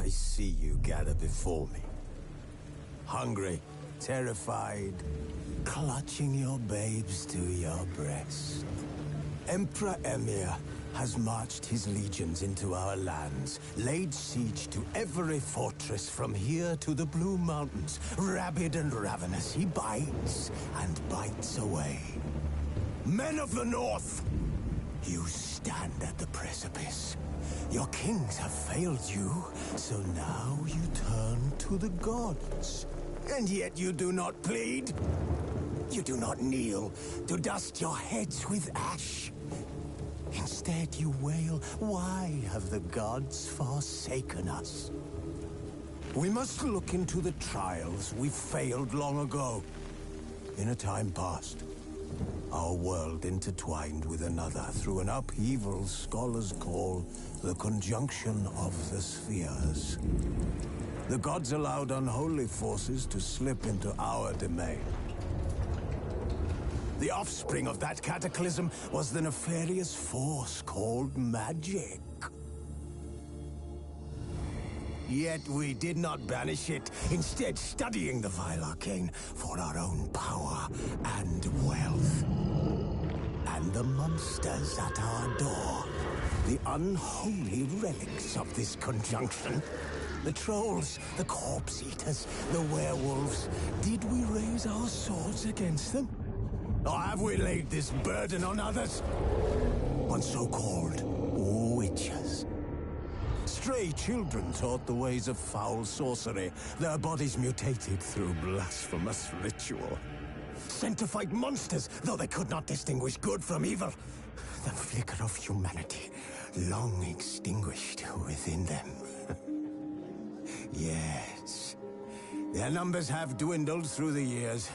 I see you gather before me. Hungry, terrified, clutching your babes to your breast. Emperor Emhyr has marched his legions into our lands, laid siege to every fortress from here to the Blue Mountains. Rabid and ravenous, he bites and bites away. Men of the North, you stand at the precipice. Your kings have failed you, so now you turn to the gods. And yet you do not plead. You do not kneel to dust your heads with ash. Instead you wail, why have the gods forsaken us? We must look into the trials we failed long ago. In a time past, our world intertwined with another through an upheaval scholars call the conjunction of the spheres. The gods allowed unholy forces to slip into our domain. The offspring of that cataclysm was the nefarious force called magic. Yet we did not banish it, instead studying the vile arcane for our own power and wealth. And the monsters at our door, the unholy relics of this conjunction. The trolls, the corpse eaters, the werewolves. Did we raise our swords against them? Or have we laid this burden on others? On so-called witches. Stray children taught the ways of foul sorcery, their bodies mutated through blasphemous ritual. Sent to fight monsters, though they could not distinguish good from evil. The flicker of humanity, long extinguished within them. Yes, their numbers have dwindled through the years.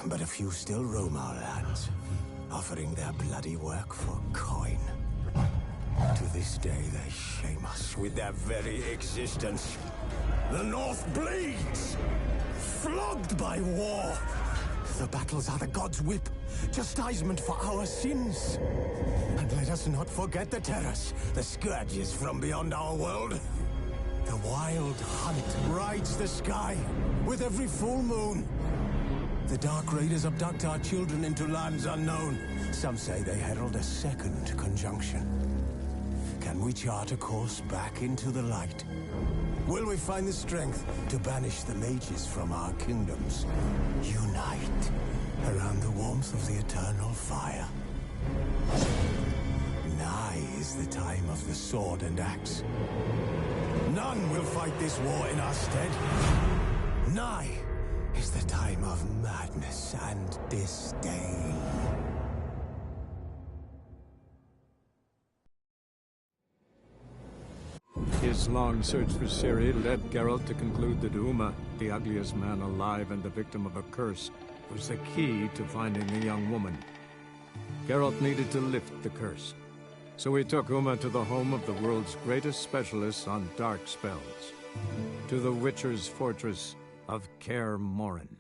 But a few still roam our lands, offering their bloody work for coin. To this day, they shame us with their very existence. The North bleeds, flogged by war. The battles are the gods' whip, chastisement for our sins. And let us not forget the terrors, the scourges from beyond our world. The wild hunt rides the sky with every full moon. The Dark Raiders abduct our children into lands unknown. Some say they herald a second conjunction. Can we chart a course back into the light? Will we find the strength to banish the mages from our kingdoms? Unite around the warmth of the eternal fire. Nigh is the time of the sword and axe. None will fight this war in our stead. Nigh is the time of madness and disdain. His long search for Ciri led Geralt to conclude that Uma, the ugliest man alive and the victim of a curse, was the key to finding the young woman. Geralt needed to lift the curse, so he took Uma to the home of the world's greatest specialists on dark spells, to the Witcher's fortress of Kaer Morhen.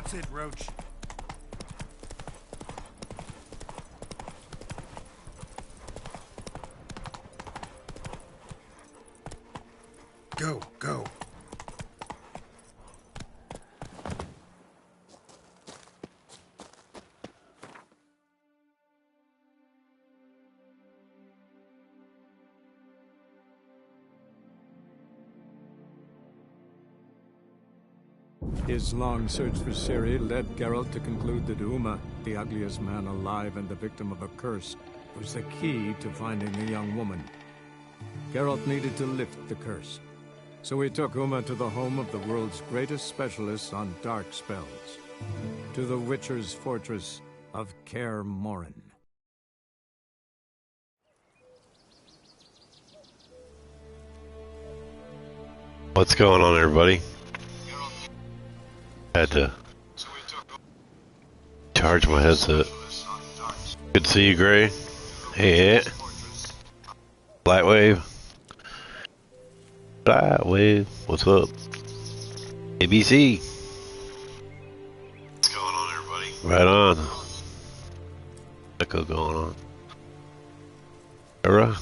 That's it, Roach. Go, go. His long search for Ciri led Geralt to conclude that Uma, the ugliest man alive and the victim of a curse, was the key to finding the young woman. Geralt needed to lift the curse, so he took Uma to the home of the world's greatest specialist on dark spells, to the Witcher's fortress of Kaer Morhen. What's going on, everybody? Had to charge my headset. Good to see you, Gray. Hey, Lightwave. Lightwave. What's up? ABC. What's going on, everybody? Right on. Echo going on. Era.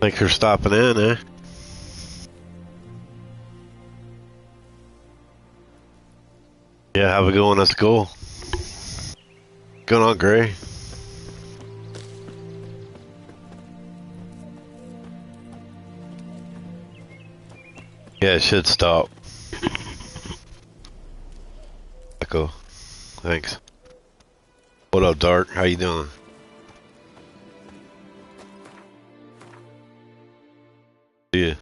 Thanks for stopping in, eh? Yeah, have a good one at school. What's going on, Gray? Yeah, it should stop. Echo. Thanks. What up, Dark? How you doing? Yeah.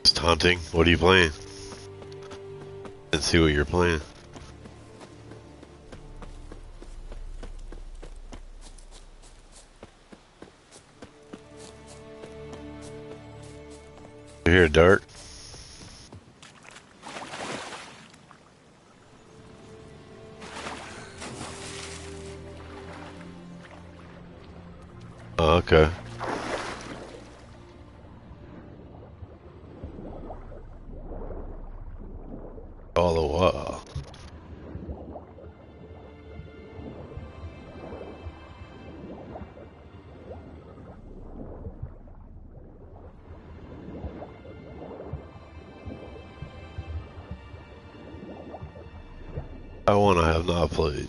Just hunting. What are you playing? Let's see what you're playing. You're here, Dark. Oh, okay. All the while. I want to have not played.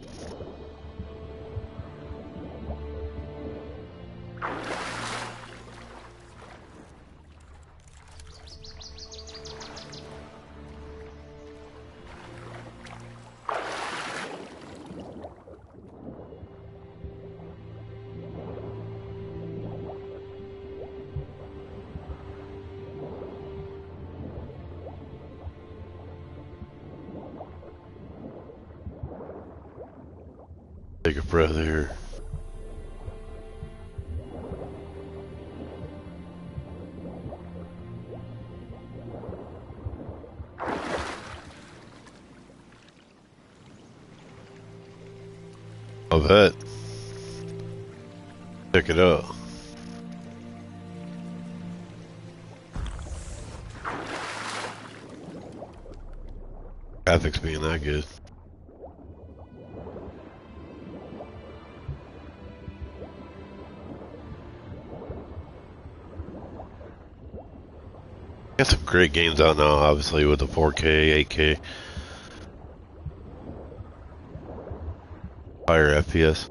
Take a breath here. I bet. Check it out. Graphics being that good. Got some great games out now, obviously, with the 4K, 8K. Higher FPS.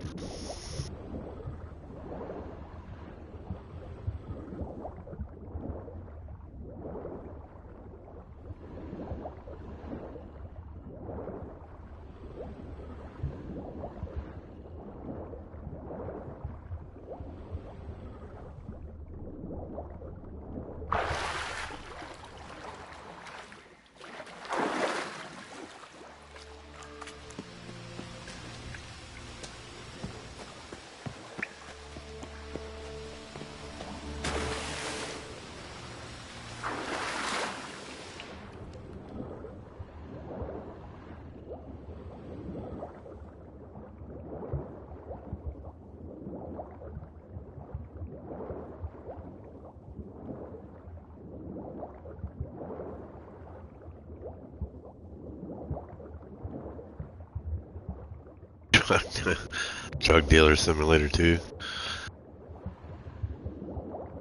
Drug Dealer Simulator 2.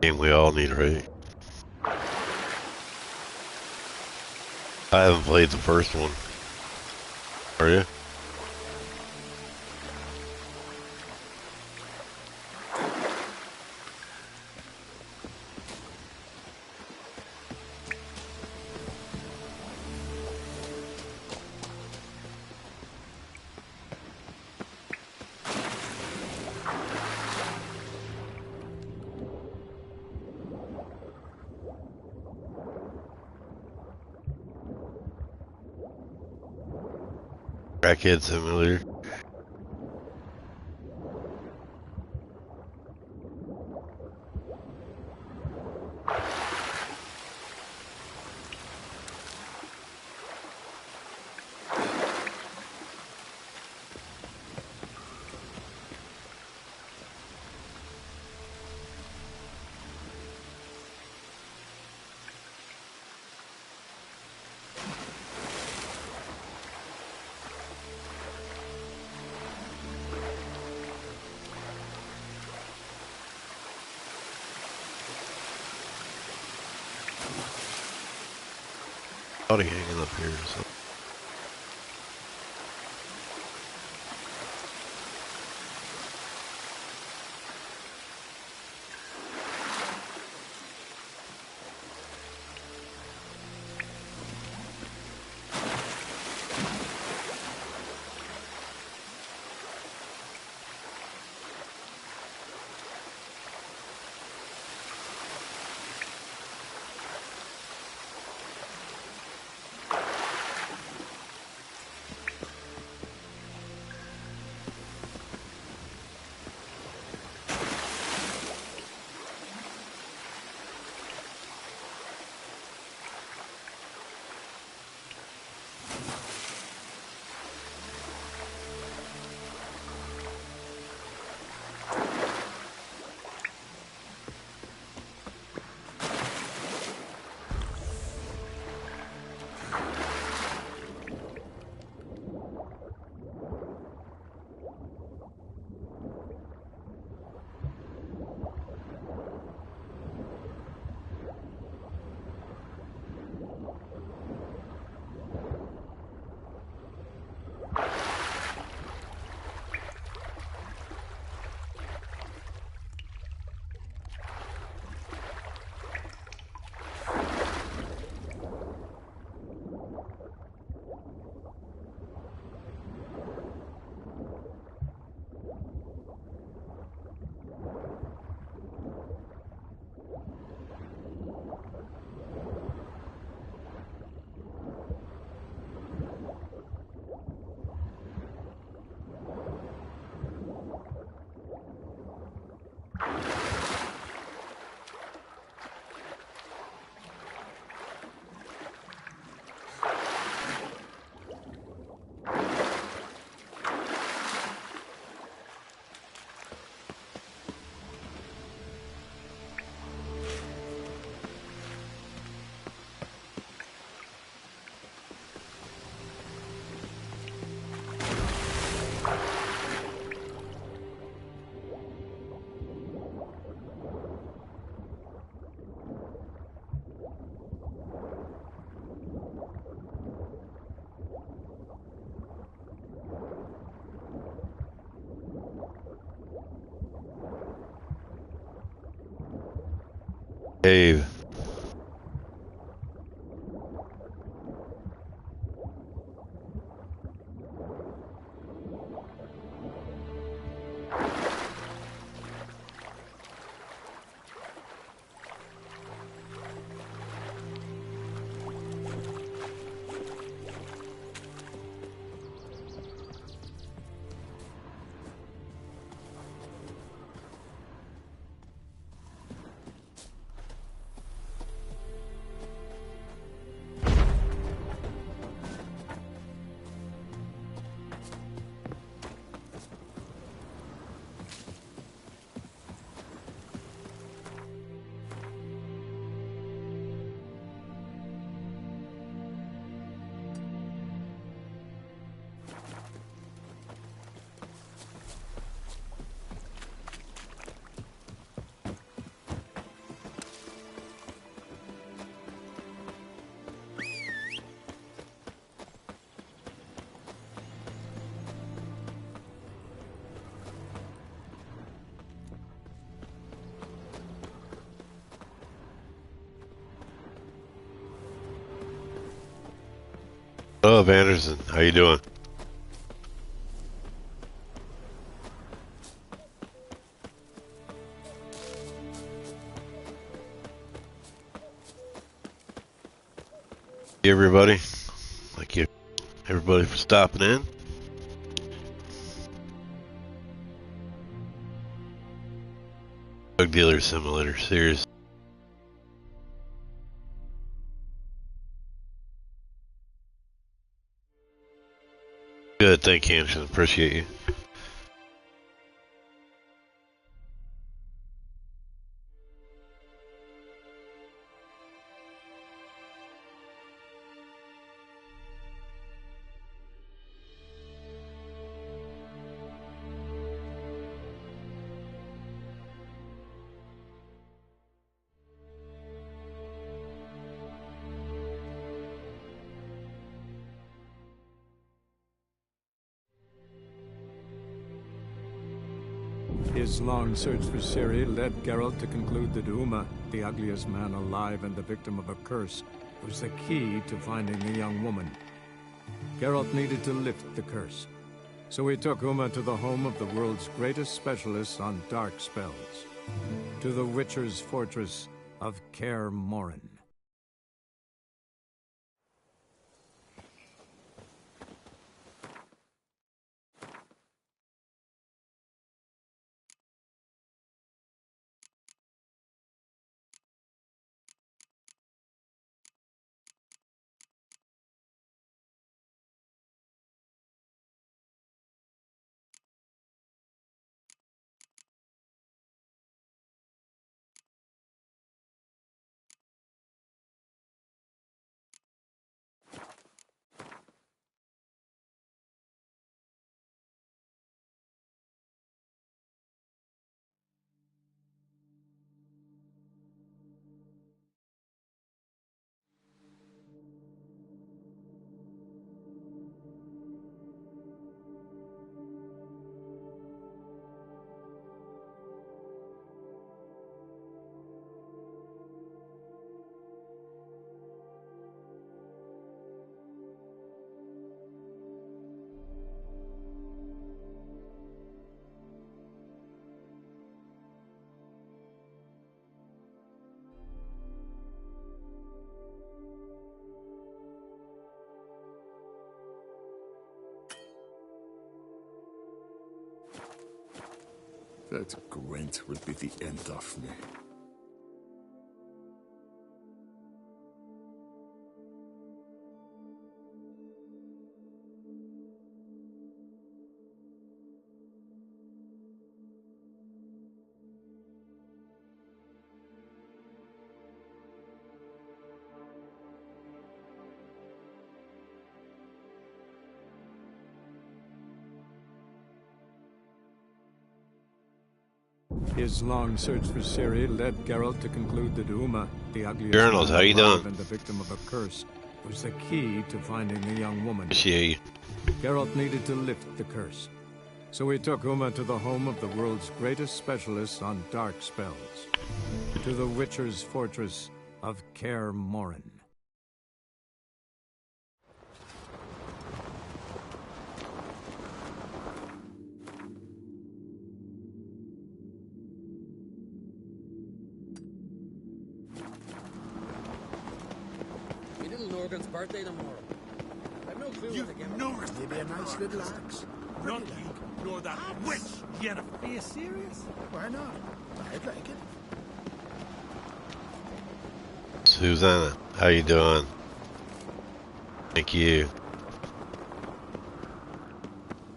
Game we all need, right? I haven't played the first one. Are you? Crackhead Simulator. Body hanging up here. So. Cave. Hello, Anderson. How you doing? Hey, everybody. Thank you, everybody, for stopping in. Drug Dealer Simulator series. Good, thank you, Anderson. Appreciate you. His long search for Ciri led Geralt to conclude that Uma, the ugliest man alive and the victim of a curse, was the key to finding the young woman. Geralt needed to lift the curse, so he took Uma to the home of the world's greatest specialist on dark spells, to the Witcher's fortress of Kaer Morhen. That Gwent will be the end of me. His long search for Ciri led Geralt to conclude that Uma, the ugliest Journals, man how you alive doing? and the victim of a curse, was the key to finding the young woman. Appreciate you. Geralt needed to lift the curse, so he took Uma to the home of the world's greatest specialist on dark spells, to the Witcher's fortress of Kaer Morhen. Morgan's birthday tomorrow. I've no clue what to give him. Maybe a nice little axe. Not you, nor that witch, Yennefer. Are you serious? Why not? I'd like it. Susanna, how you doing? Thank you.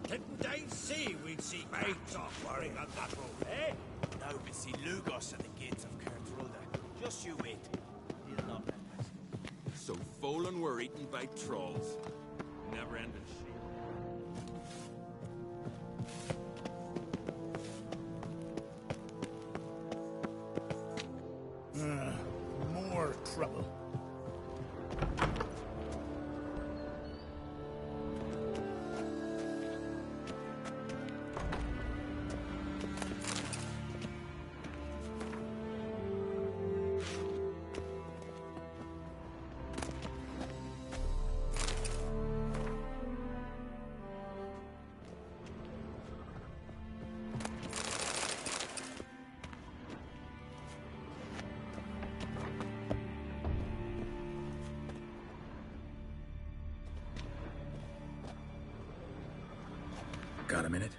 Didn't they say we'd see mates off worrying on that road, eh? Now we see Lugos at the gates of Kertrulda. Just you wait. He'll not let us. So Folan were eaten by trolls. Never ended shit. More trouble. Got a minute?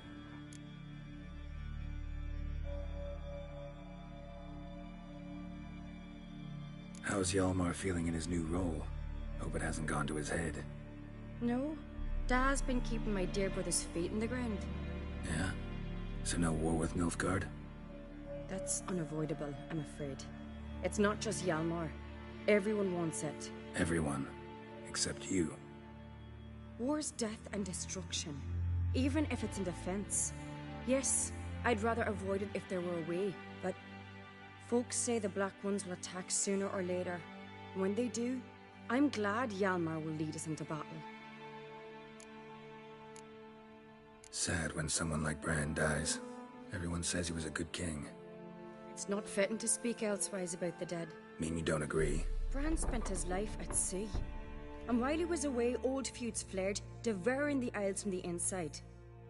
How's Hjalmar feeling in his new role? Hope it hasn't gone to his head. No. Dad's been keeping my dear brother's feet in the ground. Yeah? So no war with Nilfgaard? That's unavoidable, I'm afraid. It's not just Hjalmar. Everyone wants it. Everyone. Except you. War's death and destruction. Even if it's in defense. Yes, I'd rather avoid it if there were a way, but... Folks say the Black Ones will attack sooner or later. When they do, I'm glad Hjalmar will lead us into battle. Sad when someone like Bran dies. Everyone says he was a good king. It's not fitting to speak elsewise about the dead. Mean you don't agree? Bran spent his life at sea. And while he was away, old feuds flared, devouring the Isles from the inside.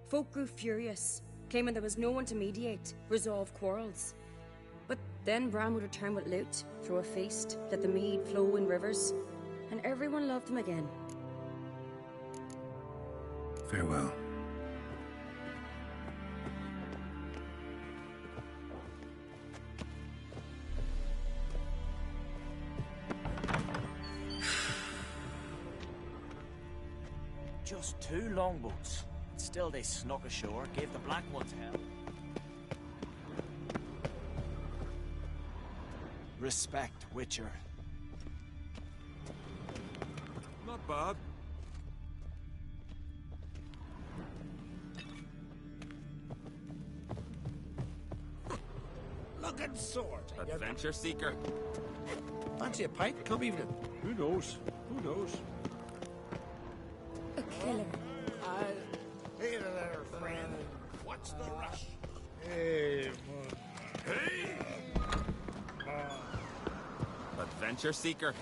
Folk grew furious, claiming there was no one to mediate, resolve quarrels. But then Bran would return with loot, throw a feast, let the mead flow in rivers, and everyone loved him again. Farewell. Just 2 longboats. Still they snuck ashore, gave the Black Ones hell. Respect, Witcher. Not bad. Looking sword. Adventure seeker. Fancy a pint? Come evening. Who knows? Who knows? A killer. Hey there, friend. What's the rush? Hey, Adventure seeker.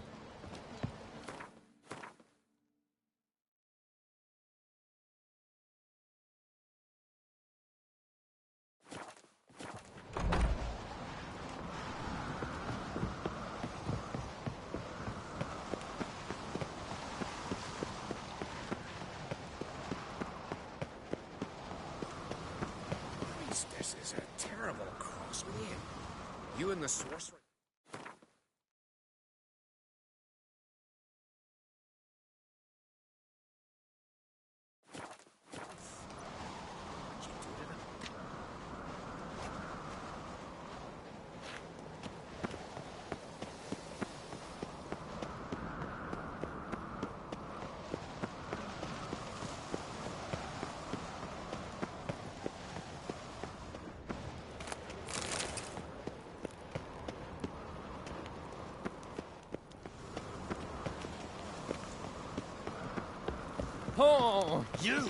This is a terrible cross with you. You and the sorcerer. Oh, you!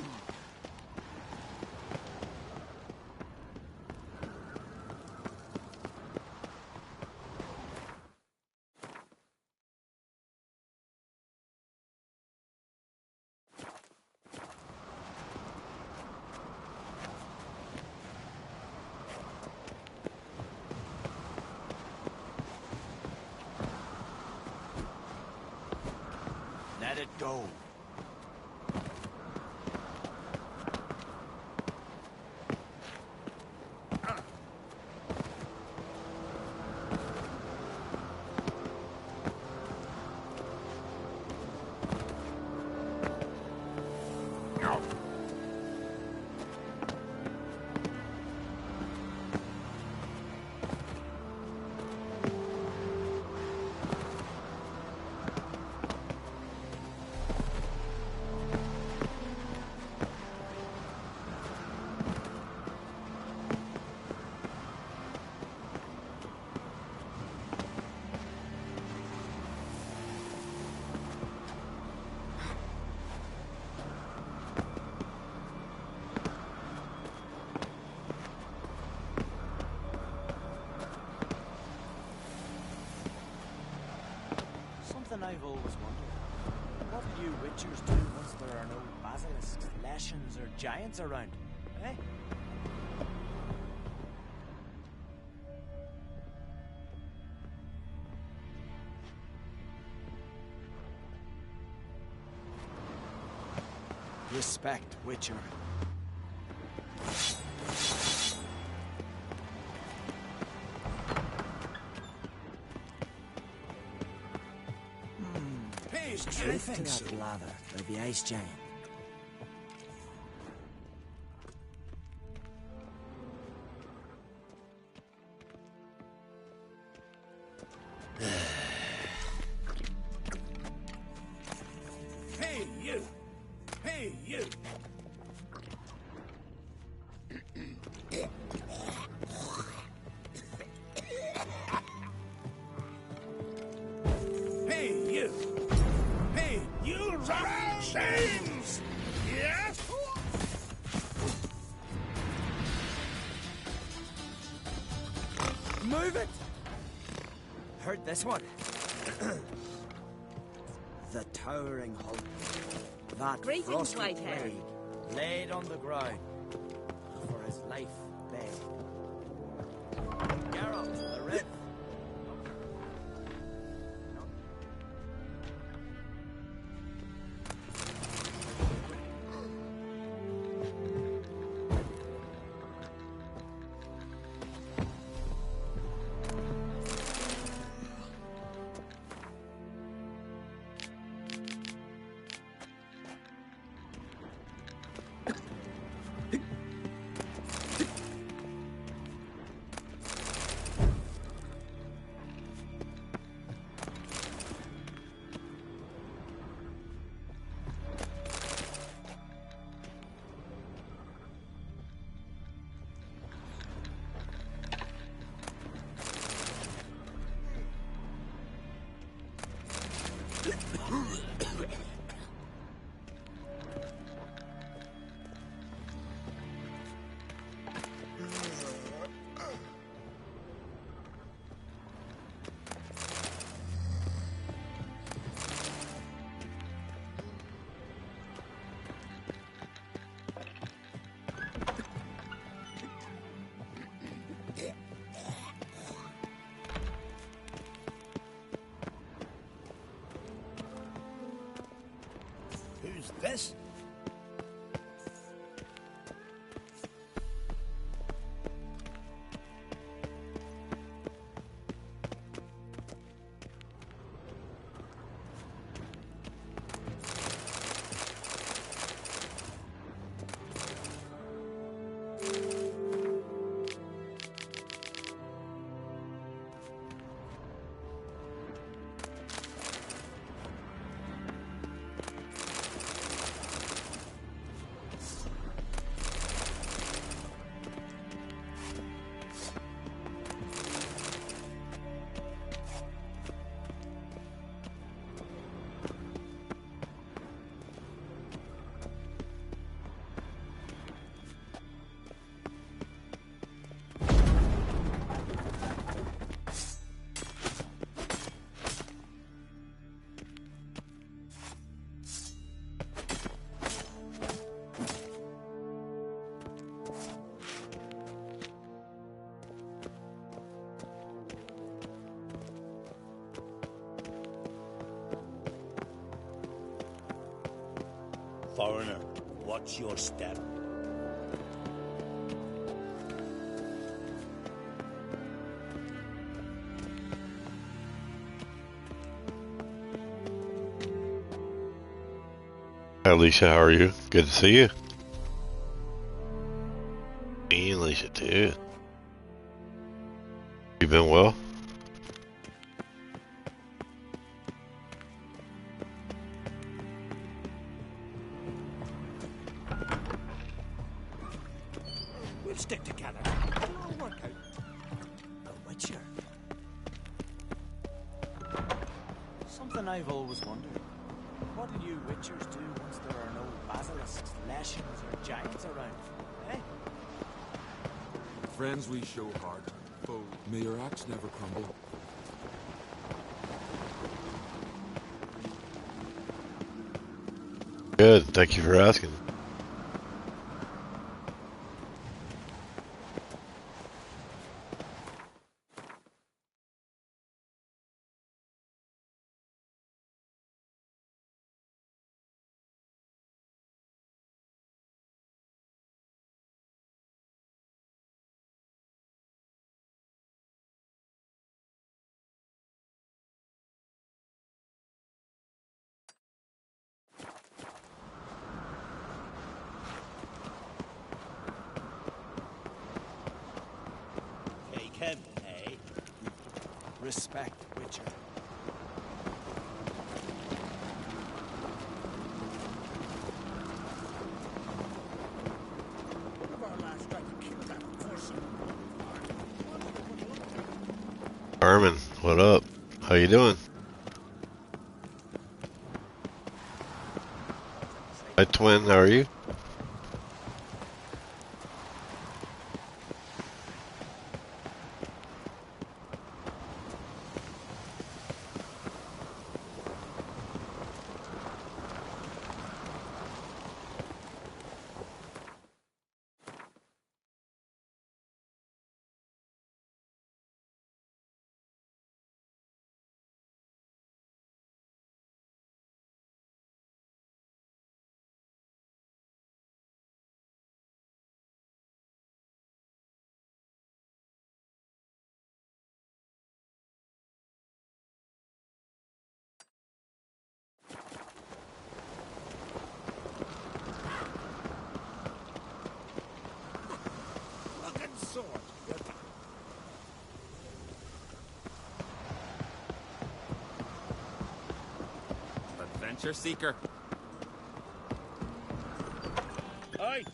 Let it go. Something I've always wondered. What do you Witchers do once there are no basilisks, leshens, or giants around? Eh? Respect, Witcher. is Truth to dripping, that blather by the ice giant. Hey, you! Hey, you! Hey, you! Hey, you rotten James! Yes? Move it! Heard this one. The towering Hulk. That Greetings, frosty Whitehead. plague laid on the ground. For his life begged. Geralt, the Red. Who's this? Foreigner, watch your step. Hi, Alicia, how are you? Good to see you. Me and Alicia, too. You been well? We'll stick together. It'll all work out. The Witcher. Something I've always wondered. What do you Witchers do once there are no basilisks, lashings, or giants around? Eh? Friends we show hard, foes may your axe never crumble. Good, thank you for asking. contempt, eh? Respect, Witcher. One of our lads tried to kill that person. Armin, what up? How you doing? Hi, twin. How are you? Fucking sword. Adventure seeker. Aye.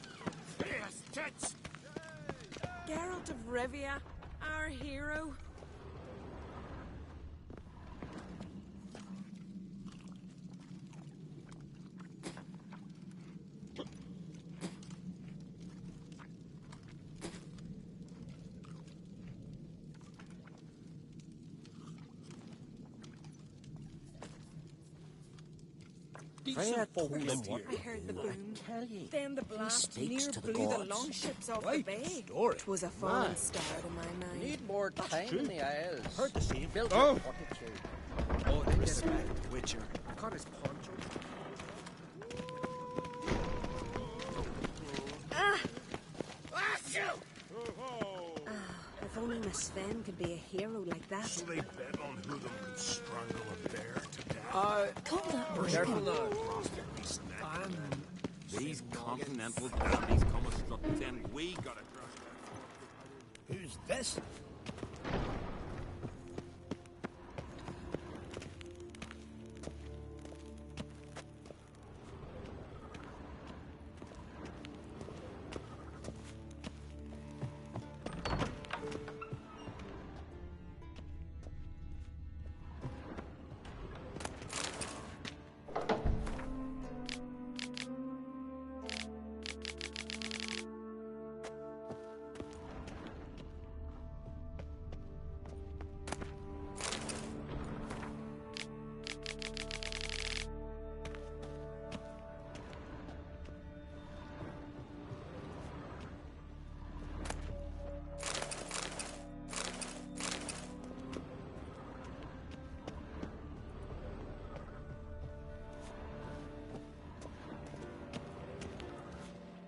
Yes, tits. Geralt of Rivia, our hero. Decent folk live here. I heard the boom. Tell ye. Then the blast stakes near to the blew the gods. longships off Right, the bay. story. It was a fallen Man. star to my mind. Need more time in the Isles. Heard the same. Build Oh. your fortitude. Oh, they get it. Respect, Witcher. Cut his poncho. If only Miss Sven could be a hero like that. So they bet on who them can strangle a bear to death. Call that Careful working. now. These continental dandies come a strutting, then we gotta try. Who's this?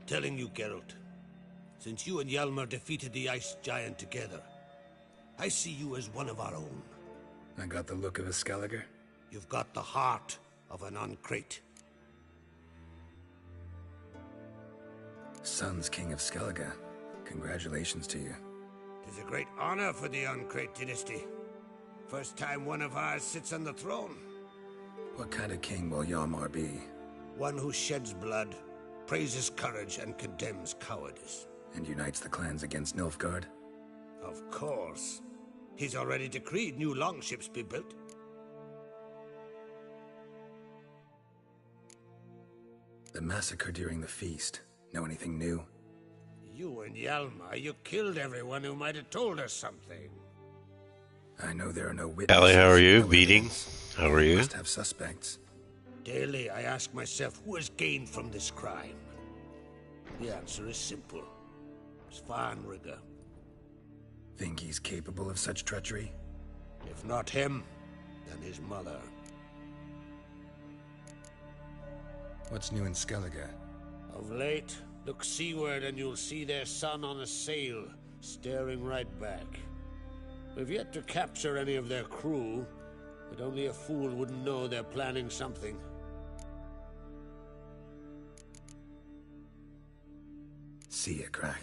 Telling you, Geralt, since you and Hjalmar defeated the Ice Giant together, I see you as one of our own. I got the look of a Skelliger. You've got the heart of an Uncrate. Son's King of Skellige. Congratulations to you. It is a great honor for the Uncrate dynasty. First time one of ours sits on the throne. What kind of king will Hjalmar be? One who sheds blood, praises courage, and condemns cowardice. And unites the clans against Nilfgaard? Of course. He's already decreed new longships be built. The massacre during the feast. Know anything new? You and Hjalmar, you killed everyone who might have told us something. I know there are no witnesses. Allie, how are you? no Beating? evidence. How are you? Must have suspects. Daily, I ask myself, who has gained from this crime? The answer is simple. Svanrigger. Think he's capable of such treachery? If not him, then his mother. What's new in Skellige? Of late, look seaward and you'll see their son on a sail, staring right back. We've yet to capture any of their crew, but only a fool wouldn't know they're planning something. See ya, Crack.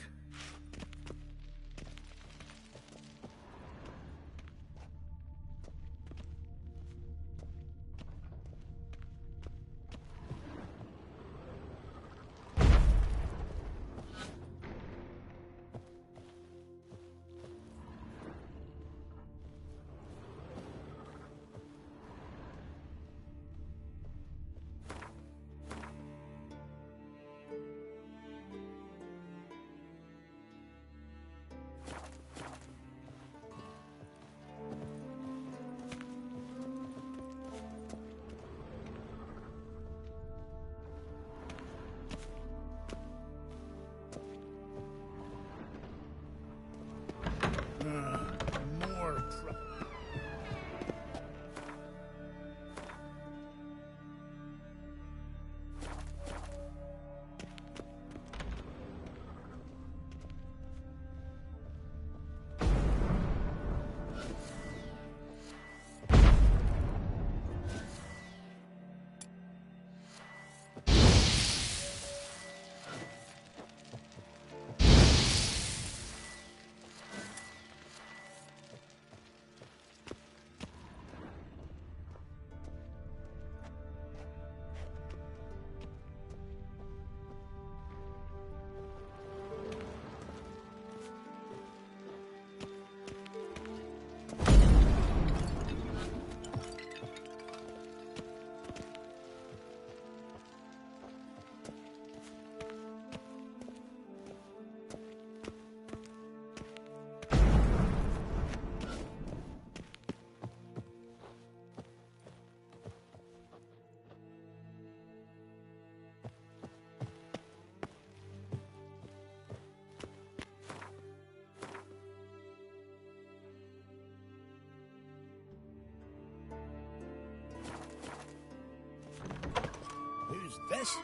Who's this?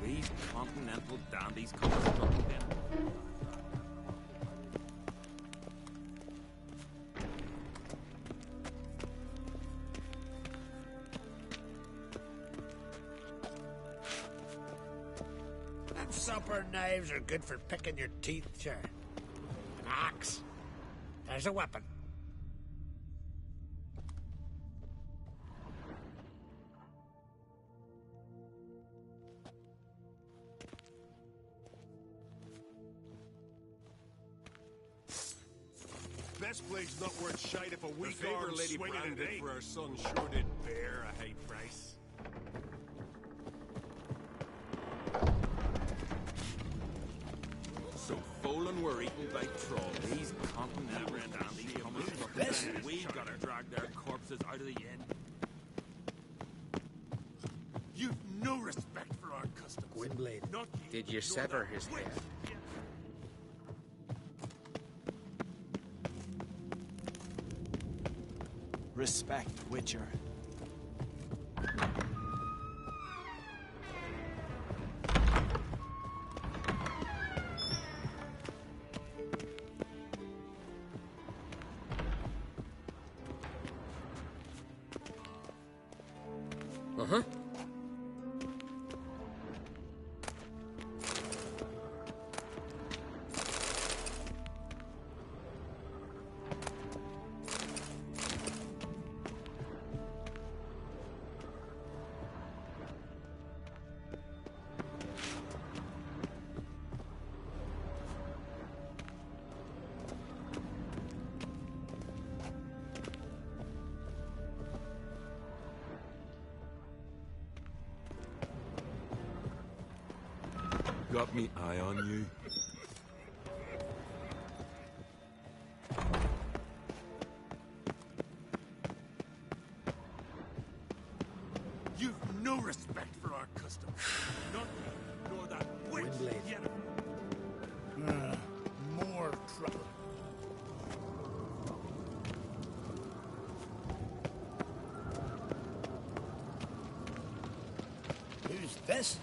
These continental dandies come strutting in. Them supper knives are good for picking your teeth, sure. An axe. There's a weapon. Best blade's not worth shite if a weak favor arm Lady swinging Brand it did ain't. for our son sure did bear a high price. So Folan were eaten by trolls. These continental dandies come strutting in. We gotta drag their corpses out of the inn. You've no respect for our customs. Gwynblade, Not did you sever his head? Respect, Witcher. Uh-huh. Got me eye on you. You've no respect for our customs. Not me, nor that witch. Gwynblade. Yennefer. More trouble. Who's this?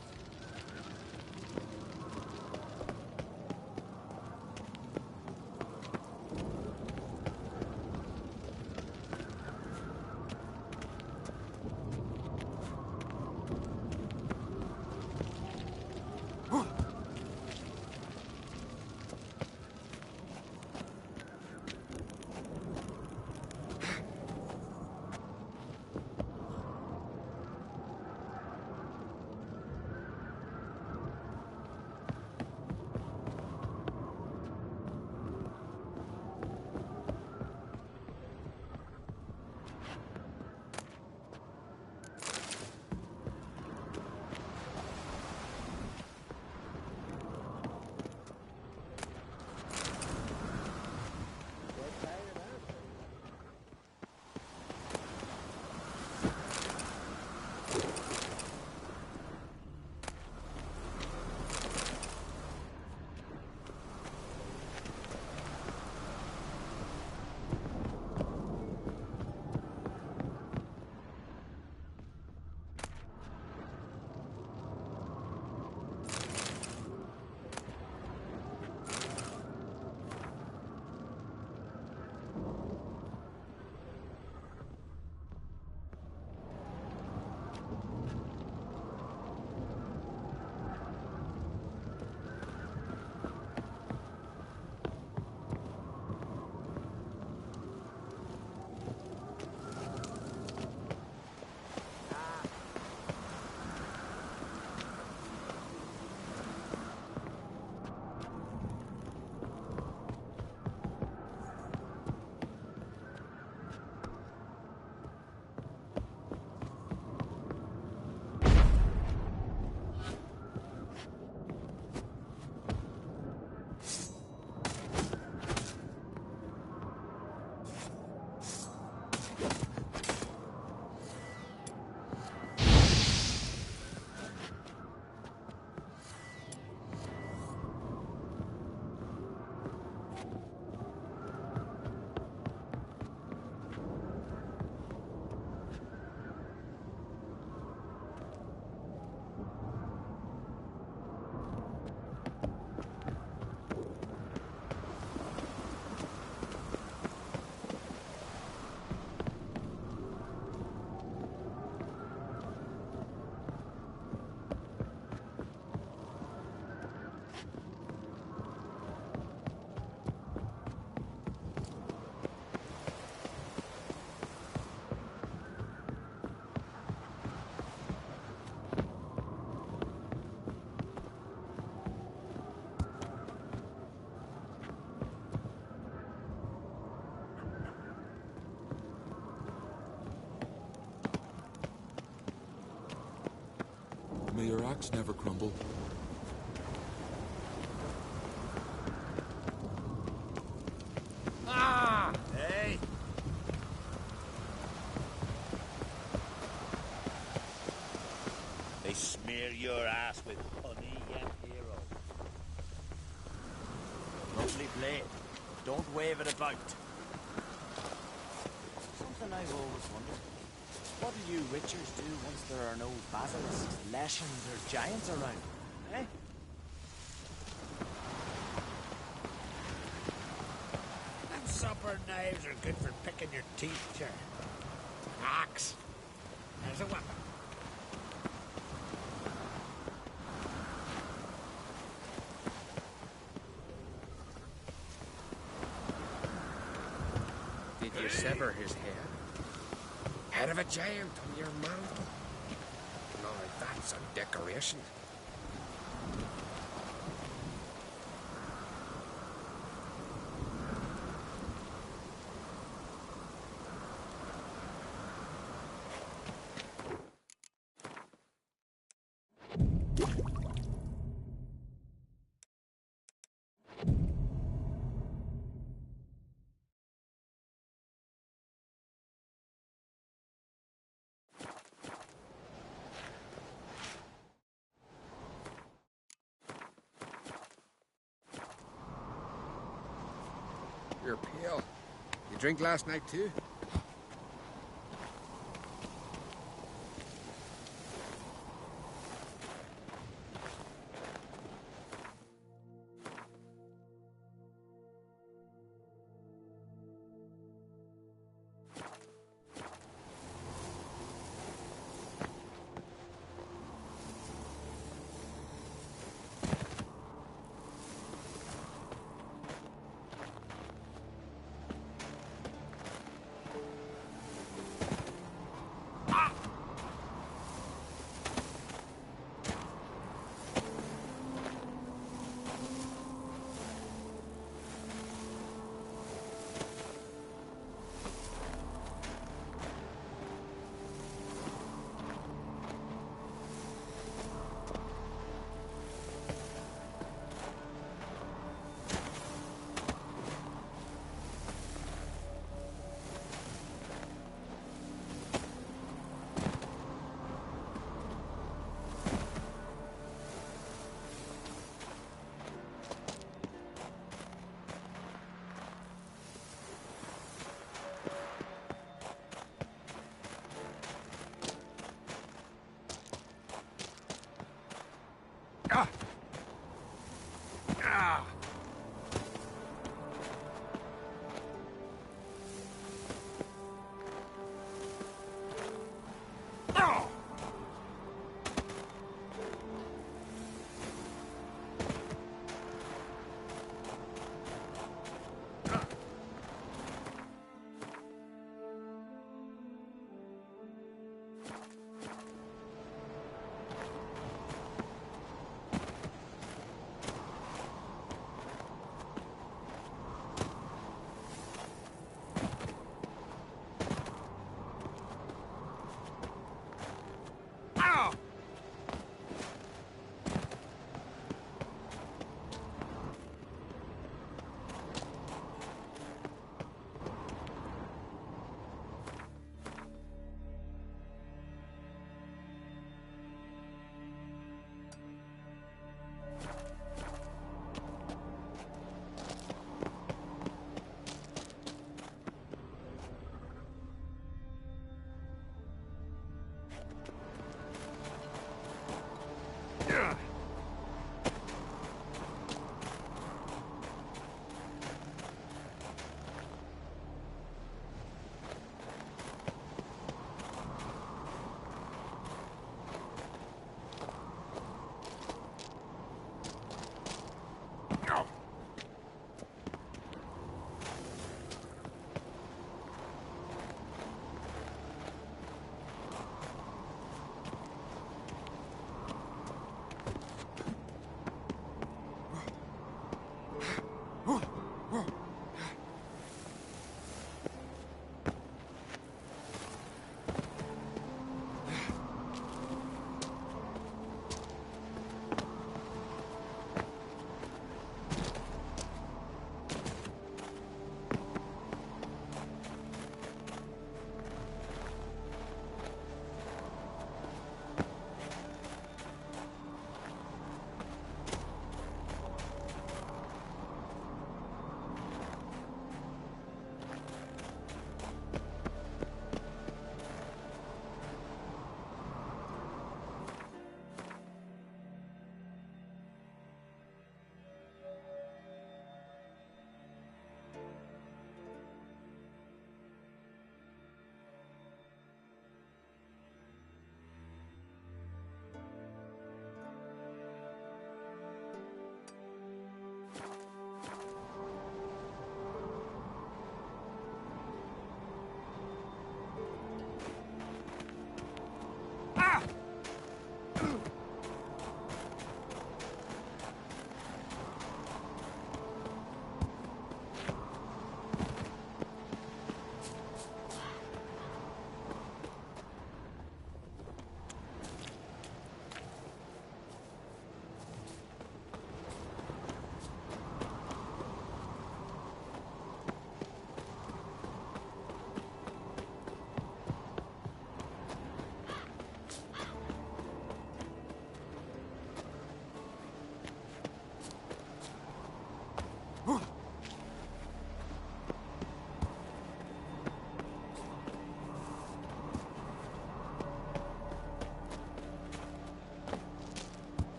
your axe never crumble. Ah! Hey! They smear your ass with honey, yet hero. Lovely blade. Don't wave it about. Something I've always wondered. What do you witchers do once there are no basilisks, leshens, or giants around? Eh? Them supper knives are good for picking your teeth, sure. Axe. There's a weapon. Did you sever his hair? Head of a giant on your mantle? No, that's a decoration. You're pale. You drink last night too?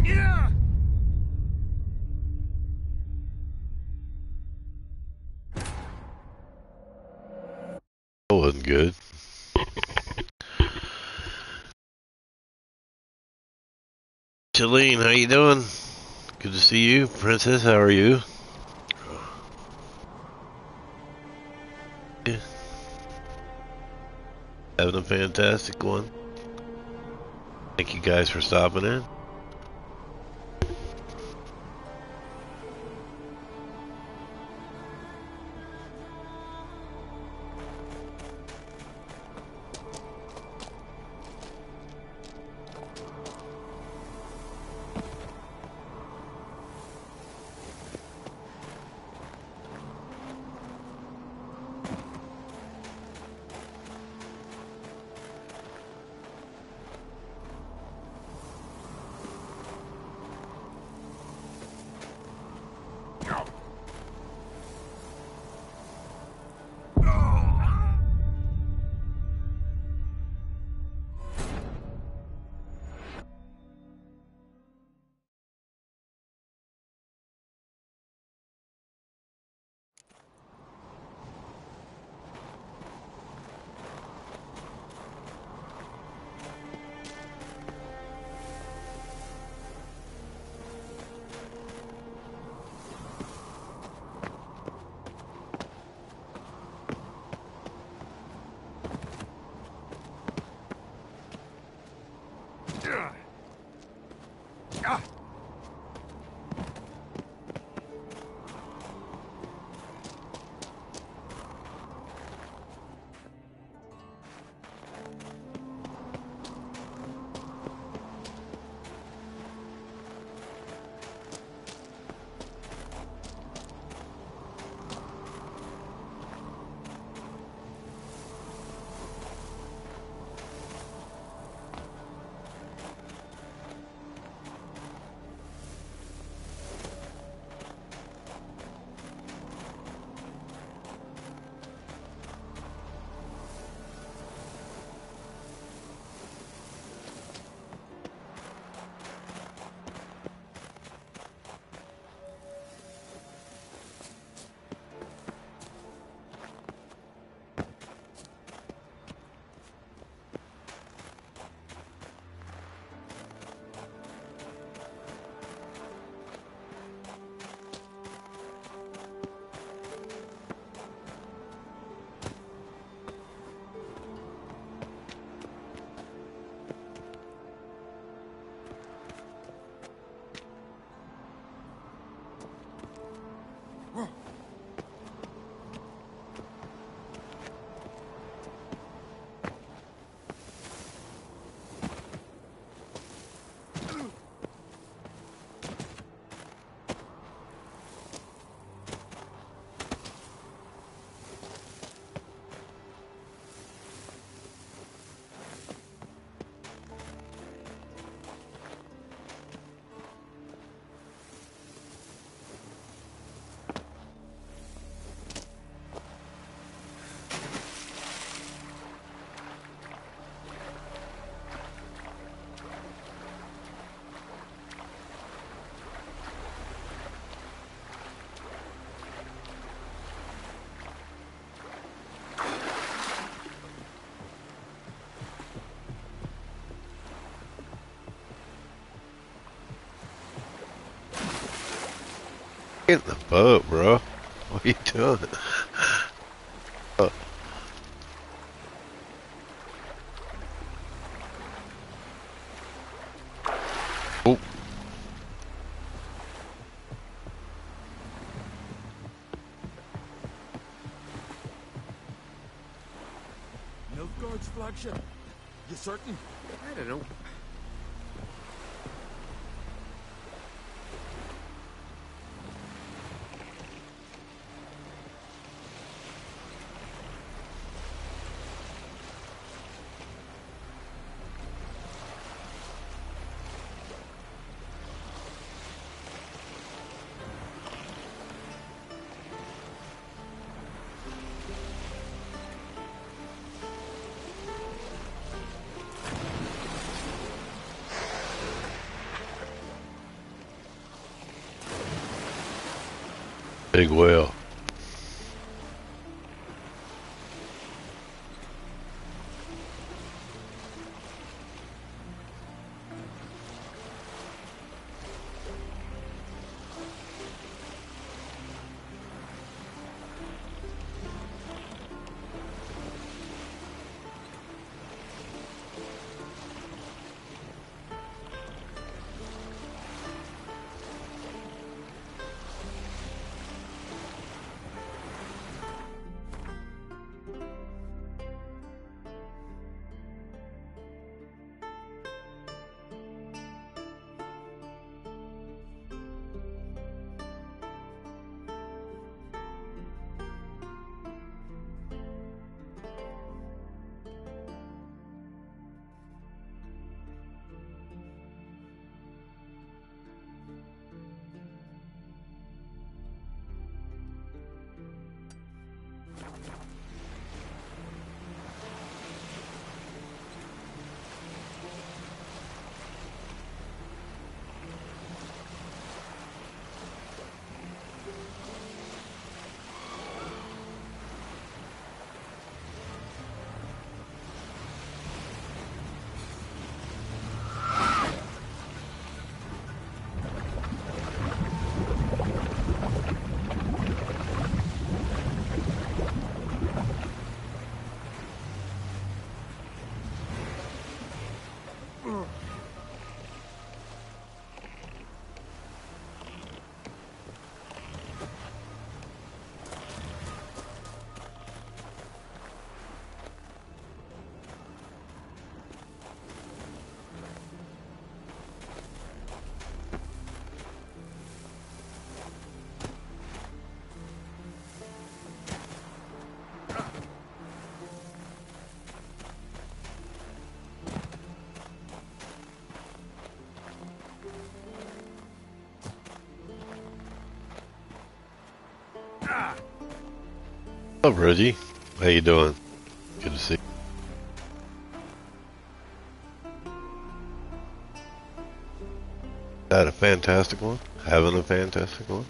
That wasn't good. Shalene, how you doing? Good to see you. Princess, how are you? Yeah. Having a fantastic one. Thank you guys for stopping in. Get in the boat, bro. What are you doing? Oh. Oh. Nilfgaard's flagship. You certain? I don't know. big whale. What's up, Reggie? How you doing? Good to see you. Had a fantastic one? Having a fantastic one?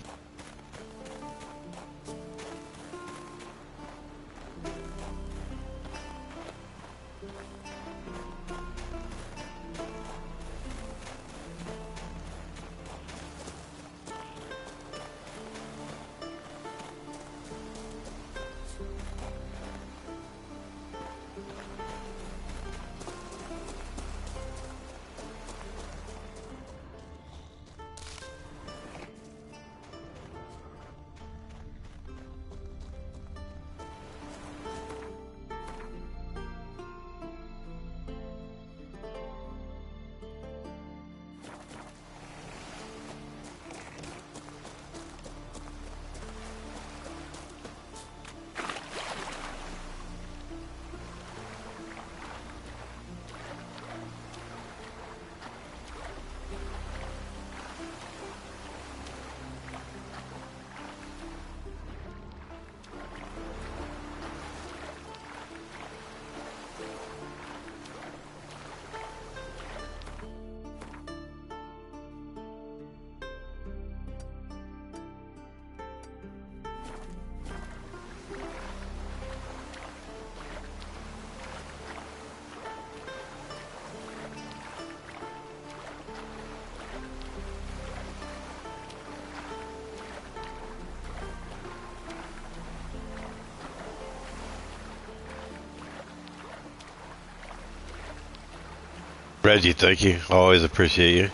Reggie, thank you. Always appreciate you.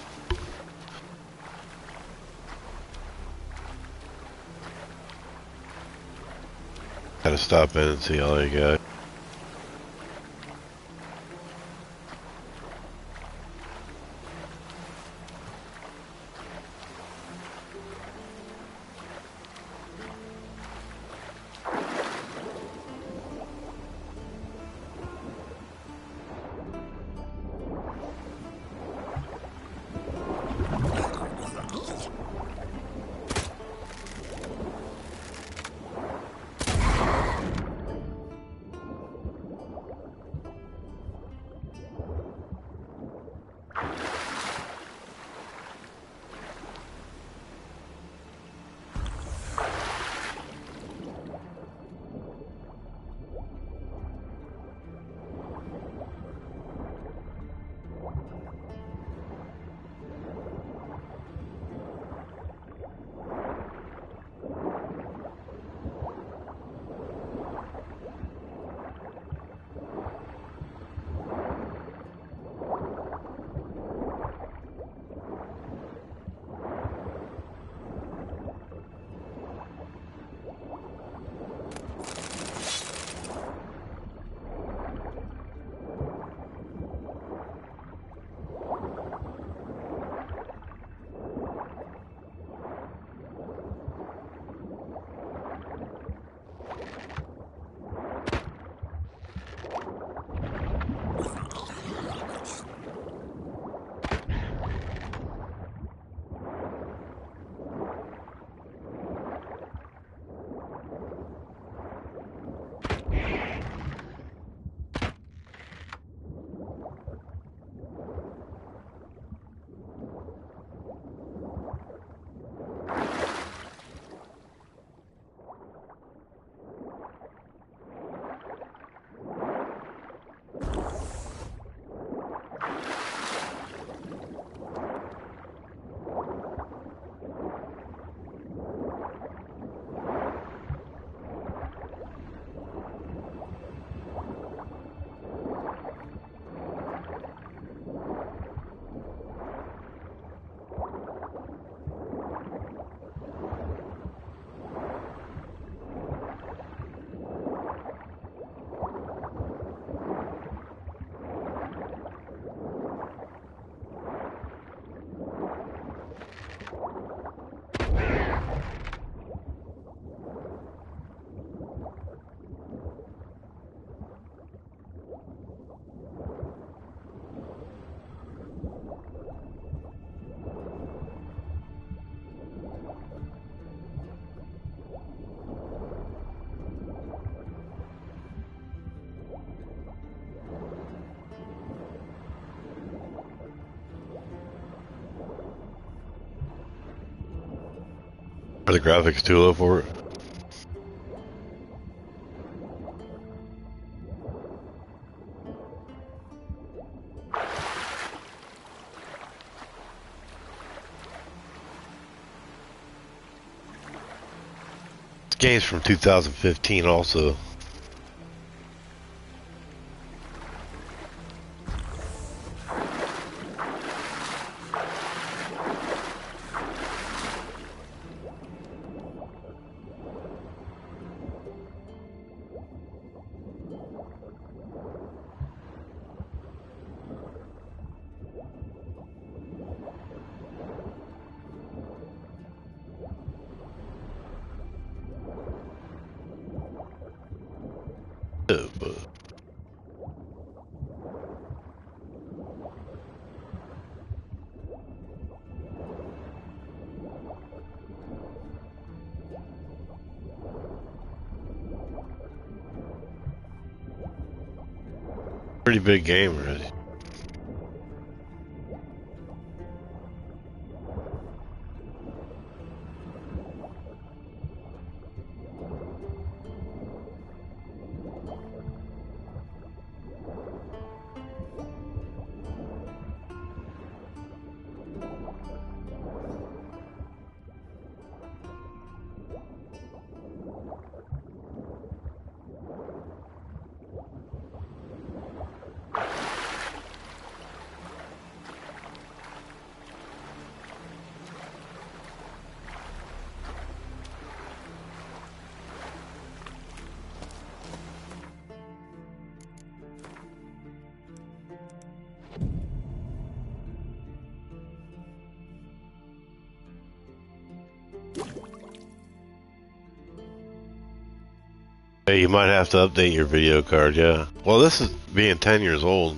Had to stop in and see all you guys. Are the graphics too low for it? This game's from 2015 also. Pretty big game already. Hey, you might have to update your video card, yeah. Well, this is being 10 years old.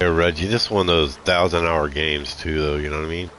Yeah, Reggie, this is one of those 1,000-hour games too, though, you know what I mean?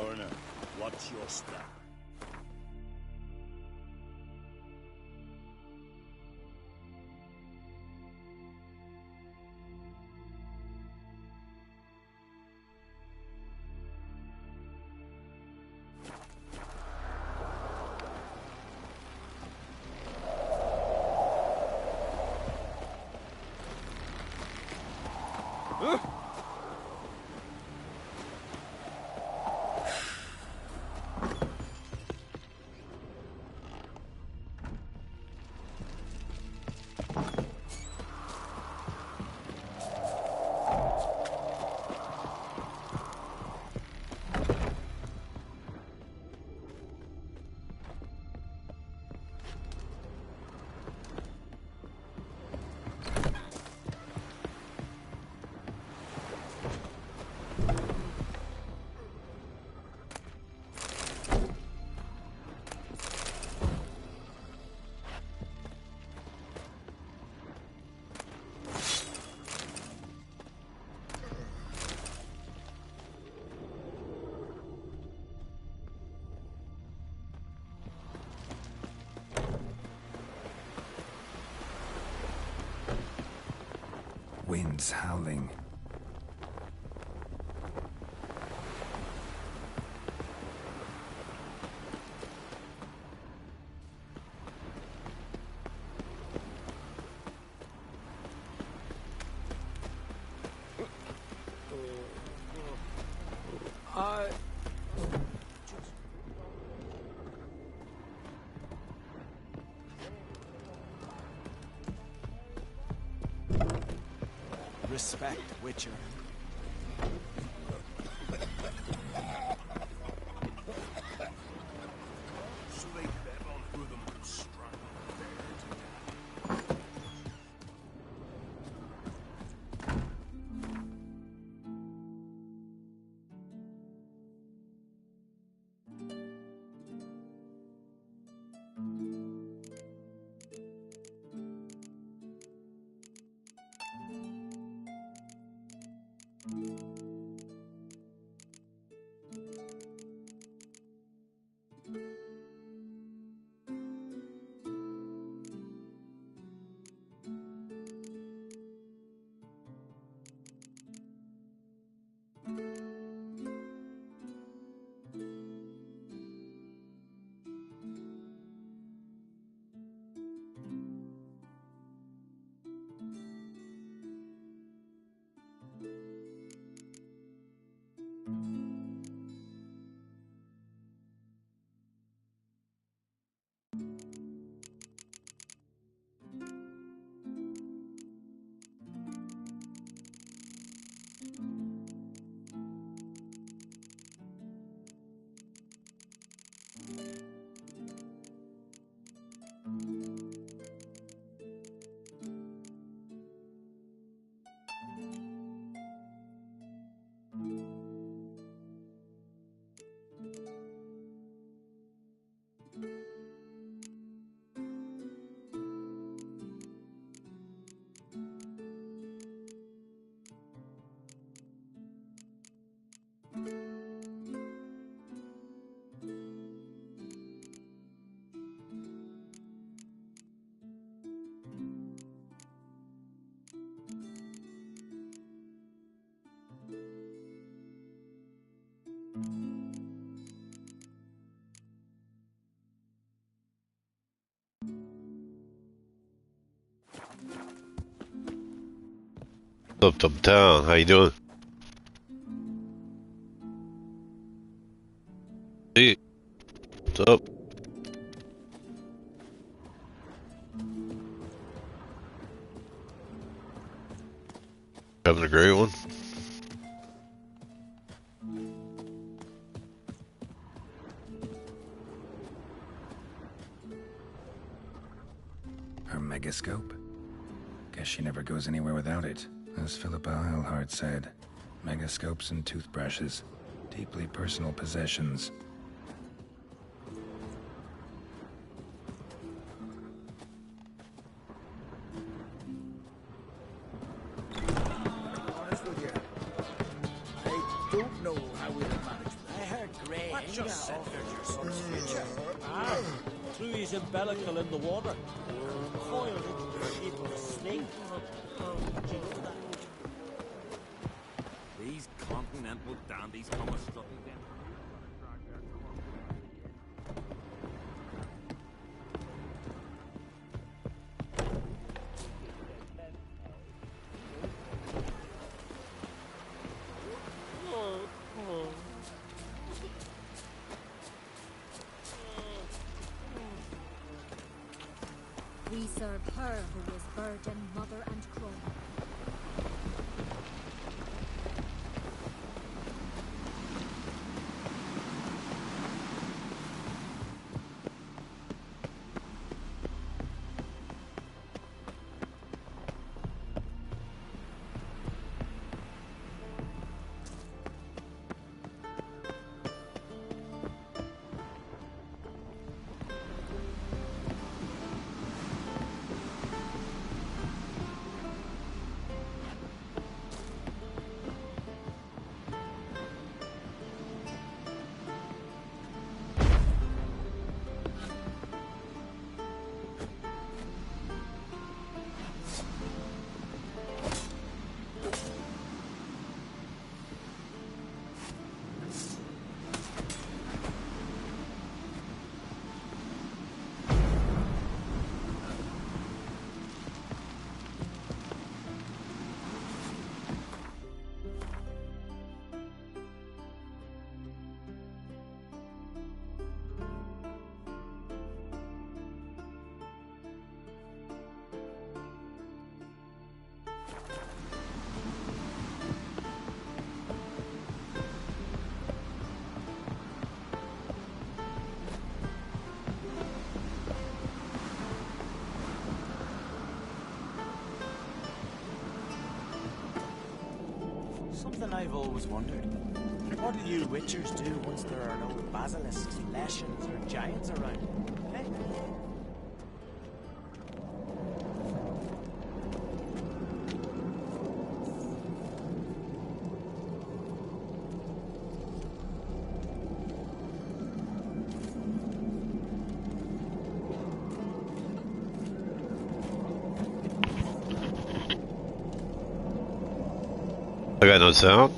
foreigner. What's your step? Winds howling. Respect, Witcher. So they bet on who the most strong What's up, town? How you doing? Hey, what's up? Having a great one? Her megascope? Guess she never goes anywhere without it. As Philippa Eilhart said, megascopes and toothbrushes, deeply personal possessions. Honest with you, I don't know how we'd have managed. I heard Ray What just said your son's future? Ah, threw his umbilical in the water. Coiled into the shape of a snake. Did you know that? These continental dandies come a strutting them. We serve her who is virgin, mother, and crone. Something I've always wondered. What do you witchers do once there are no basilisks, leshens, or giants around? Eh? I got no sound.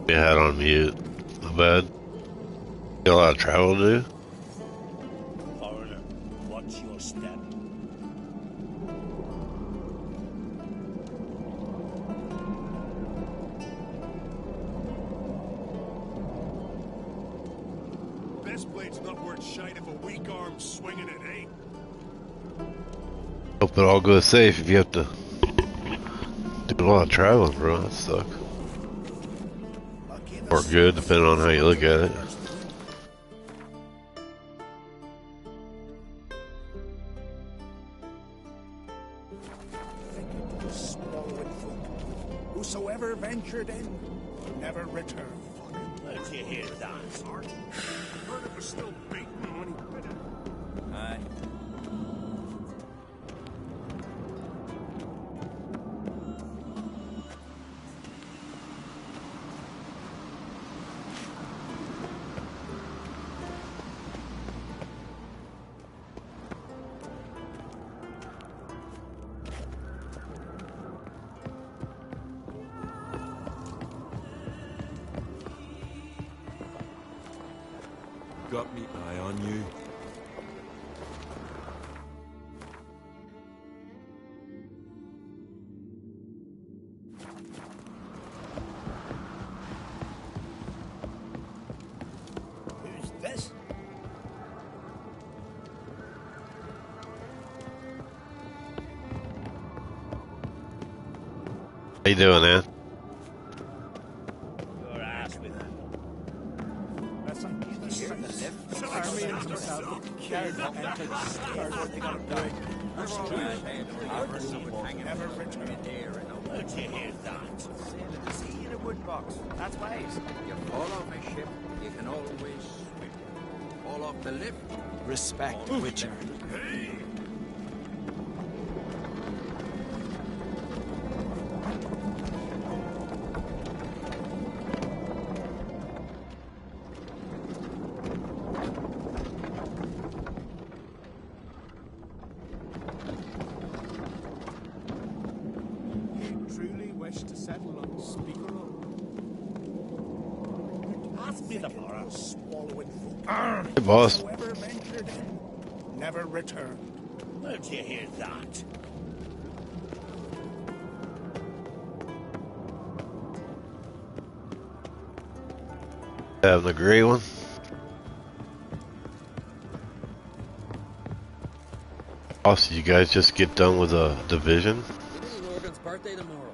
You had on mute. My bad. Got a lot of travel to do. Foreigner, watch your step. Best blade's not worth shite if a weak arm's swinging it, eh? Hope it all goes safe if you have to do a lot of traveling, bro. That sucks. Or good, depending on how you look at it. Whosoever ventured in, never returned. Let you hear that. Heard it was still beating when he quit it. Aye. Got me eye on you. Who's this? How you doing, man? Your ass with him. Army and himself carried up into the stairs what they got doing. That's true. Never returned here. Let you hear that. Sailing at the sea in a wood box. That's wise. You fall off a ship, you can always swim. Fall off the lift. Respect, Witcher. Hey! wish to settle on the speaker of. Pass me the bar. Swallowing food. Hey, boss. Whoever ventured in, never returned. Where'd you hear that? Having a great one. Also, you guys just get done with a division? Little Morgan's birthday tomorrow.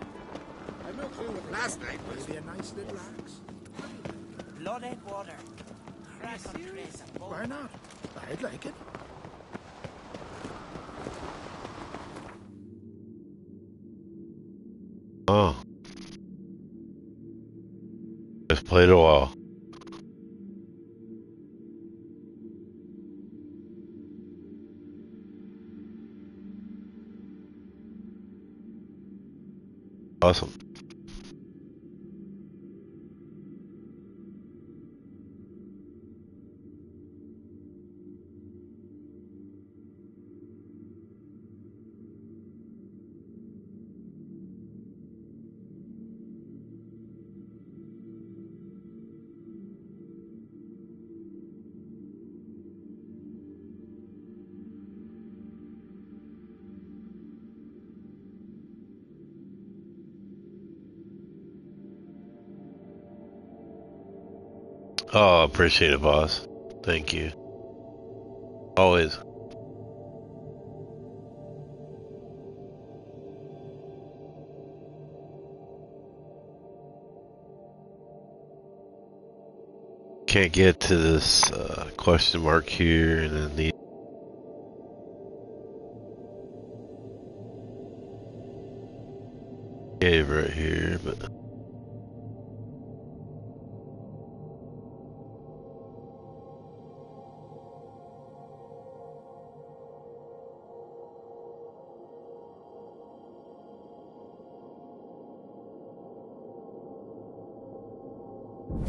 I've no clue what last night was. Maybe a nice little axe. Blood and water. Crack on trace of both. Why not? I'd like it. Oh. Just played a while. Awesome. Oh, appreciate it, boss. Thank you. Always. Can't get to this question mark here, and then the cave right here, but.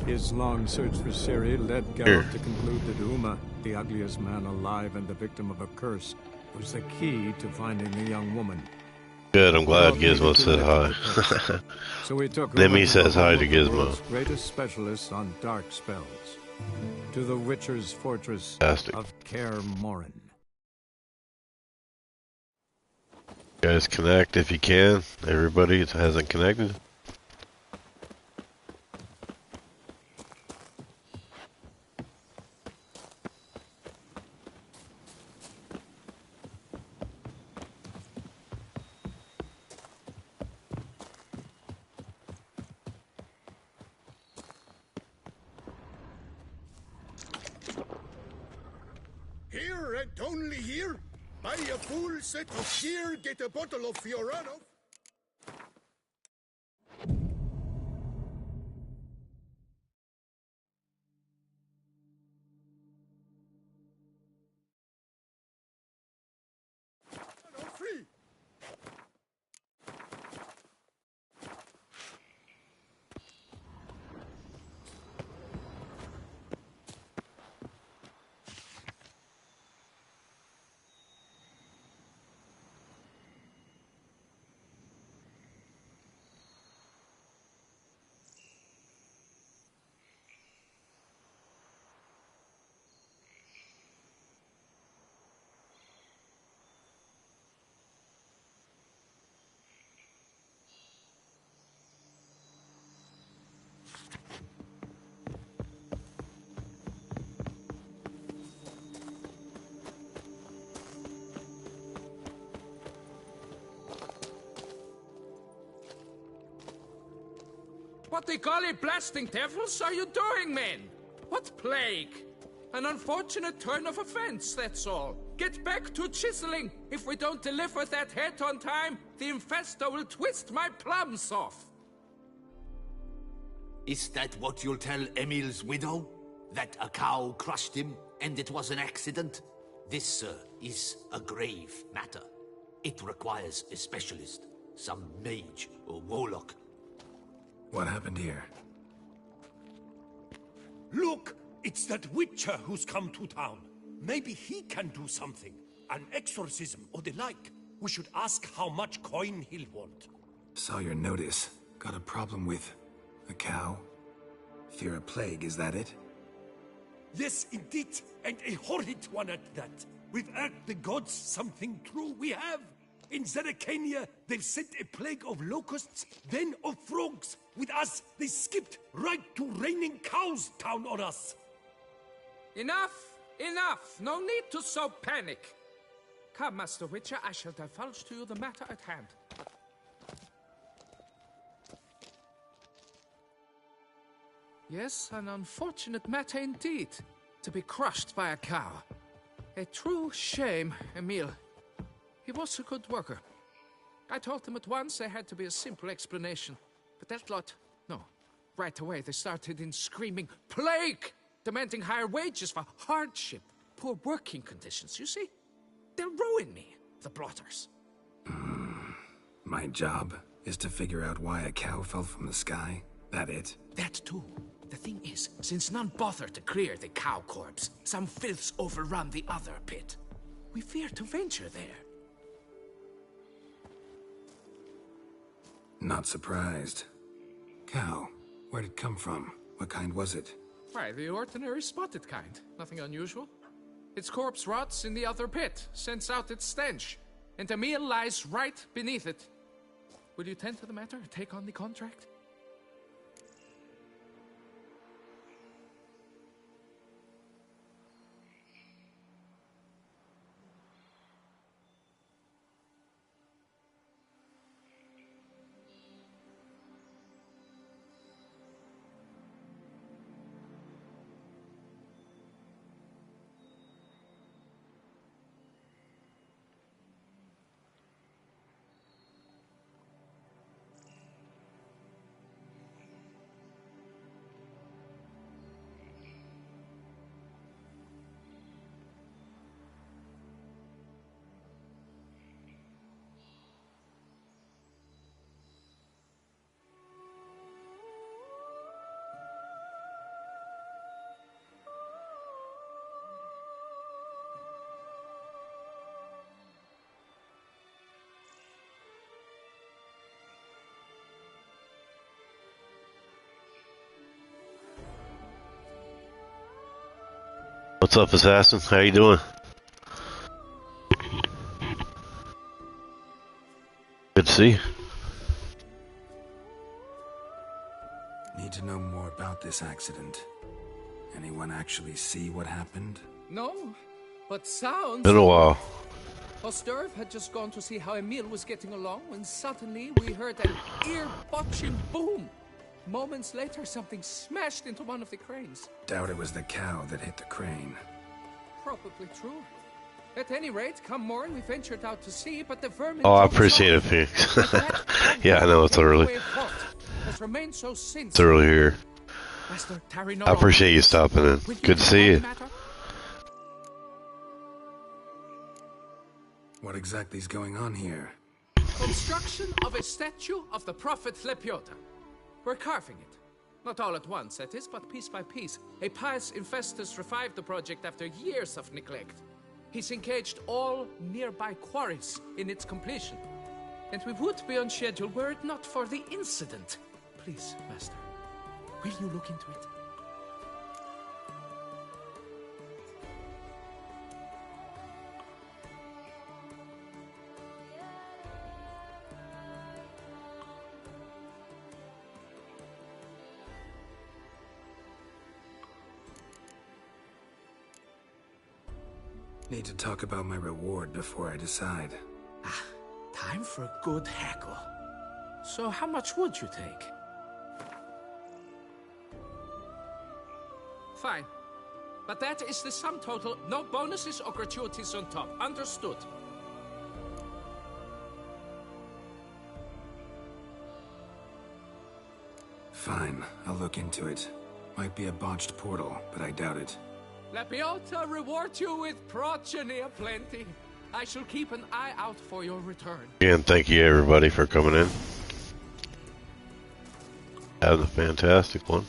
His long search for Ciri led Geralt to conclude that Uma, the ugliest man alive and the victim of a curse, was the key to finding the young woman. Good, I'm glad Gizmo said hi. So he took Then Uma he to says the hi home to of the Gizmo. world's greatest specialist on dark spells, to the Witcher's fortress Fantastic. of Kaer Morhen. Guys, connect if you can. Everybody that hasn't connected. Here and only here, buy a full set of gear, get a bottle of Fiorano. Free. What the golly blasting devils are you doing, men? What plague? An unfortunate turn of offense, that's all. Get back to chiseling. If we don't deliver that head on time, the infestor will twist my plums off. Is that what you'll tell Emil's widow? That a cow crushed him and it was an accident? This, sir, is a grave matter. It requires a specialist, some mage or warlock. What happened here? Look! It's that Witcher who's come to town. Maybe he can do something. An exorcism or the like. We should ask how much coin he'll want. Saw your notice. Got a problem with a cow? Fear a plague, is that it? Yes, indeed, and a horrid one at that. Without the gods, something true we have. In Zeracania, they've sent a plague of locusts, then of frogs. With us, they skipped right to raining cows down on us. Enough! Enough! No need to so panic! Come, Master Witcher, I shall divulge to you the matter at hand. Yes, an unfortunate matter indeed, to be crushed by a cow. A true shame, Emil. He was a good worker. I told them at once there had to be a simple explanation. But that lot, no. Right away they started in screaming, plague! Demanding higher wages for hardship, poor working conditions, you see? They'll ruin me, the blotters. My job is to figure out why a cow fell from the sky. That it? That too. The thing is, since none bothered to clear the cow corpse, some filths overrun the other pit. We fear to venture there. Not surprised. Cow, where'd it come from? What kind was it? Why, the ordinary spotted kind. Nothing unusual. Its corpse rots in the other pit, sends out its stench, and Emil lies right beneath it. Will you tend to the matter, take on the contract? What's up, Assassin? How you doing? Good to see you. Need to know more about this accident. Anyone actually see what happened? No, but sounds... Been a while. Osterv had just gone to see how Emil was getting along when suddenly we heard an ear-botching boom. Moments later, something smashed into one of the cranes. Doubt it was the cow that hit the crane. Probably true. At any rate, come morn, we ventured out to sea, but the vermin... Oh, I appreciate it, Phoenix. Yeah, I know it's early. Has remained so since. It's early here. I appreciate you stopping in. Good to see you. What exactly is going on here? Construction of a statue of the prophet Lepioda. We're carving it. Not all at once, that is, but piece by piece. A pious Infestus revived the project after years of neglect. He's engaged all nearby quarries in its completion. And we would be on schedule were it not for the incident. Please, Master, will you look into it? Need to talk about my reward before I decide. Time for a good haggle. So how much would you take? Fine. But that is the sum total. No bonuses or gratuities on top. Understood? Fine, I'll look into it. Might be a botched portal, but I doubt it. Lepioda reward you with progeny aplenty. I shall keep an eye out for your return. Again, thank you everybody for coming in. Having a fantastic one.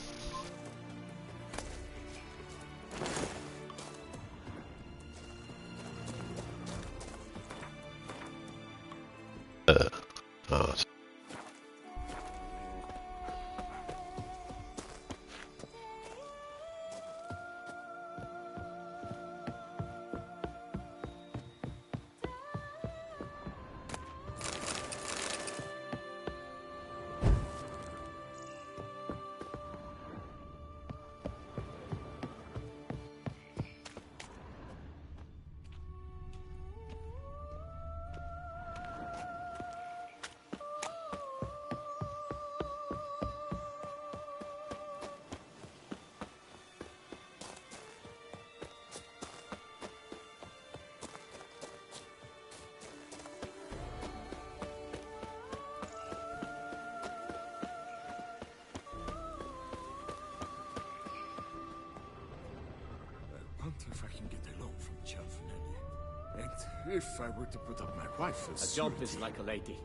If I were to put up my wife as A jump surety- is like a lady.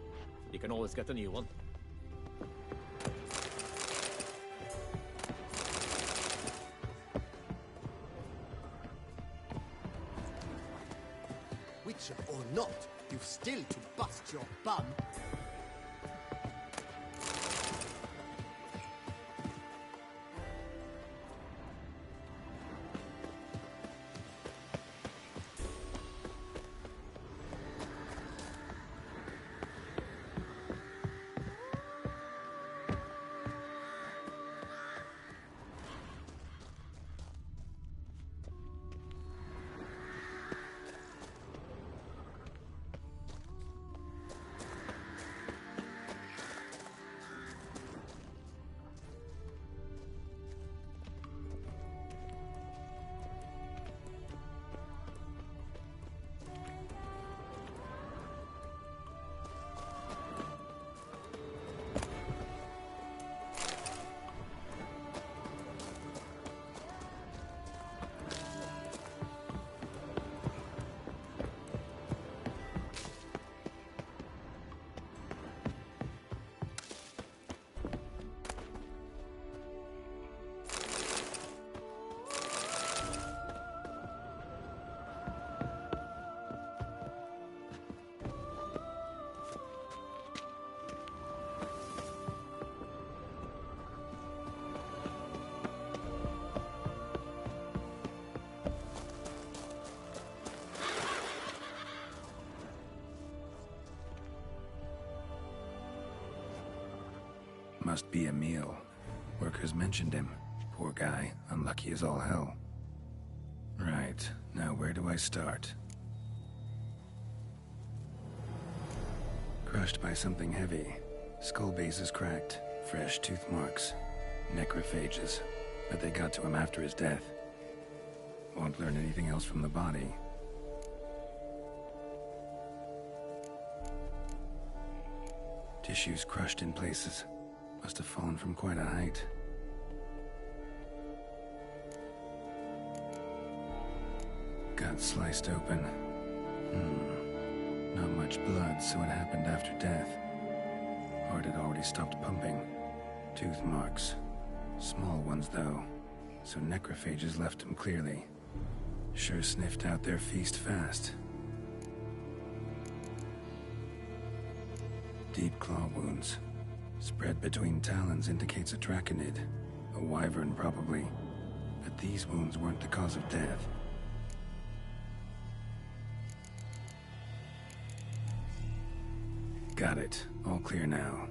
You can always get a new one. Witcher or not, you've still to bust your bum. Must be Emil. Workers mentioned him. Poor guy, unlucky as all hell. Right, now where do I start? Crushed by something heavy. Skull base is cracked. Fresh tooth marks. Necrophages. But they got to him after his death. Won't learn anything else from the body. Tissues crushed in places. Must have fallen from quite a height. Gut sliced open. Not much blood, so it happened after death. Heart had already stopped pumping. Tooth marks. Small ones, though. So necrophages left him clearly. Sure sniffed out their feast fast. Deep claw wounds. Spread between talons indicates a draconid. A wyvern, probably. But these wounds weren't the cause of death. Got it. All clear now.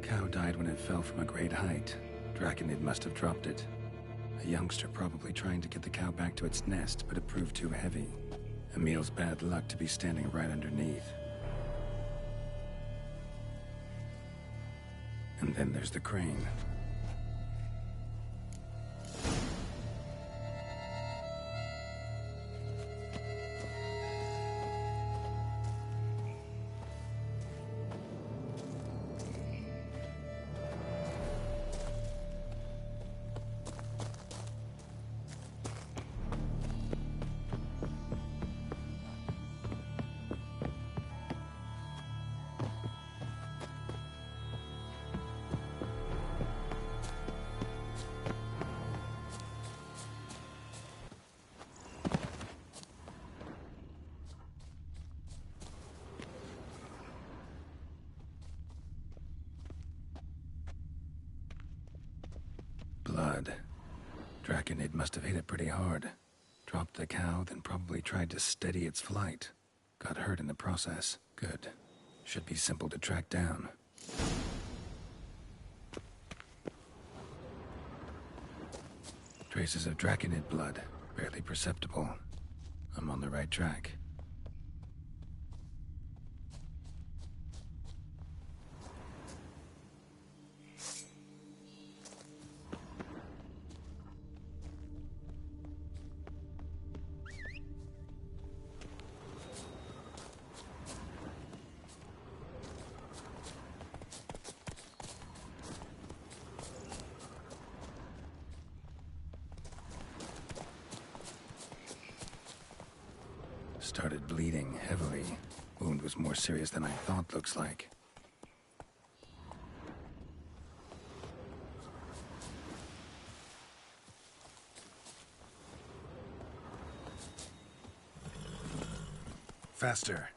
Cow died when it fell from a great height. Draconid must have dropped it. A youngster probably trying to get the cow back to its nest, but it proved too heavy. Emil's bad luck to be standing right underneath. And then there's the crane. Blood. Draconid must have hit it pretty hard. Dropped the cow, then probably tried to steady its flight. Got hurt in the process. Good. Should be simple to track down. Traces of Draconid blood. Barely perceptible. I'm on the right track. Started bleeding heavily. was more serious than I thought, looks like. Faster.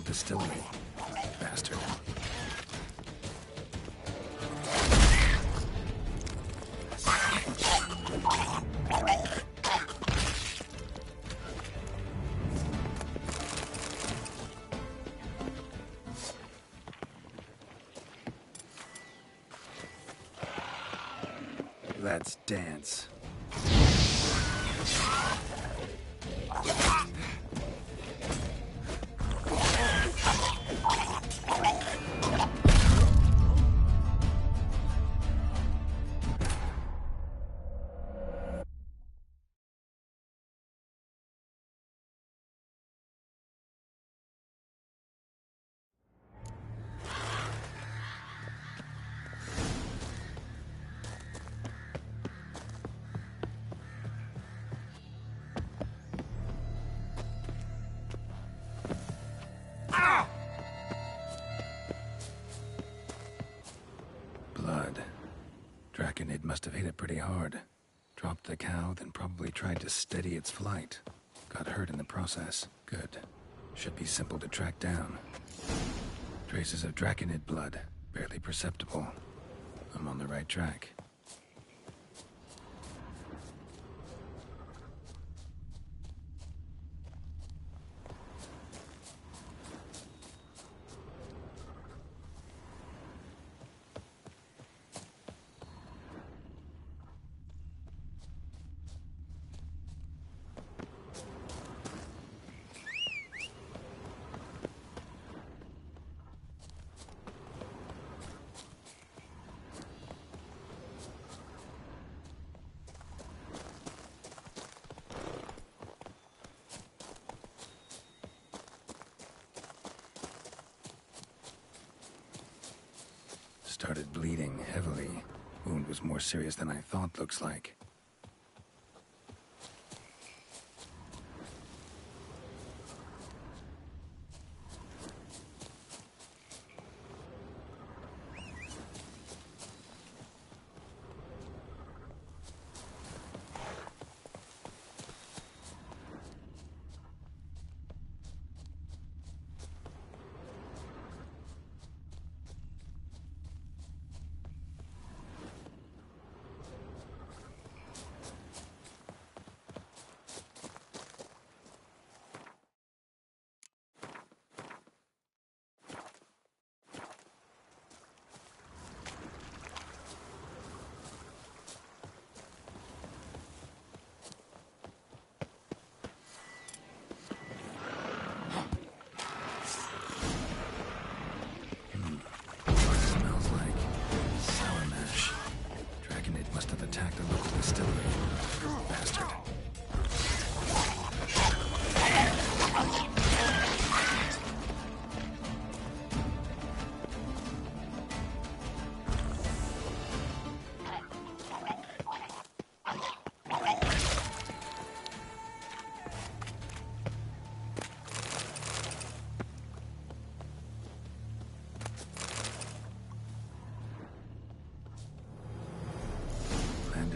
Distillery. Bastard. Let's dance. Draconid must have hit it pretty hard. Dropped the cow, then probably tried to steady its flight. Got hurt in the process. Good. Should be simple to track down. Traces of Draconid blood, barely perceptible. I'm on the right track. Started bleeding heavily. Wound was more serious than I thought, looks like.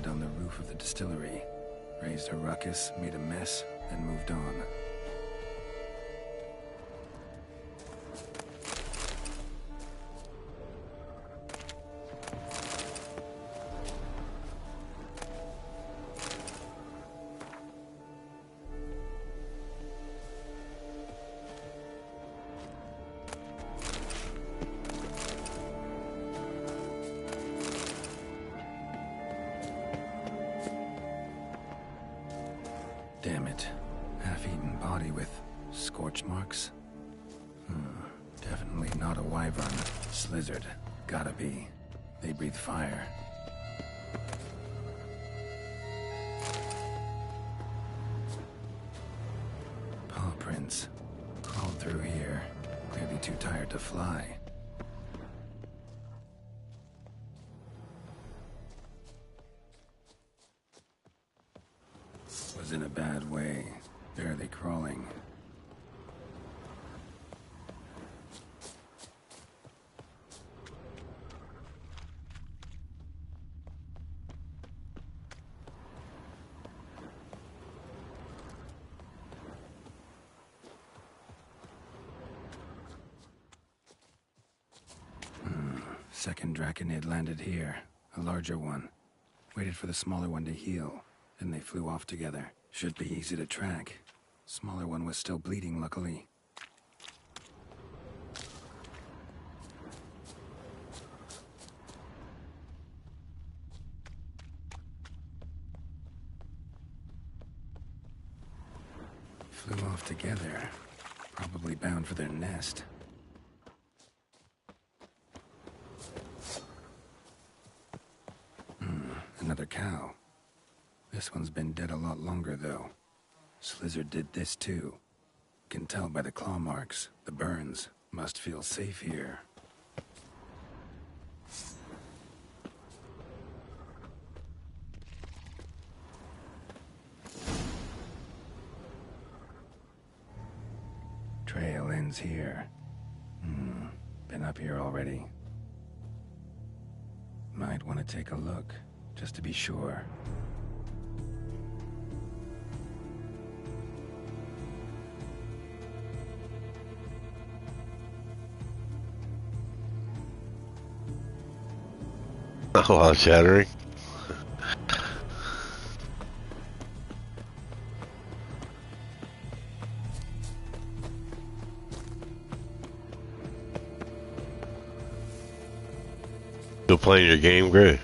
On the roof of the distillery, raised a ruckus, made a mess, and moved on. body with scorch marks. Definitely not a wyvern. Slizzard. Gotta be. They breathe fire. Paw prints. Crawled through here. Clearly too tired to fly. Was in a bad way. Barely crawling. Second Draconid landed here. A larger one. Waited for the smaller one to heal. Then they flew off together. Should be easy to track. Smaller one was still bleeding, luckily. Flew off together. Probably bound for their nest. Another cow. This one's been dead a lot longer, though. Slizzard did this, too. Can tell by the claw marks, the burns. Must feel safe here. Trail ends here. Been up here already. Might want to take a look. Just to be sure. A lot of chattering. Still playing your game, Gray?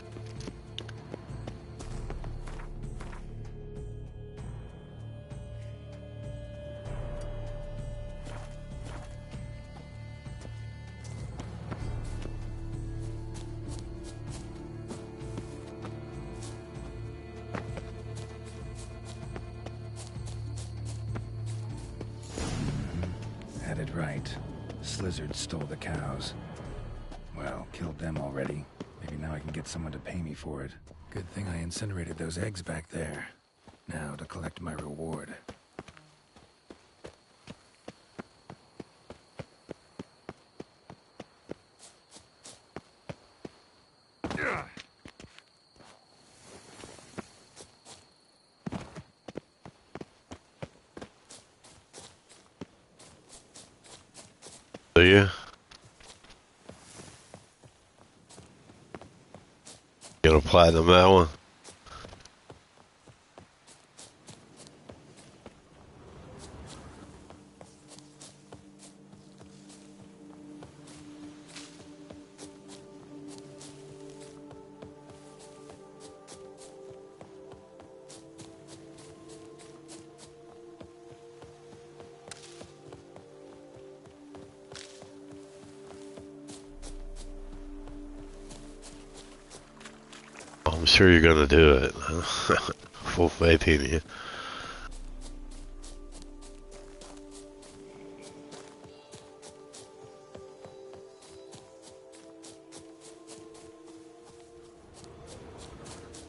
Had it right. Slizzard stole the cows. Well, killed them already. Maybe now I can get someone to pay me for it. Good thing I incinerated those eggs back there. Now to collect my reward. Do you? Gonna platinum that one? I'm sure you're gonna do it. Full faith in you.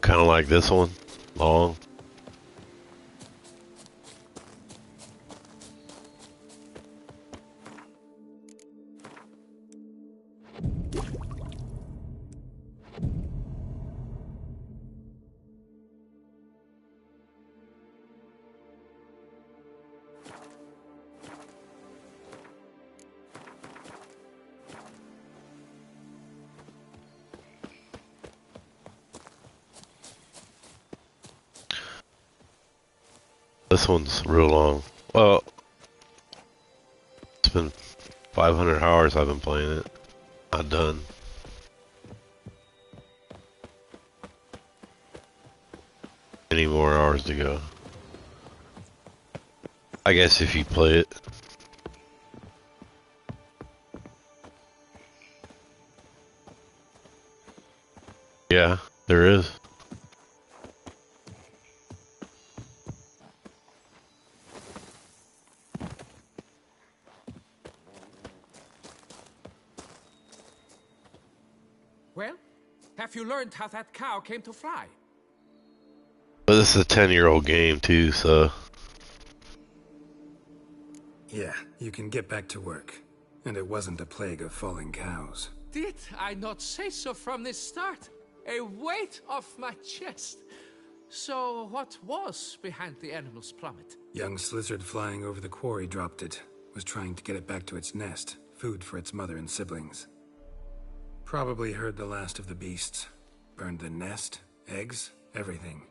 Kind of like this one, long. This one's real long. Well, it's been 500 hours I've been playing it. Not done. Any more hours to go. I guess if you play it. Yeah, there is. Well, have you learned how that cow came to fly? But this is a 10-year-old game too, so... Yeah, you can get back to work. And it wasn't a plague of falling cows. Did I not say so from the start? A weight off my chest. So what was behind the animal's plummet? Young Slizzard flying over the quarry dropped it. Was trying to get it back to its nest. Food for its mother and siblings. Probably heard the last of the beasts. Burned the nest, eggs, everything.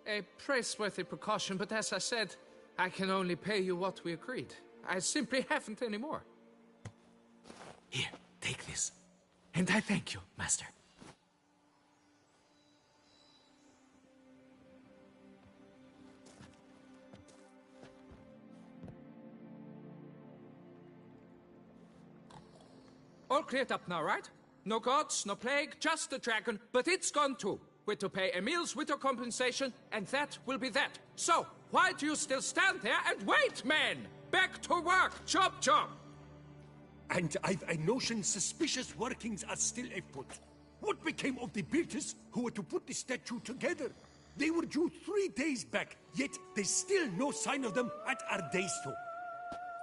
A praiseworthy precaution, but as I said, I can only pay you what we agreed. I simply haven't any more. Here, take this. And I thank you, Master. All cleared up now, right? No gods, no plague, just the dragon, but it's gone too. We're to pay Emil's widow compensation, and that will be that. So, why do you still stand there and wait, men? Back to work! Chop, chop! And I've a notion suspicious workings are still afoot. What became of the builders who were to put the statue together? They were due 3 days back, yet there's still no sign of them at Ardeisto.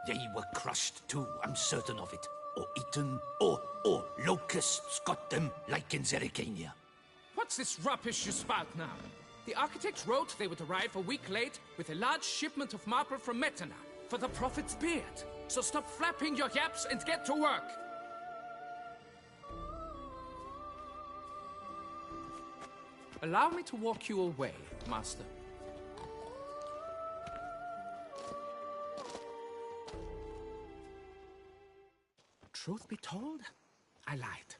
They were crushed too, I'm certain of it. Or eaten, or locusts got them, like in Zerrikania. What's this rubbish you spout now? The architects wrote they would arrive a week late with a large shipment of marble from Metana for the prophet's beard. So stop flapping your yaps and get to work. Allow me to walk you away, Master. Truth be told, I lied.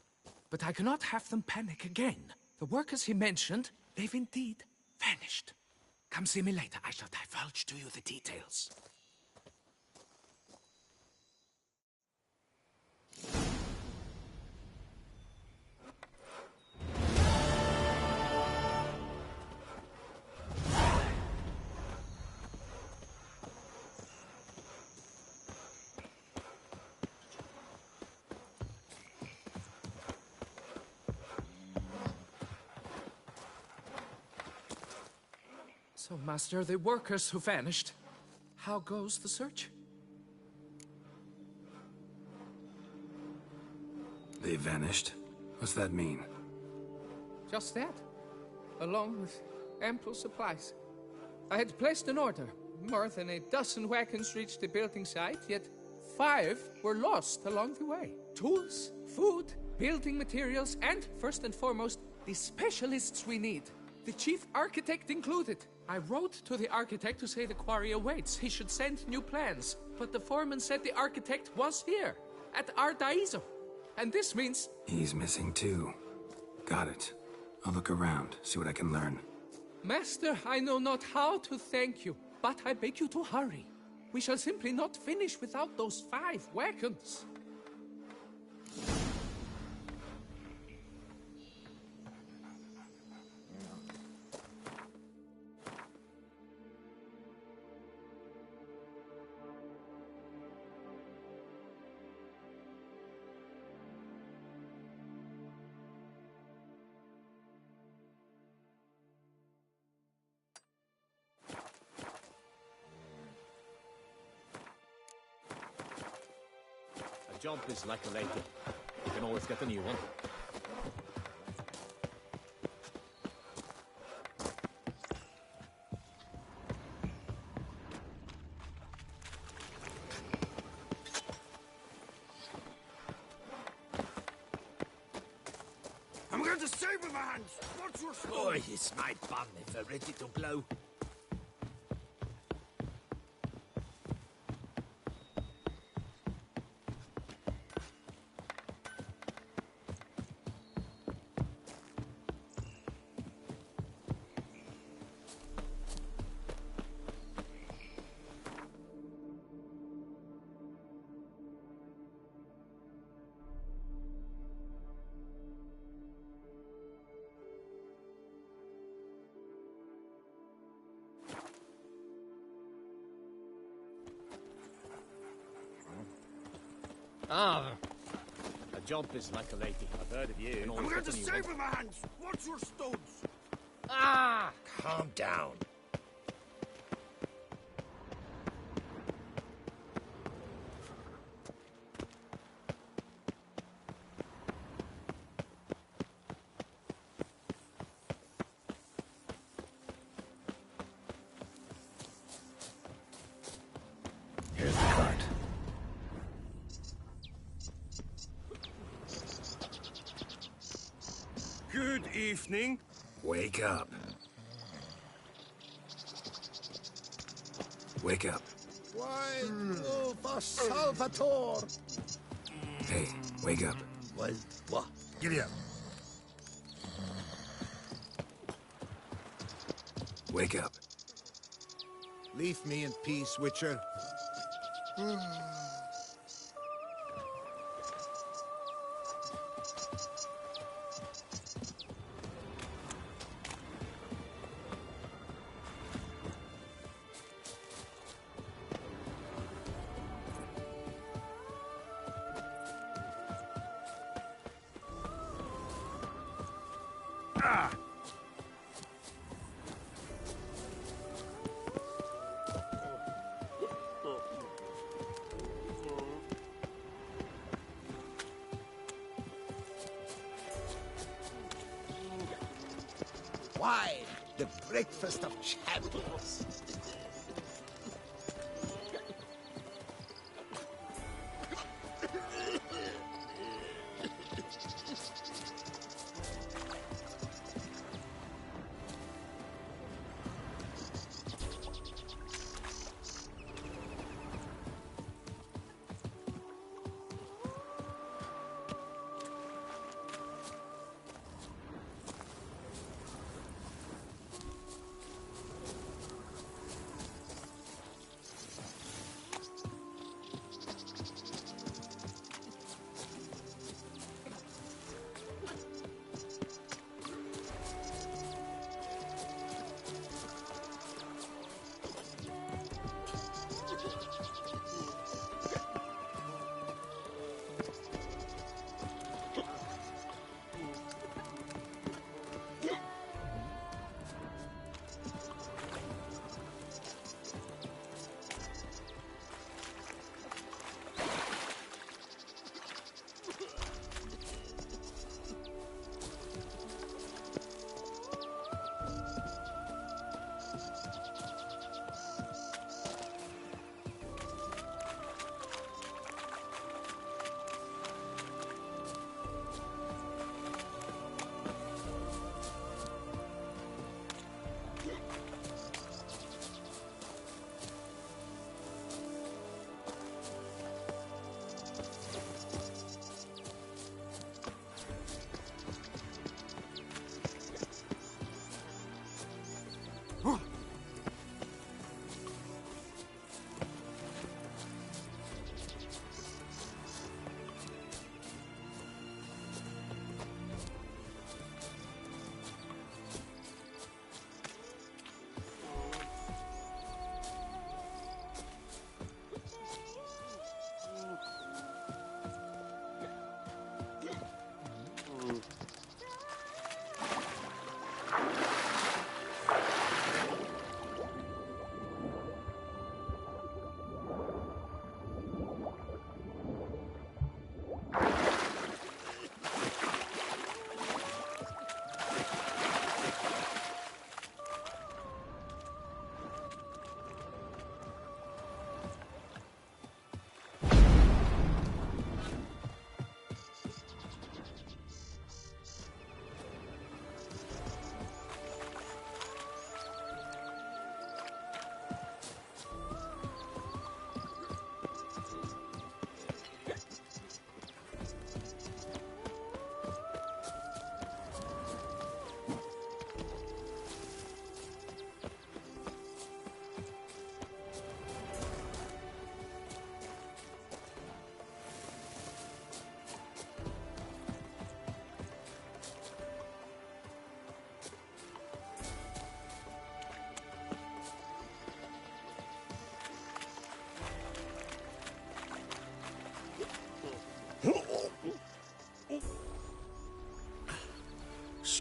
But I cannot have them panic again. The workers he mentioned, they've indeed vanished. Come see me later. I shall divulge to you the details. So, Master, the workers who vanished, how goes the search? They vanished? What's that mean? Just that, along with ample supplies. I had placed an order. More than a dozen wagons reached the building site, yet 5 were lost along the way. Tools, food, building materials, and, first and foremost, the specialists we need. The chief architect included. I wrote to the architect to say the quarry awaits. He should send new plans. But the foreman said the architect was here, at Ardeisto. And this means... He's missing too. Got it. I'll look around, see what I can learn. Master, I know not how to thank you, but I beg you to hurry. We shall simply not finish without those 5 wagons. A jump is like a leg. You can always get a new one. I'm going to save with my hands. What's your story? Boy, it's my bum if they're ready to blow. Ah, a jump is like a lady. I've heard of you. I'm going to save my hands. Watch your stones. Ah! Calm down. Here's the cart. Good evening. Wake up. Wake up. Why, oh, for Salvatore! Hey, wake up. Well, what? Giddy up. Wake up. Leave me in peace, Witcher. Why, the breakfast of champions.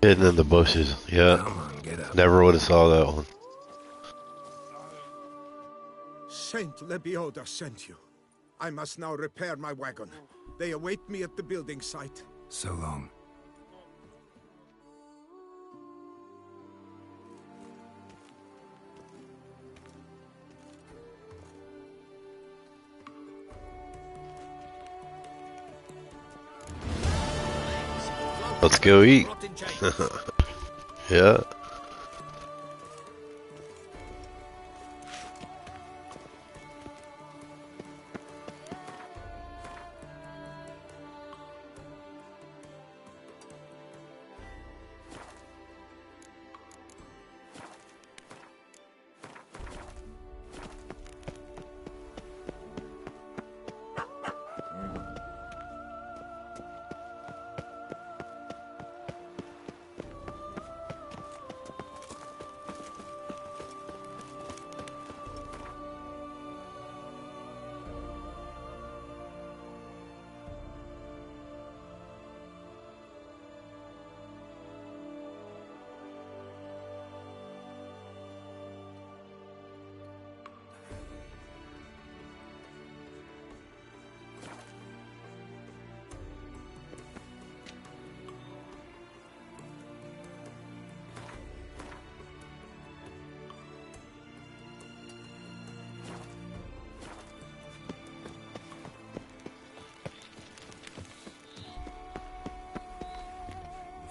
Hidden in the bushes. Yeah. Come on, get up. Never would have saw that one. Saint Lebioda sent you. I must now repair my wagon. They await me at the building site. So long. Let's go eat. Yeah.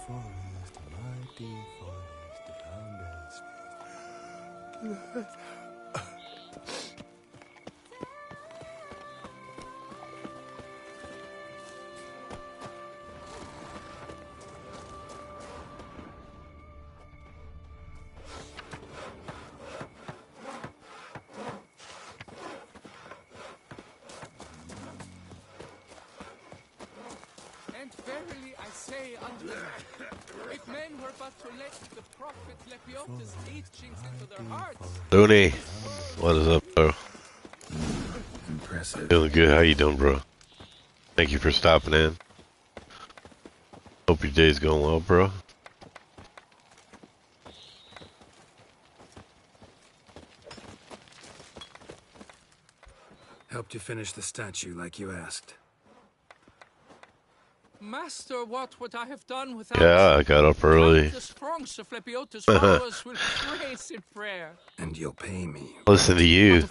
Forest, mighty forest, found us. And verily I say unto them, if men were but to let the prophet Lepiota's teachings into their hearts. Looney, what is up, bro? Impressive. Feeling good. How you doing, bro? Thank you for stopping in. Hope your day's going well, bro. Helped you finish the statue like you asked. Master, what would I have done without Yeah, I got up early. the throngs of Lepiota's followers will praise in prayer. And you'll pay me. Listen to you.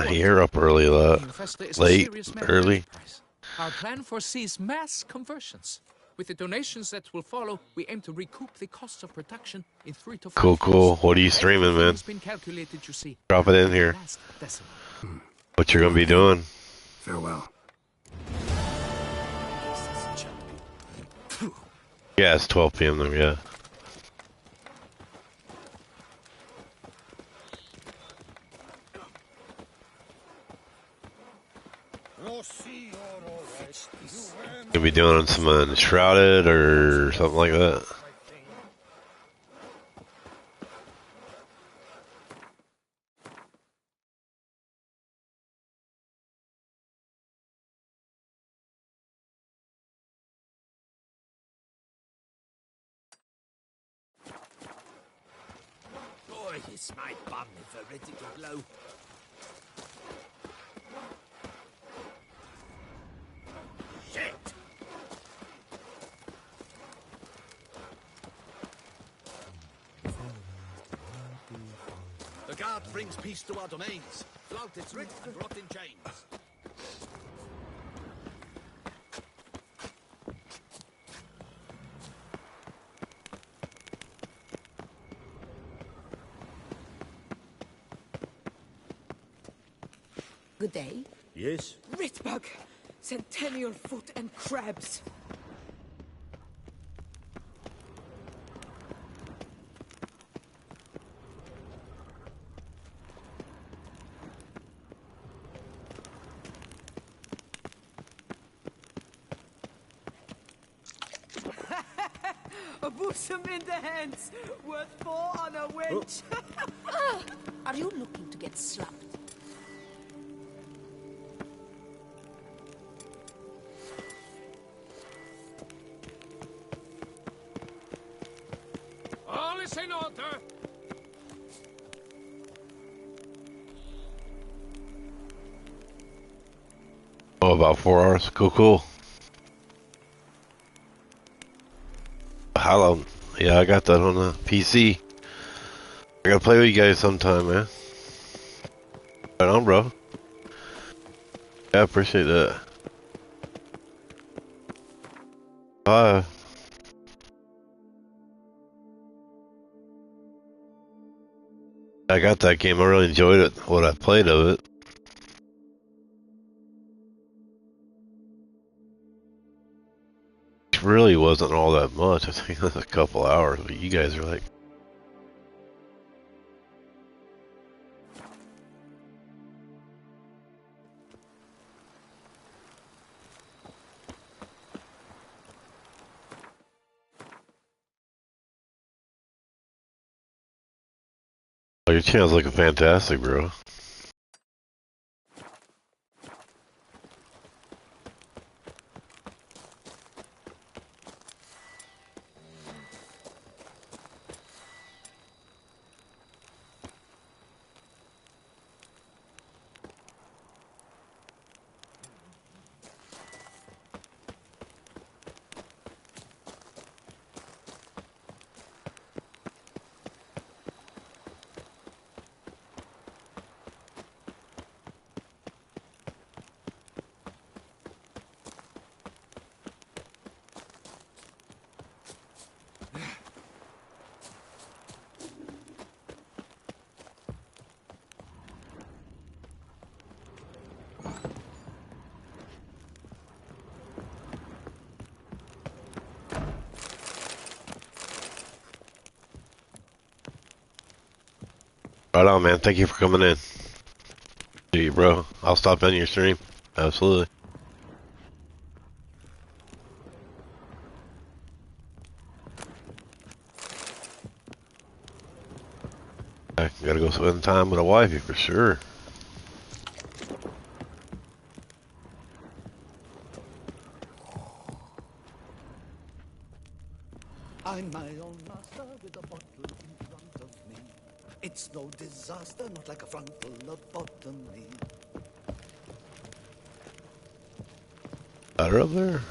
You're up early a lot. Infesta is a Late, serious matter of early. enterprise. Our plan foresees mass conversions. With the donations that will follow, we aim to recoup the costs of production in 3 to 5 Cool, cool. years. What are you streaming, man? Everything's been calculated, you see. Drop it in here. Last decimal. What you're gonna be doing? Farewell. Yeah, it's 12 p.m. though, yeah. Gonna be doing some Enshrouded or something like that. Boy, it's my bum if they're ready to blow. Shit! The guard brings peace to our domains. Flout its writ and rot in chains. Good day. Yes? Ritbug, Centennial Foot and Crabs. A bosom in the hands, worth 4 on a wench. Are you looking to get slapped? in order. Oh, about 4 hours. Cool. How long? Yeah, I got that on the PC. I gotta play with you guys sometime, man. Right on, bro. Yeah, I appreciate that. Bye. I got that game. I really enjoyed it. What I played of it. It really wasn't all that much. I think it was a couple hours, but you guys are like... Oh, your channel's looking fantastic, bro. Right on, man. Thank you for coming in. See you, bro. I'll stop in your stream. Absolutely. I gotta go spend time with a wifey for sure. I'm my own master with a bottle in front of me. It's no disaster, not like a frontal lobotomy. Got her up there?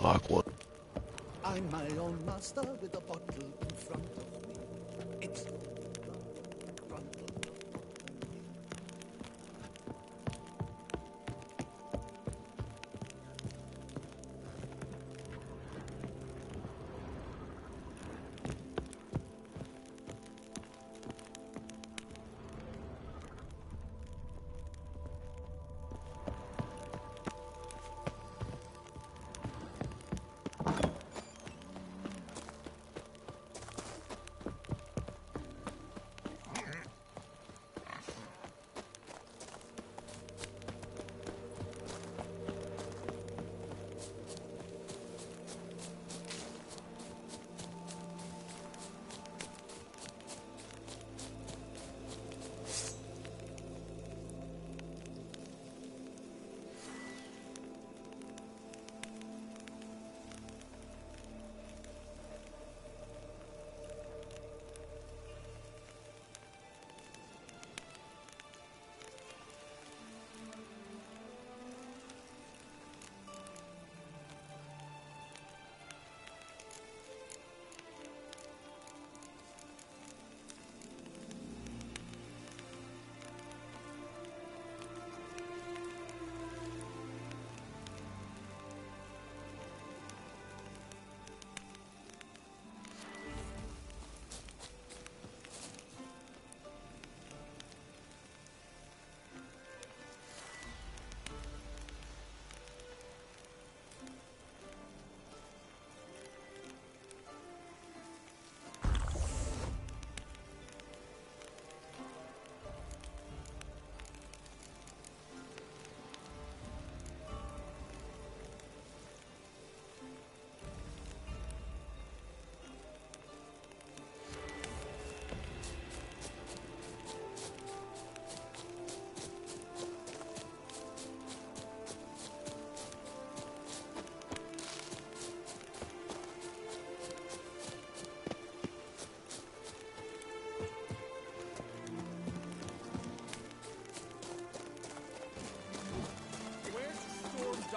Lock I'm my own master with a bottle in front of me. It's no frontal lobotomy.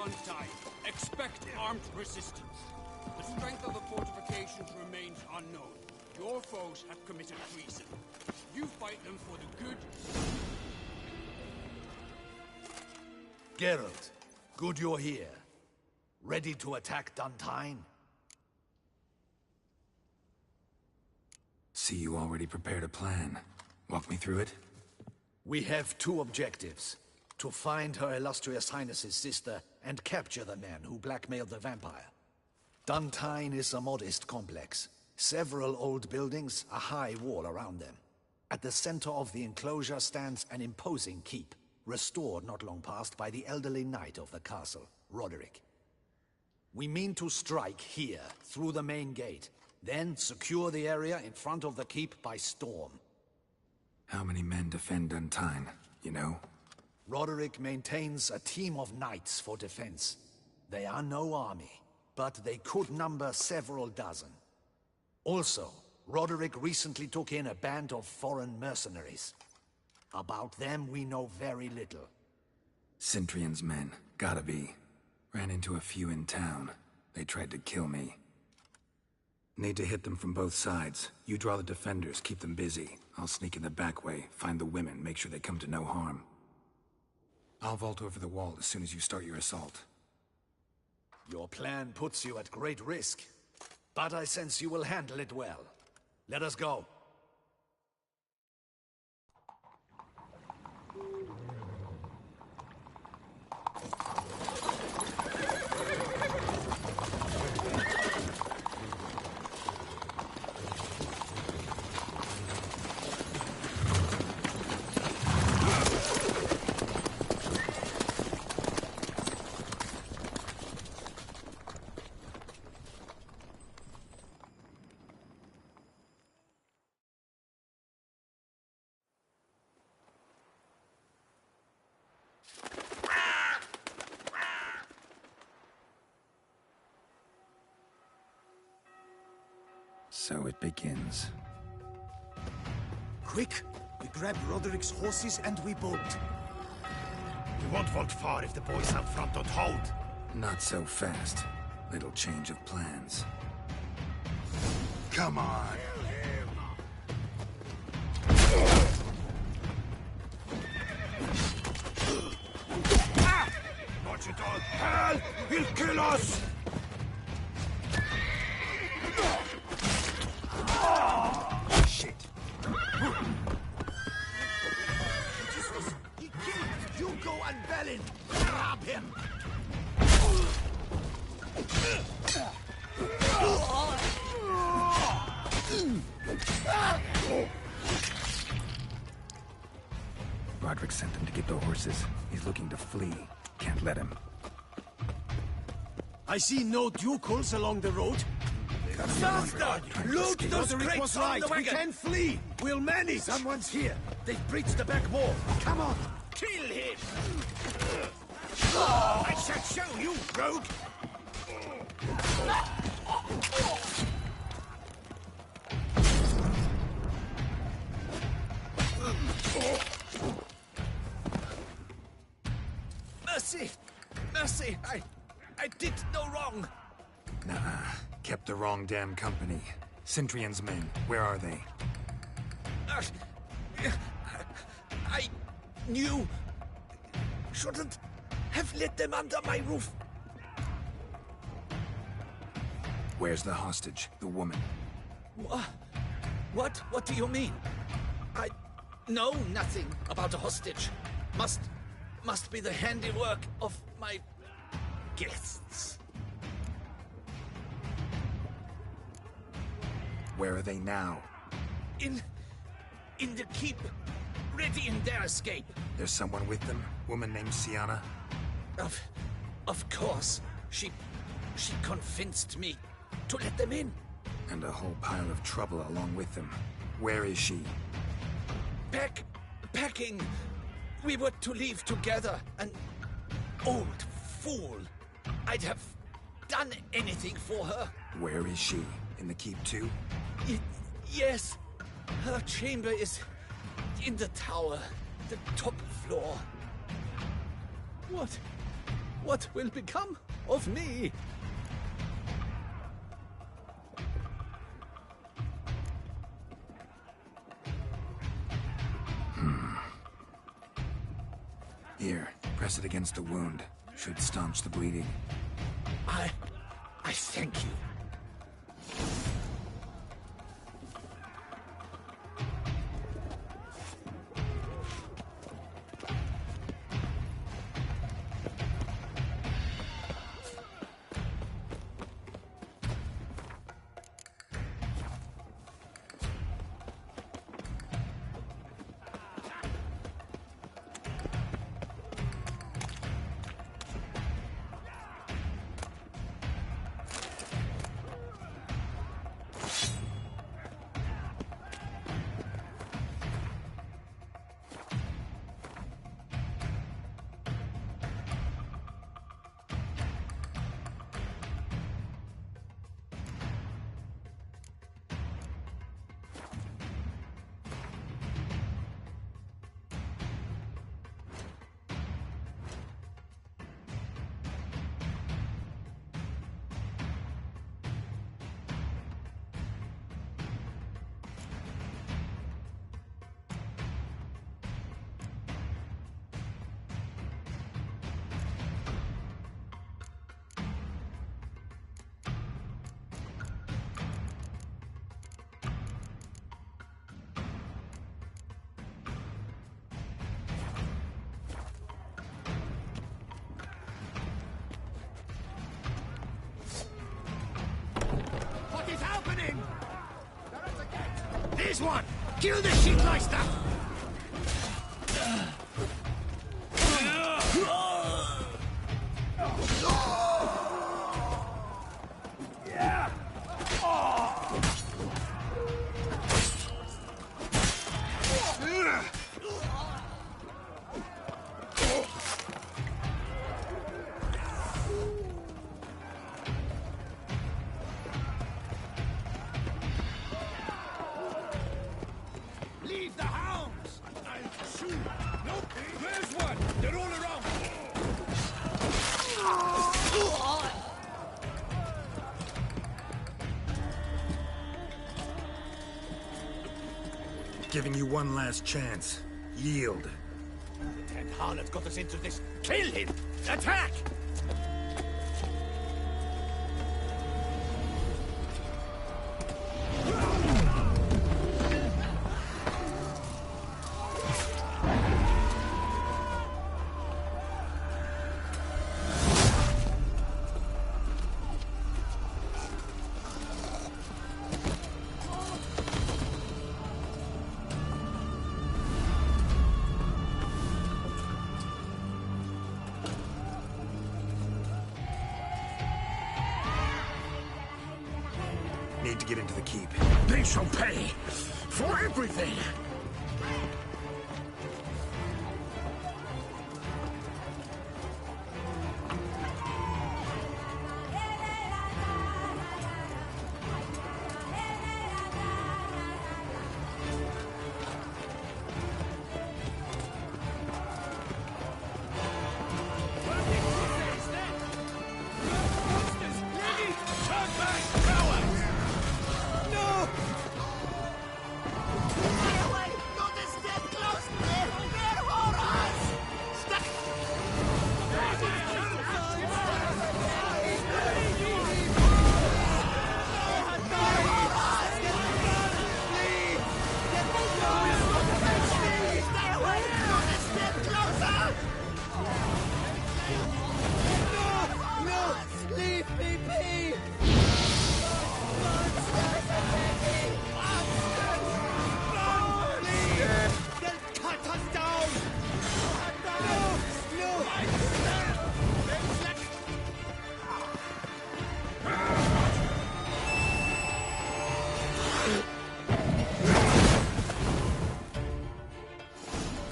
Duntine. Expect armed resistance. The strength of the fortifications remains unknown. Your foes have committed treason. You fight them for the good. Geralt, good you're here. Ready to attack Duntine? See, you already prepared a plan. Walk me through it. We have two objectives. To find Her Illustrious Highness's sister and capture the man who blackmailed the vampire. Duntine is a modest complex. Several old buildings, a high wall around them. At the center of the enclosure stands an imposing keep, restored not long past by the elderly knight of the castle, Roderick. We mean to strike here, through the main gate, then secure the area in front of the keep by storm. How many men defend Duntine, you know? Roderick maintains a team of knights for defense. They are no army, but they could number several dozen. Also, Roderick recently took in a band of foreign mercenaries. About them we know very little. Cintrian's men, gotta be. Ran into a few in town. They tried to kill me. Need to hit them from both sides. You draw the defenders, keep them busy. I'll sneak in the back way, find the women, make sure they come to no harm. I'll vault over the wall as soon as you start your assault. Your plan puts you at great risk, but I sense you will handle it well. Let us go. So it begins. Quick! We grab Roderick's horses and we bolt. We won't vault far if the boys out front don't hold. Not so fast. Little change of plans. Come on! Watch it all! Hell! He'll kill us! Shit! Jesus! He killed Hugo and Balin! Grab him! Roderick sent them to get the horses. He's looking to flee. Can't let him. I see no ducals along the road. Faster! Loot those crates on the wagon! We can flee! We'll manage! Someone's here! They've breached the back wall! Come on! Kill him! I shall show you, rogue! Mercy! Mercy! I did no wrong! Nah, kept the wrong damn company. Cintrian's men, where are they? I knew... shouldn't have let them under my roof. Where's the hostage, the woman? What? What do you mean? I know nothing about a hostage. Must be the handiwork of my guests. Where are they now? In the keep, ready in their escape. There's someone with them? Woman named Sienna? Of course. She convinced me to let them in. And a whole pile of trouble along with them. Where is she? Packing. We were to leave together. An old fool. I'd have done anything for her. Where is she? In the keep too? Yes. Her chamber is in the tower. The top floor. What will become of me? Here, press it against the wound. Should staunch the bleeding. I thank you. Here's one! Kill the shitmeister! Giving you one last chance. Yield. The Tenth Harlot got us into this. Kill him! Attack! Need to get into the keep. They shall pay for everything!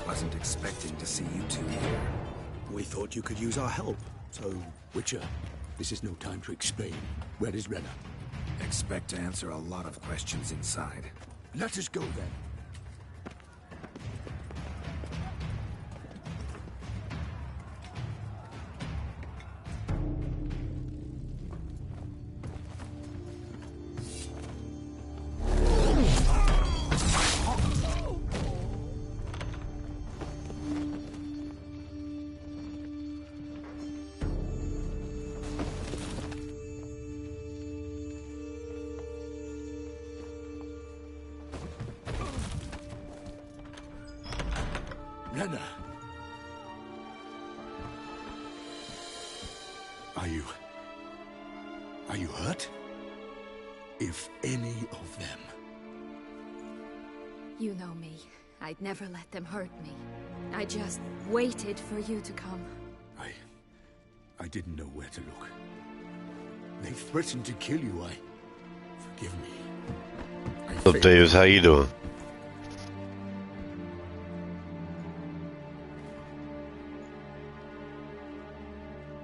Wasn't expecting to see you two here. We thought you could use our help. So, Witcher, this is no time to explain. Where is Renna? Expect to answer a lot of questions inside. Let us go then. Renna. Are you hurt? If any of them. You know me. I'd never let them hurt me. I just waited for you to come. I didn't know where to look. They threatened to kill you. Forgive me. What's up, Davis? How you doing?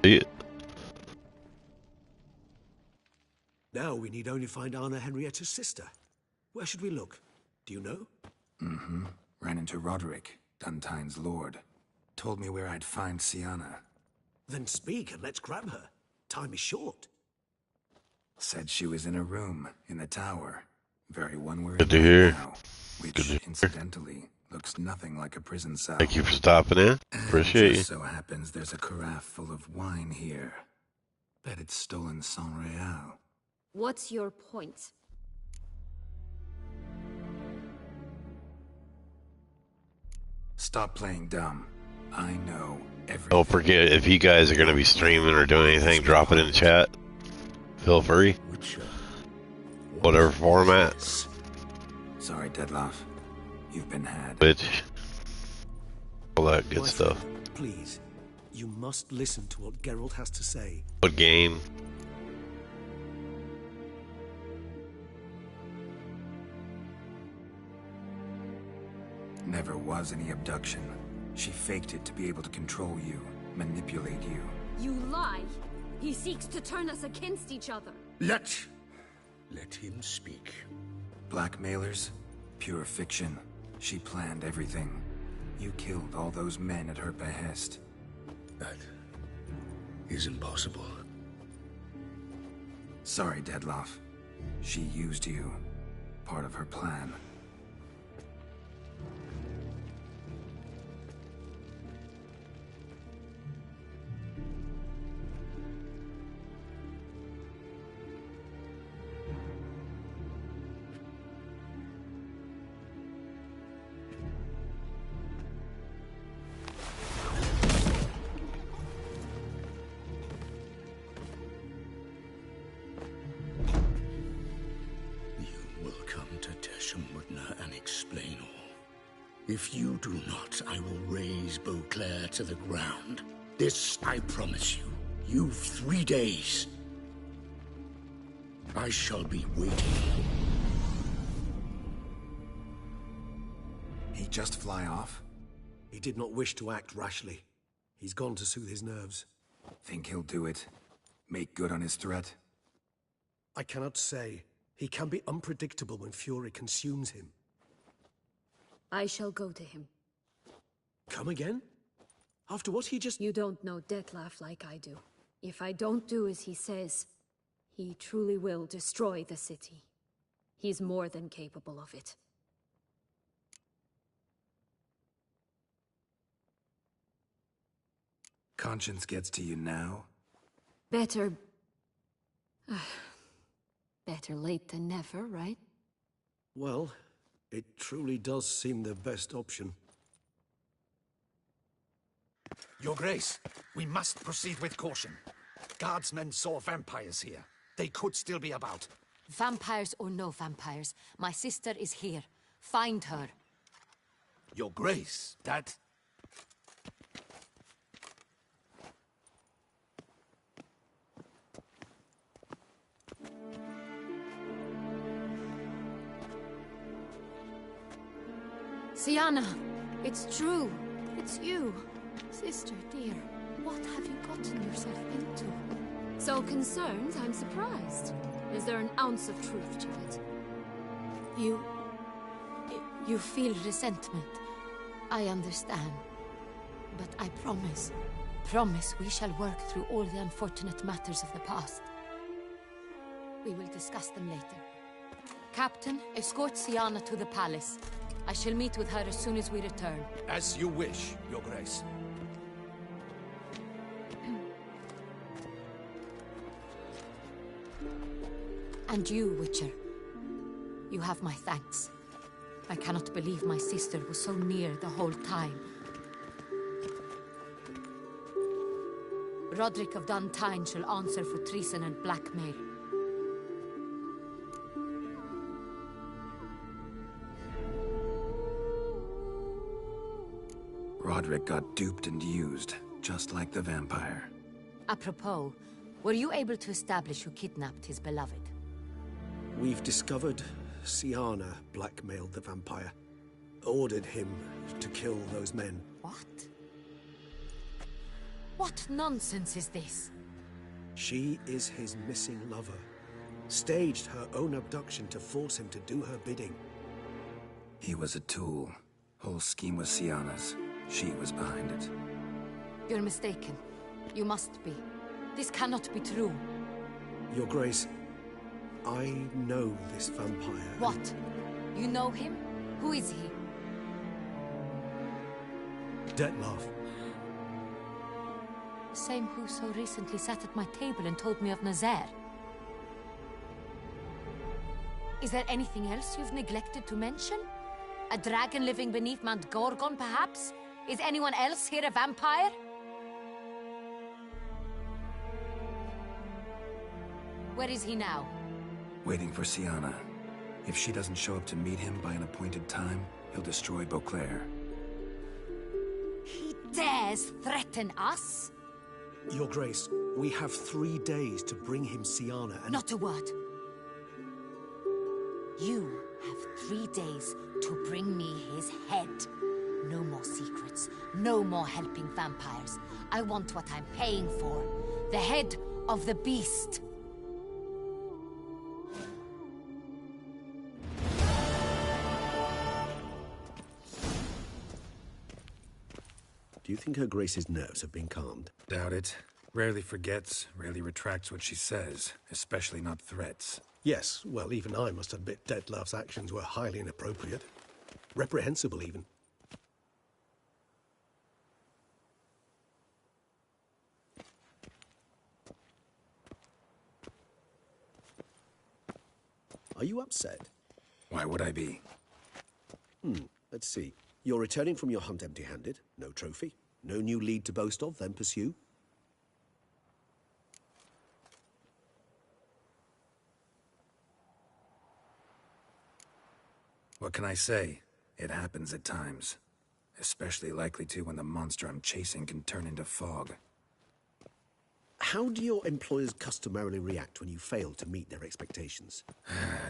See it? Now we need only find Anna Henrietta's sister. Where should we look? Do you know? Mm-hmm. Ran into Roderick, Duntine's lord. Told me where I'd find Siana. Then speak and let's grab her. Time is short. Said she was in a room in the tower. Very one we're Good to in hear. right now, which, incidentally, looks nothing like a prison cell. Thank you for stopping in. Appreciate you. Just so happens there's a carafe full of wine here. Bet it's stolen San Real. What's your point? Stop playing dumb. I know everything. Don't forget, if you guys are going to be streaming or doing anything, drop it in the chat. Feel free. Whatever format. Sorry, Dettlaff. You've been had. Which, all that good My stuff. friend, please, you must listen to what Geralt has to say. What game? Never was any abduction. She faked it to be able to control you, manipulate you. You lie! He seeks to turn us against each other. Let him speak. Blackmailers? Pure fiction. She planned everything. You killed all those men at her behest. That is impossible. Sorry, Dettlaff. She used you. Part of her plan. If you do not, I will raise Beauclair to the ground. This I promise you. You've 3 days. I shall be waiting. He just fly off? He did not wish to act rashly. He's gone to soothe his nerves. Think he'll do it? Make good on his threat? I cannot say. He can be unpredictable when fury consumes him. I shall go to him. Come again? After what he just... You don't know Dettlaff like I do. If I don't do as he says, he truly will destroy the city. He's more than capable of it. Conscience gets to you now? Better... better late than never, right? Well... it truly does seem the best option. Your Grace, we must proceed with caution. Guardsmen saw vampires here. They could still be about. Vampires or no vampires, my sister is here. Find her. Your Grace, that... Siana, it's true. It's you. Sister, dear, what have you gotten yourself into? So concerned, I'm surprised. Is there an ounce of truth to it? You feel resentment. I understand. But I promise we shall work through all the unfortunate matters of the past. We will discuss them later. Captain, escort Siana to the palace. I shall meet with her as soon as we return. As you wish, Your Grace. And you, Witcher. You have my thanks. I cannot believe my sister was so near the whole time. Roderick of Duntine shall answer for treason and blackmail. Roderick got duped and used, just like the vampire. Apropos, were you able to establish who kidnapped his beloved? We've discovered Siana blackmailed the vampire. Ordered him to kill those men. What? What nonsense is this? She is his missing lover. Staged her own abduction to force him to do her bidding. He was a tool. Whole scheme was Siana's. She was behind it. You're mistaken. You must be. This cannot be true. Your Grace, I know this vampire. What? You know him? Who is he? Dettlaff. The same who so recently sat at my table and told me of Nazaire. Is there anything else you've neglected to mention? A dragon living beneath Mount Gorgon, perhaps? Is anyone else here a vampire? Where is he now? Waiting for Siana. If she doesn't show up to meet him by an appointed time, he'll destroy Beauclair. He dares threaten us? Your Grace, we have 3 days to bring him Siana and— Not a word. You have 3 days to bring me his head. No more secrets. No more helping vampires. I want what I'm paying for. The head of the beast. Do you think Her Grace's nerves have been calmed? Doubt it. Rarely forgets, rarely retracts what she says, especially not threats. Yes, well, even I must admit Dettlaff's actions were highly inappropriate. Reprehensible, even. Are you upset? Why would I be? Let's see. You're returning from your hunt empty-handed. No trophy. No new lead to boast of, then pursue. What can I say? It happens at times. Especially likely to when the monster I'm chasing can turn into fog. How do your employers customarily react when you fail to meet their expectations?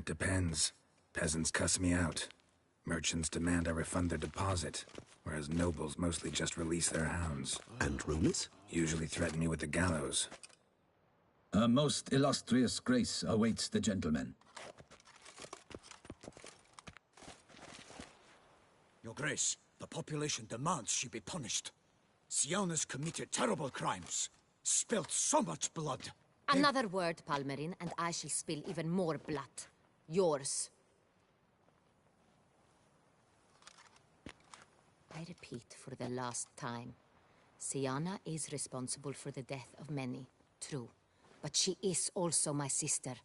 Depends. Peasants cuss me out. Merchants demand I refund their deposit, whereas nobles mostly just release their hounds. And rulers? Usually threaten me with the gallows. A most illustrious grace awaits the gentleman. Your Grace, the population demands she be punished. Siana's committed terrible crimes. Spilt so much blood. Another word, Palmerin, and I shall spill even more blood. Yours. I repeat for the last time. Siana is responsible for the death of many, true. But she is also my sister.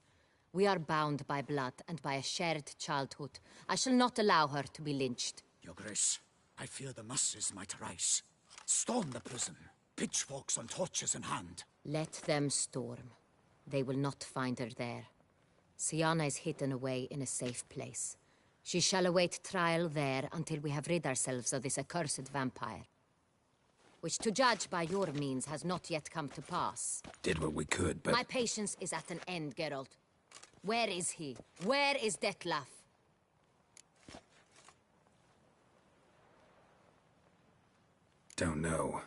We are bound by blood and by a shared childhood. I shall not allow her to be lynched. Your Grace, I fear the masses might rise. Storm the prison, pitchforks and torches in hand. Let them storm. They will not find her there. Siana is hidden away in a safe place. She shall await trial there until we have rid ourselves of this accursed vampire. Which, to judge by your means, has not yet come to pass. Did what we could, but— My patience is at an end, Geralt. Where is he? Where is Dettlaff? Don't know.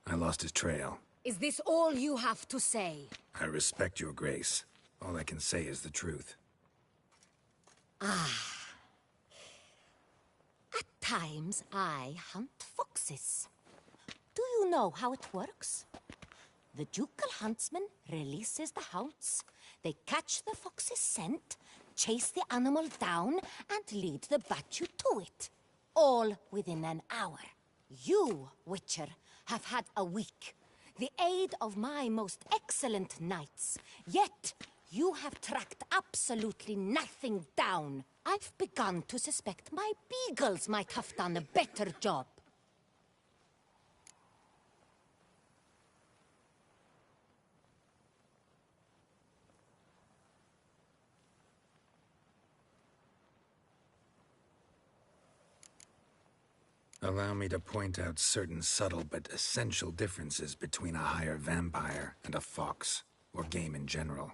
I lost his trail. Is this all you have to say? I respect your grace. All I can say is the truth. At times, I hunt foxes. Do you know how it works? The ducal huntsman releases the hounds. They catch the fox's scent, chase the animal down, and lead the Batu to it. All within an hour. You, Witcher, have had a week. The aid of my most excellent knights. Yet, you have tracked absolutely nothing down. I've begun to suspect my beagles might have done a better job. Allow me to point out certain subtle but essential differences between a higher vampire and a fox, or game in general.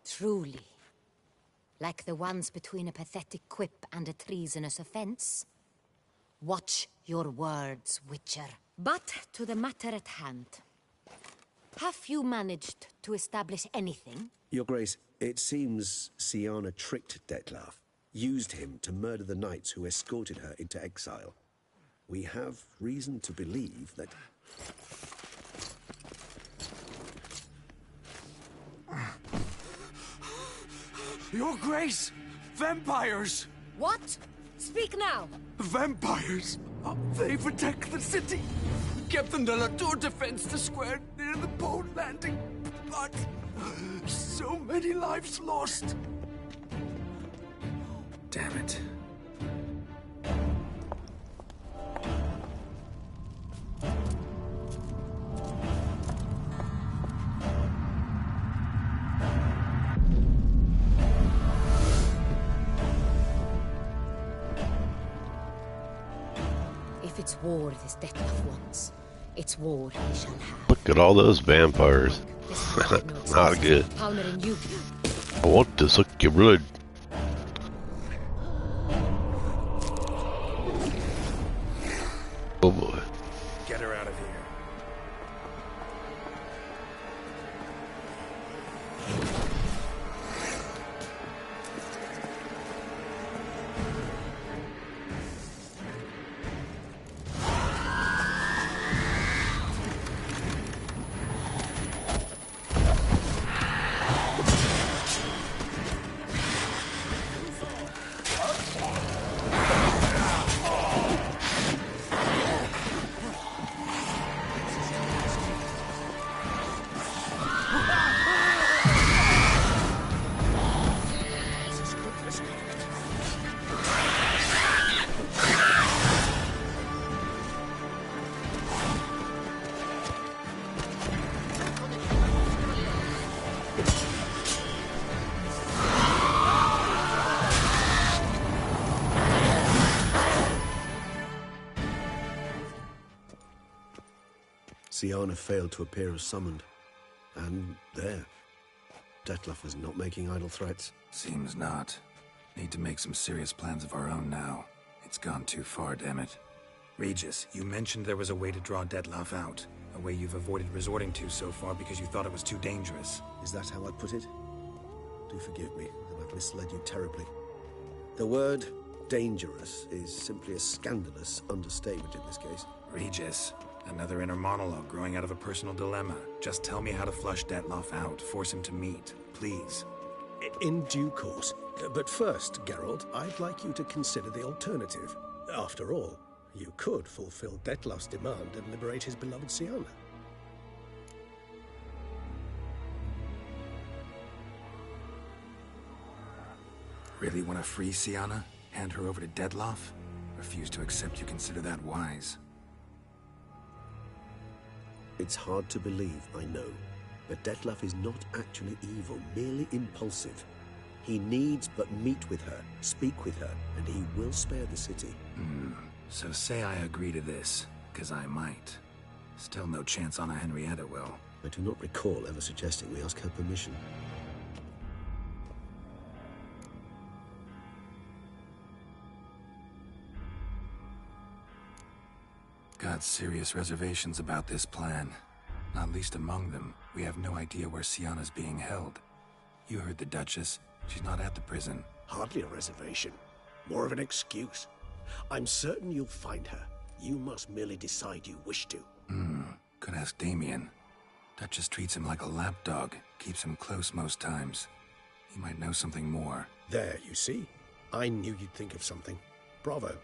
Truly. Like the ones between a pathetic quip and a treasonous offense. Watch your words, Witcher. But to the matter at hand. Have you managed to establish anything? Your Grace, it seems Syanna tricked Dettlaff, used him to murder the knights who escorted her into exile. We have reason to believe that... Your Grace! Vampires! What? Speak now! Vampires! They've attacked the city! Captain de la Tour defends the square near the boat landing, but so many lives lost! Damn it. If it's war this Dettlaff wants, it's war he shall have. Look at all those vampires. Not good. I want to suck your blood. Oh boy. Get her out of here. Syanna failed to appear as summoned. And there. Dettlaff was not making idle threats. Seems not. Need to make some serious plans of our own now. It's gone too far, damn it. Regis, you mentioned there was a way to draw Dettlaff out. A way you've avoided resorting to so far because you thought it was too dangerous. Is that how I put it? Do forgive me that I've misled you terribly. The word dangerous is simply a scandalous understatement in this case. Regis, another inner monologue growing out of a personal dilemma. Just tell me how to flush Dettlaff out. Force him to meet, please. In due course. But first, Geralt, I'd like you to consider the alternative. After all, you could fulfill Dettlaff's demand and liberate his beloved Syanna. Really want to free Syanna? Hand her over to Dettlaff? Refuse to accept you consider that wise. It's hard to believe, I know, but Dettlaff is not actually evil, merely impulsive. He needs but meet with her, speak with her, and he will spare the city. So say I agree to this, because I might. Still no chance Anna Henrietta will. I do not recall ever suggesting we ask her permission. Got serious reservations about this plan. Not least among them, we have no idea where Syanna's being held. You heard the Duchess. She's not at the prison. Hardly a reservation. More of an excuse. I'm certain you'll find her. You must merely decide you wish to. Could ask Damien. Duchess treats him like a lapdog. Keeps him close most times. He might know something more. There, you see? I knew you'd think of something. Bravo.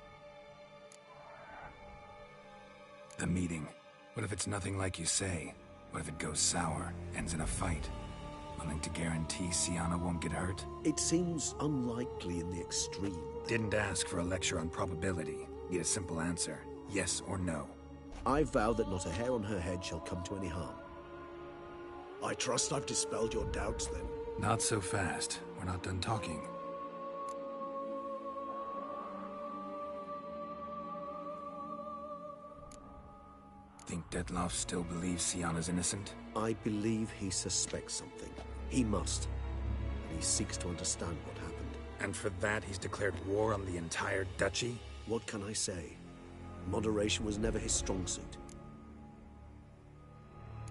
The meeting. What if it's nothing like you say? What if it goes sour, ends in a fight? Willing to guarantee Syanna won't get hurt? It seems unlikely in the extreme. Didn't ask for a lecture on probability. Need a simple answer. Yes or no. I vow that not a hair on her head shall come to any harm. I trust I've dispelled your doubts, then. Not so fast. We're not done talking. Think Dettlaff still believes Syanna's innocent? I believe he suspects something. He must. And he seeks to understand what happened. And for that, he's declared war on the entire duchy? What can I say? Moderation was never his strong suit.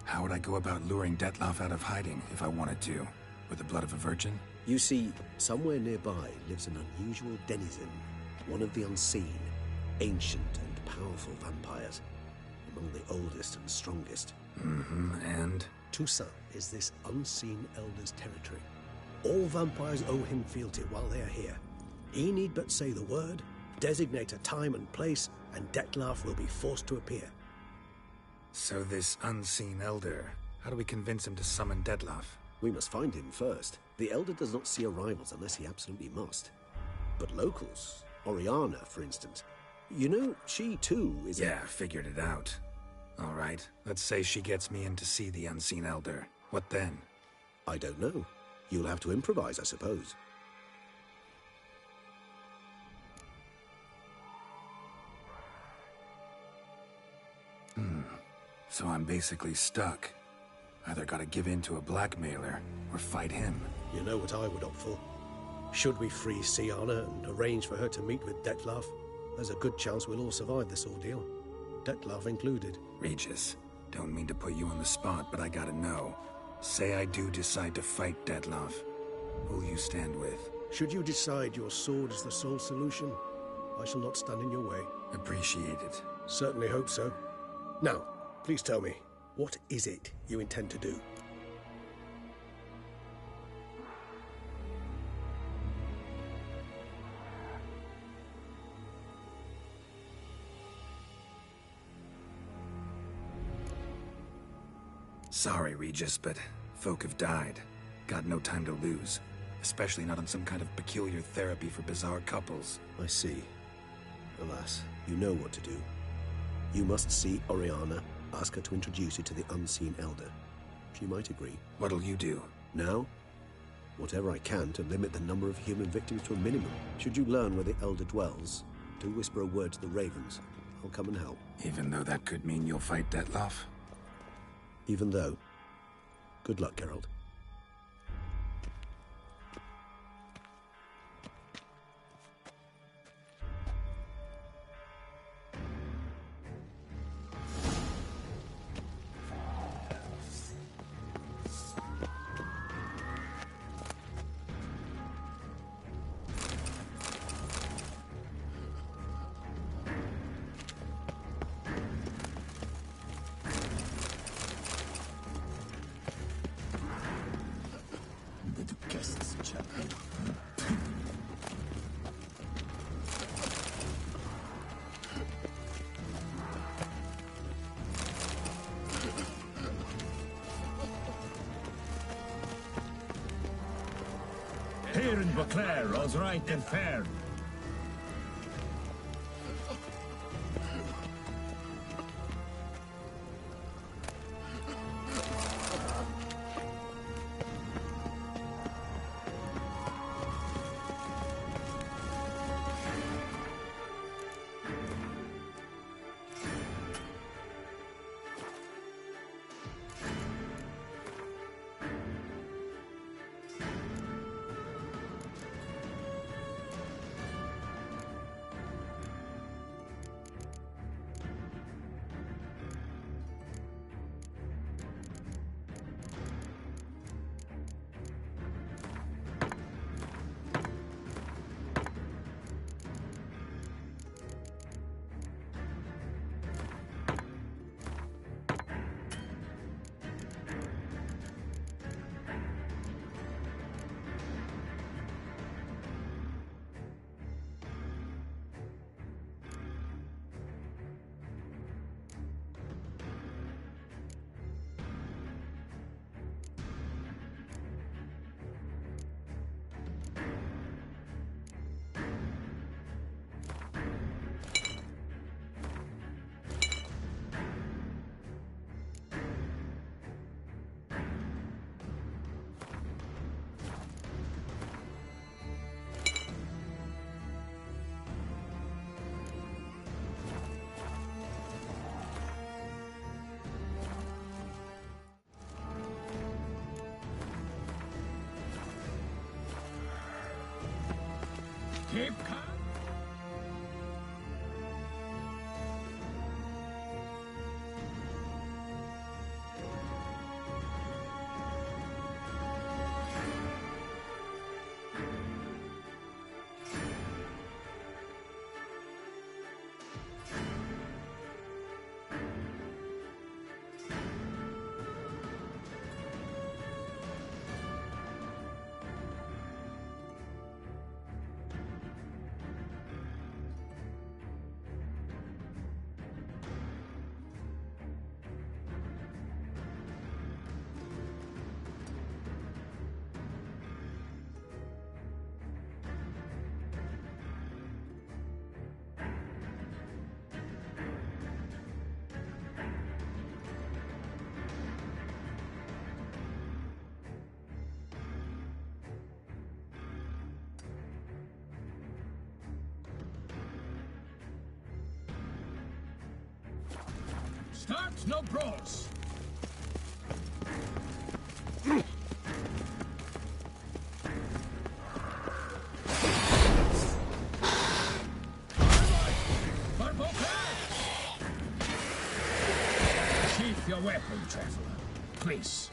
How would I go about luring Dettlaff out of hiding if I wanted to? With the blood of a virgin? You see, somewhere nearby lives an unusual denizen, one of the unseen, ancient and powerful vampires, among the oldest and strongest. And? Toussaint is this unseen elder's territory. All vampires owe him fealty while they are here. He need but say the word, designate a time and place, and Dettlaff will be forced to appear. So this unseen elder, how do we convince him to summon Dettlaff? We must find him first. The elder does not see arrivals unless he absolutely must. But locals, Oriana, for instance, you know, she too is Yeah, figured it out. All right, let's say she gets me in to see the unseen elder. What then? I don't know. You'll have to improvise, I suppose. So I'm basically stuck. Either gotta give in to a blackmailer, or fight him. You know what I would opt for. Should we free Syanna and arrange for her to meet with Dettlaff, there's a good chance we'll all survive this ordeal. Dettlaff included. Regis, don't mean to put you on the spot, but I gotta know. Say I do decide to fight Dettlaff. Who'll you stand with? Should you decide your sword is the sole solution, I shall not stand in your way. Appreciate it. Certainly hope so. Now, please tell me, what is it you intend to do? Sorry, Regis, but folk have died. Got no time to lose. Especially not on some kind of peculiar therapy for bizarre couples. I see. Alas, you know what to do. You must see Oriana, ask her to introduce you to the unseen elder. She might agree. What'll you do? Now? Whatever I can to limit the number of human victims to a minimum. Should you learn where the elder dwells, do whisper a word to the ravens. I'll come and help. Even though that could mean you'll fight Dettlaff? Even though. Good luck, Geralt. Here in Beauclair, all's right and fair. Keep calm. Start, no brawls. Sheath your weapon, traveler. Please.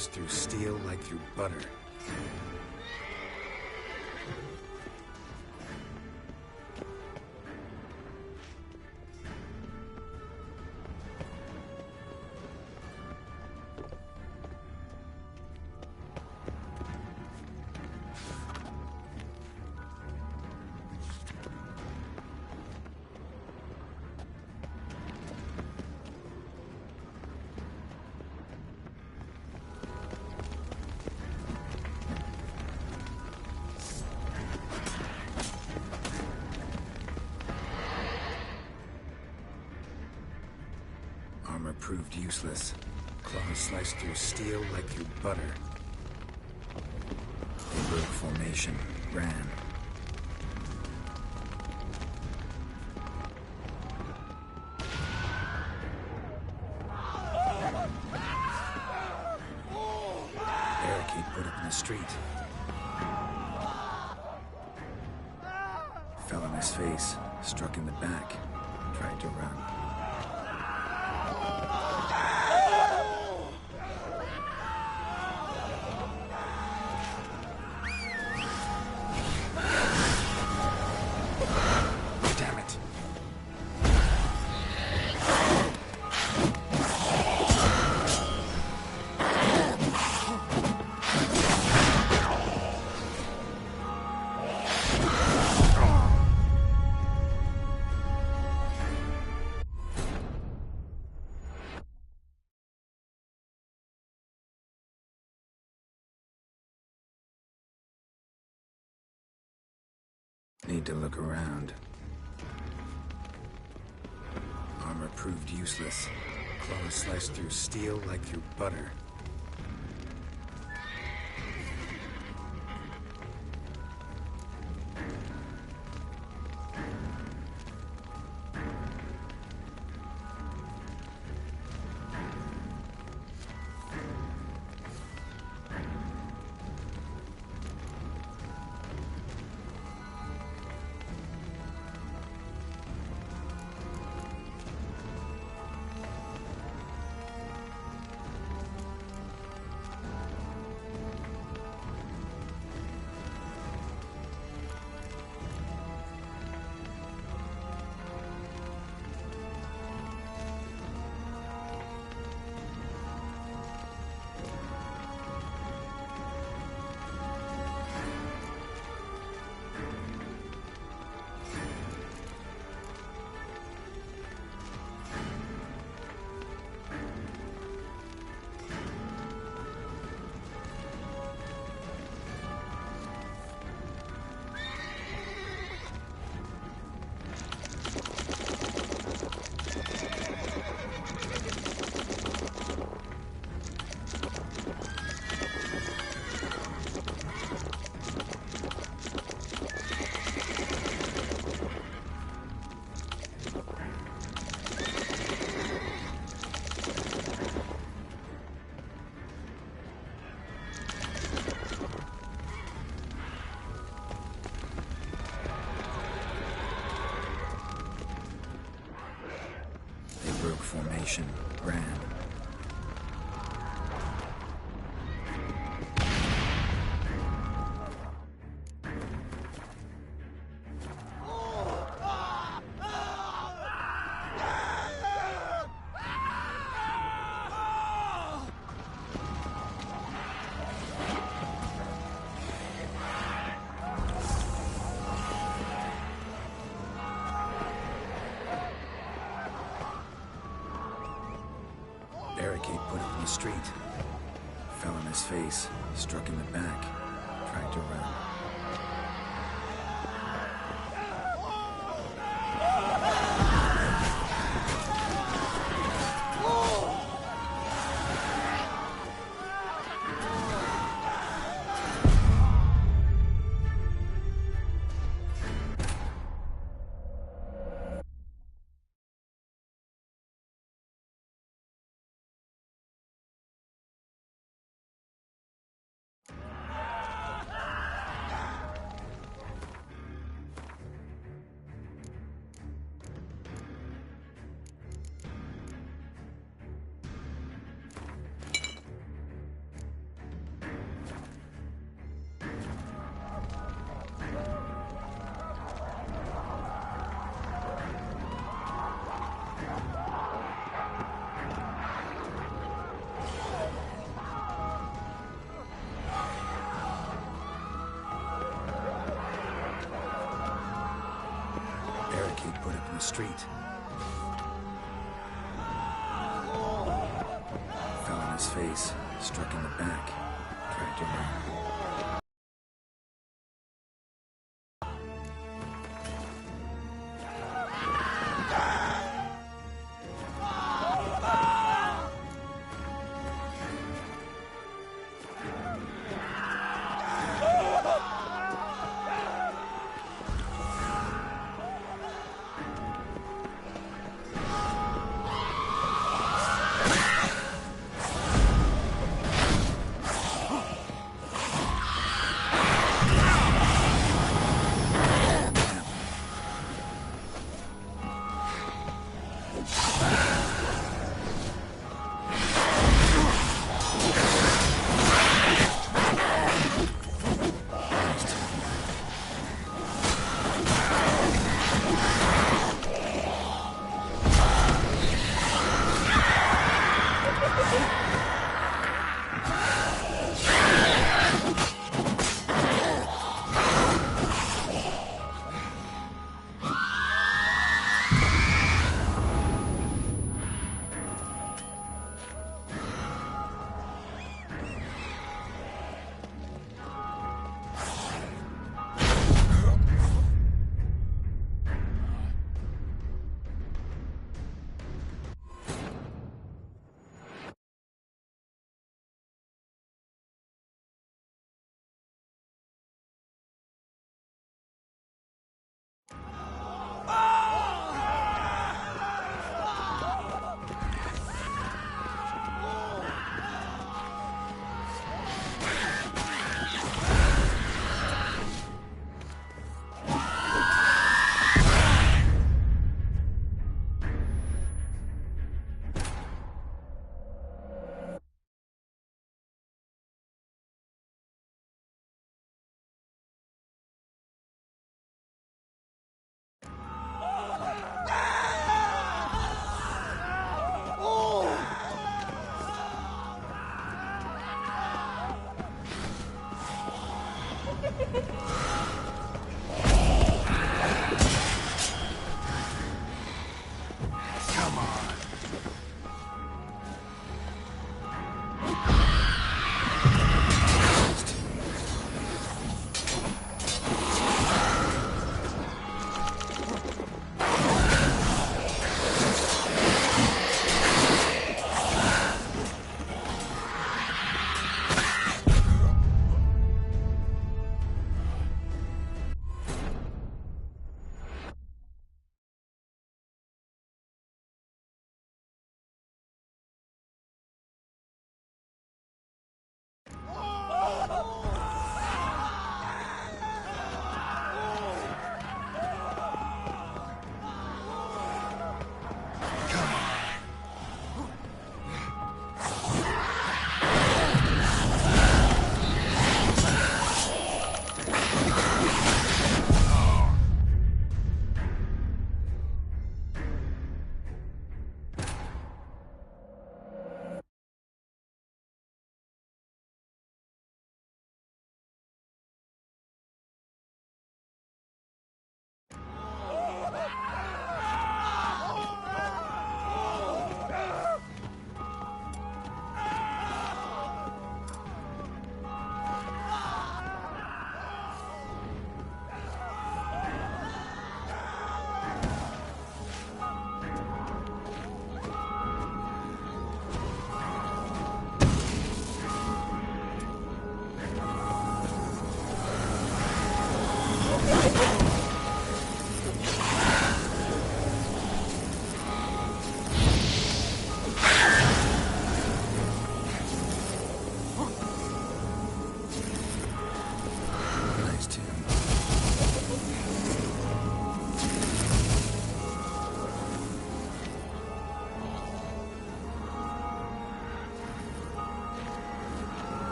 sliced through steel like through butter. Armor proved useless. Claws sliced through steel like through butter. They broke formation, ran. Barricade put up in the street. Fell on his face, struck in the back, tried to run. Need to look around. Armor proved useless. Claws sliced through steel like through butter. Formation, ran. Barricade put up in the street. Fell on his face, struck in the back, tried to run. put up in the street. Fell on his face, struck in the back, dragged over.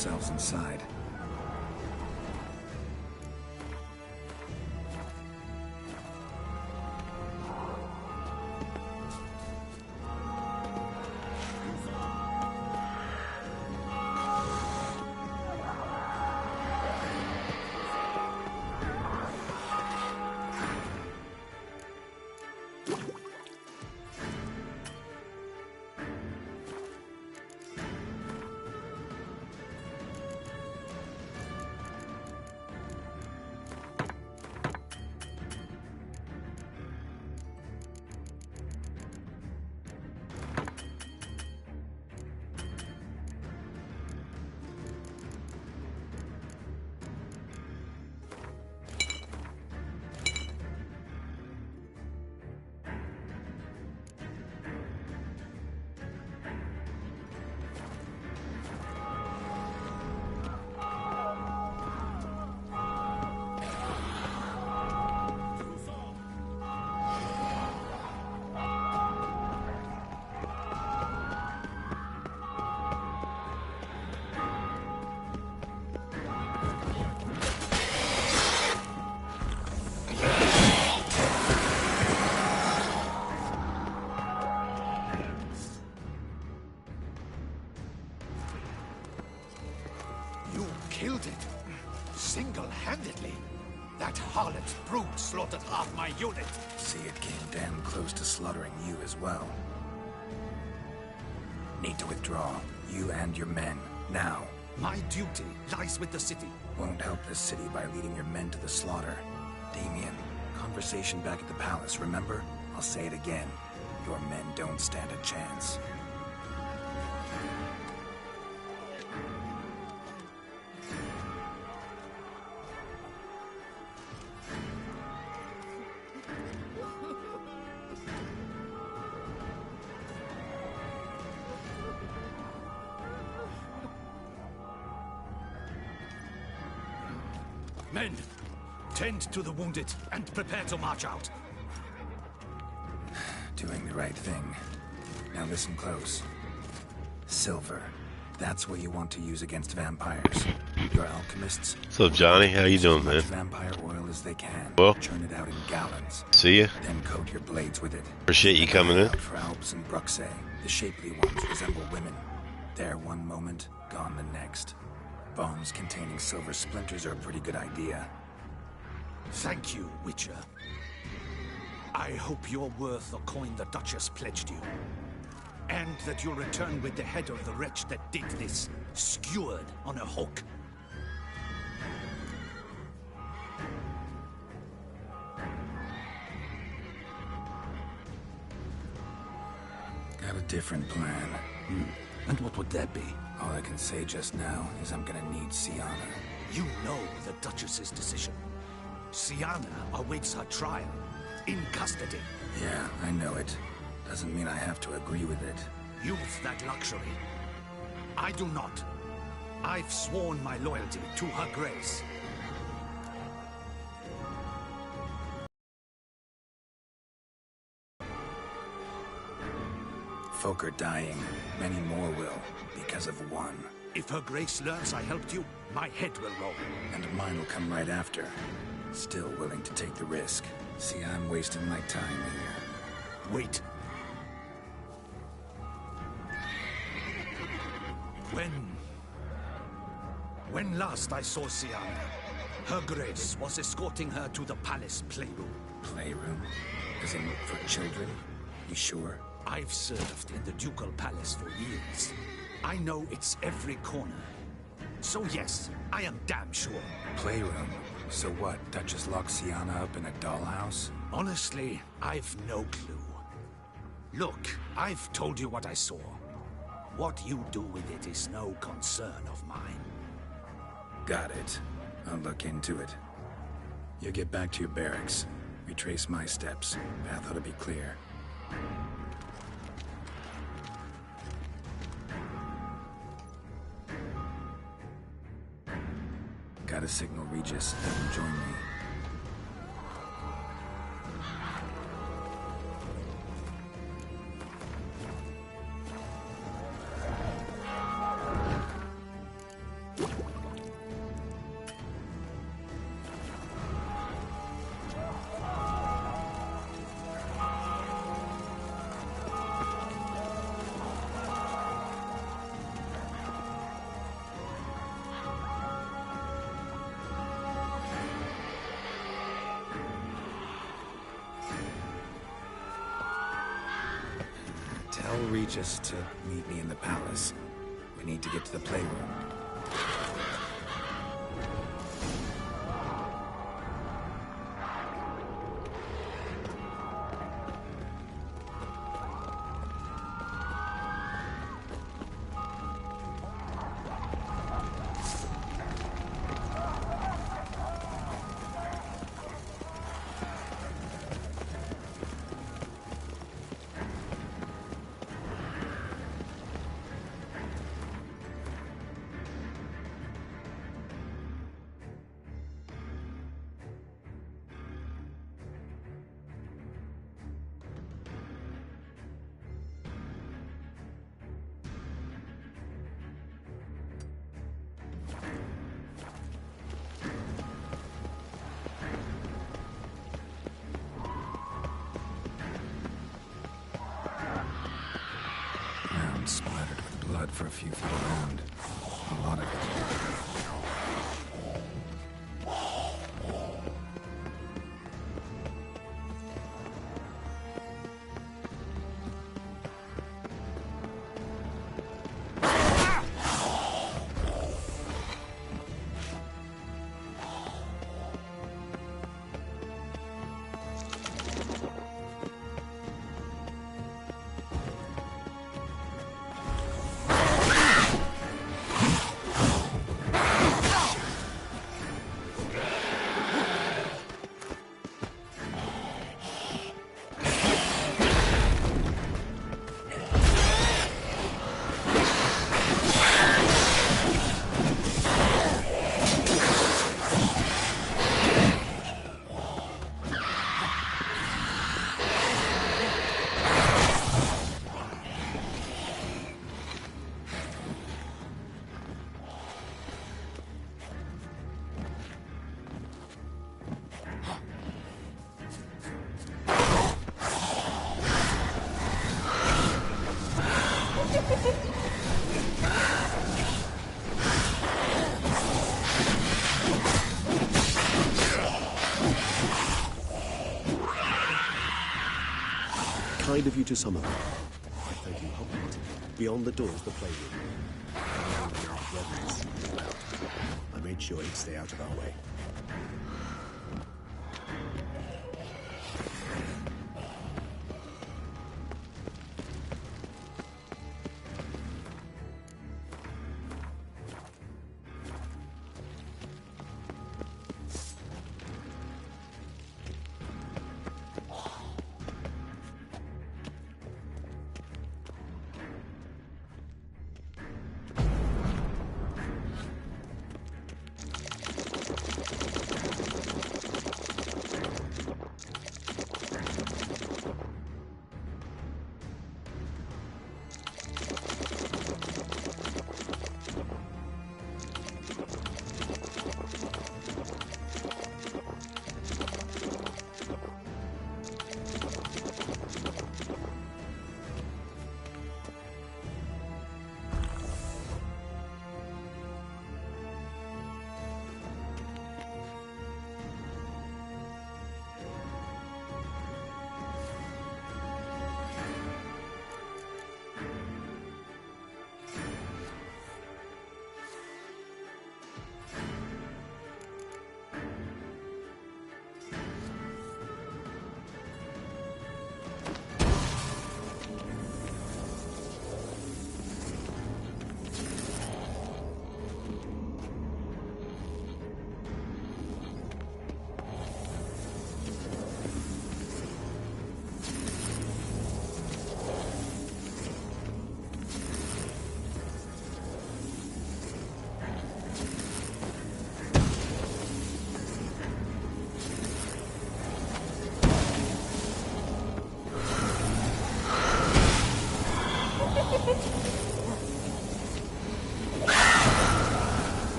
themselves inside. Killed it. Single-handedly. That harlot's brood slaughtered half my unit. See, it came damn close to slaughtering you as well. Need to withdraw. You and your men. Now. My duty lies with the city. Won't help the city by leading your men to the slaughter. Damien, conversation back at the palace, remember? I'll say it again. Your men don't stand a chance. Men, tend to the wounded and prepare to march out. Doing the right thing. Now listen close. Silver. That's what you want to use against vampires. Your alchemists... What's up, Johnny? How you doing, man? Vampire oil as they can. Well, churn it out in gallons. See ya. Then coat your blades with it. Appreciate you coming in. For Alps and Bruxay, the shapely ones resemble women. There one moment, gone the next. Bombs containing silver splinters are a pretty good idea. Thank you, Witcher. I hope you're worth the coin the Duchess pledged you. And that you'll return with the head of the wretch that did this, skewered on a hook. Got a different plan. And what would that be? All I can say just now is I'm gonna need Syanna. You know the Duchess's decision. Syanna awaits her trial, in custody. Yeah, I know it. Doesn't mean I have to agree with it. You've that luxury. I do not. I've sworn my loyalty to her grace. Folk are dying. Many more will, because of one. If her grace learns I helped you, my head will roll. And mine will come right after. Still willing to take the risk. See, I'm wasting my time here. Wait. When last I saw Syanna, her grace was escorting her to the palace playroom. Playroom? As in for children? You sure? I've served in the ducal palace for years. I know it's every corner. So yes, I am damn sure. Playroom? So what, Duchess locks Syanna up in a dollhouse? Honestly, I've no clue. Look, I've told you what I saw. What you do with it is no concern of mine. Got it. I'll look into it. You get back to your barracks. Retrace my steps. Path ought to be clear. Gotta signal Regis. Have him join me. Tell Regis to meet me in the palace. We need to get to the playroom. Splattered with blood for a few feet around. A lot of it. Kind of you to summon them. I thank you humbly. Beyond the door is the playroom. I made sure he'd stay out of our way.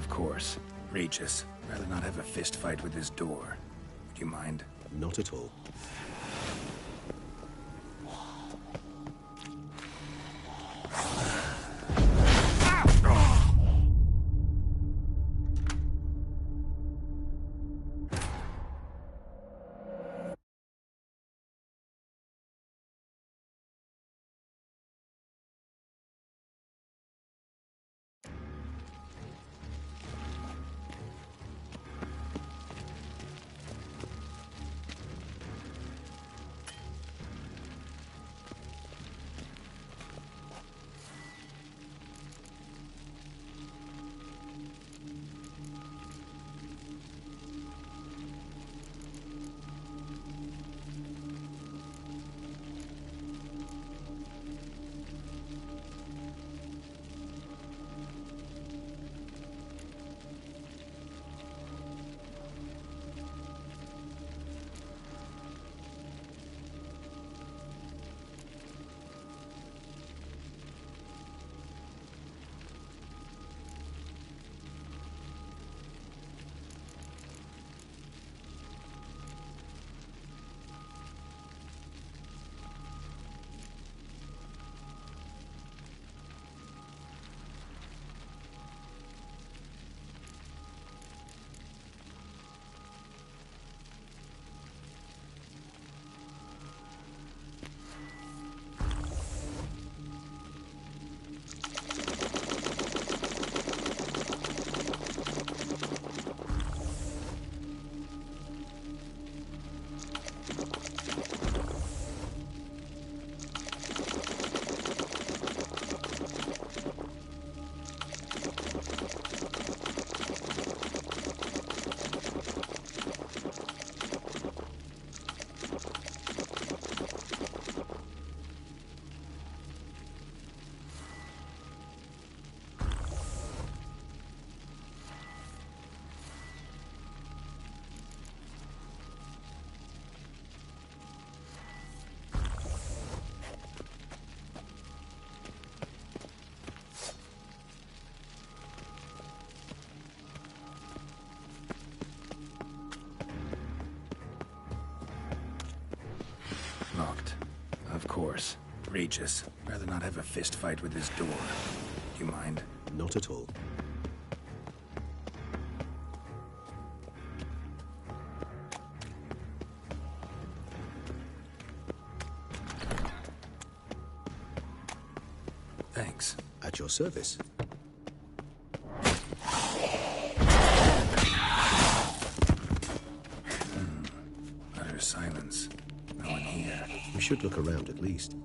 Of course. Regis. Rather not have a fist fight with this door. Do you mind? Not at all. Locked. Of course. Regis. Rather not have a fist fight with this door. Do you mind? Not at all. Thanks. At your service. Utter silence. No one here. We should look around at least.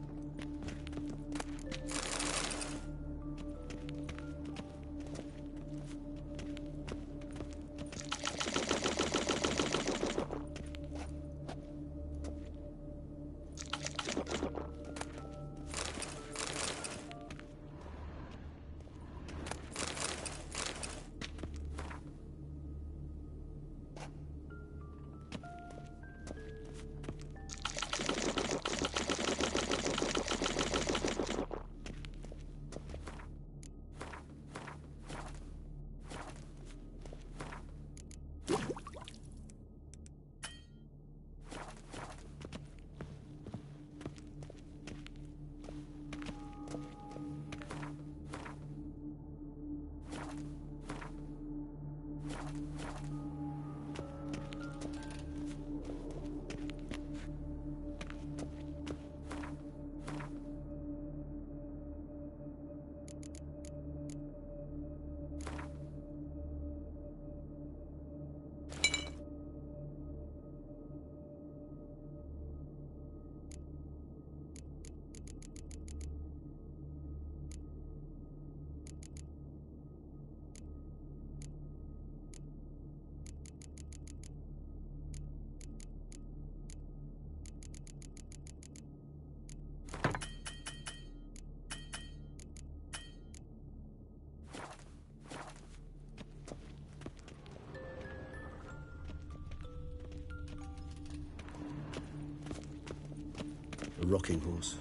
A rocking horse.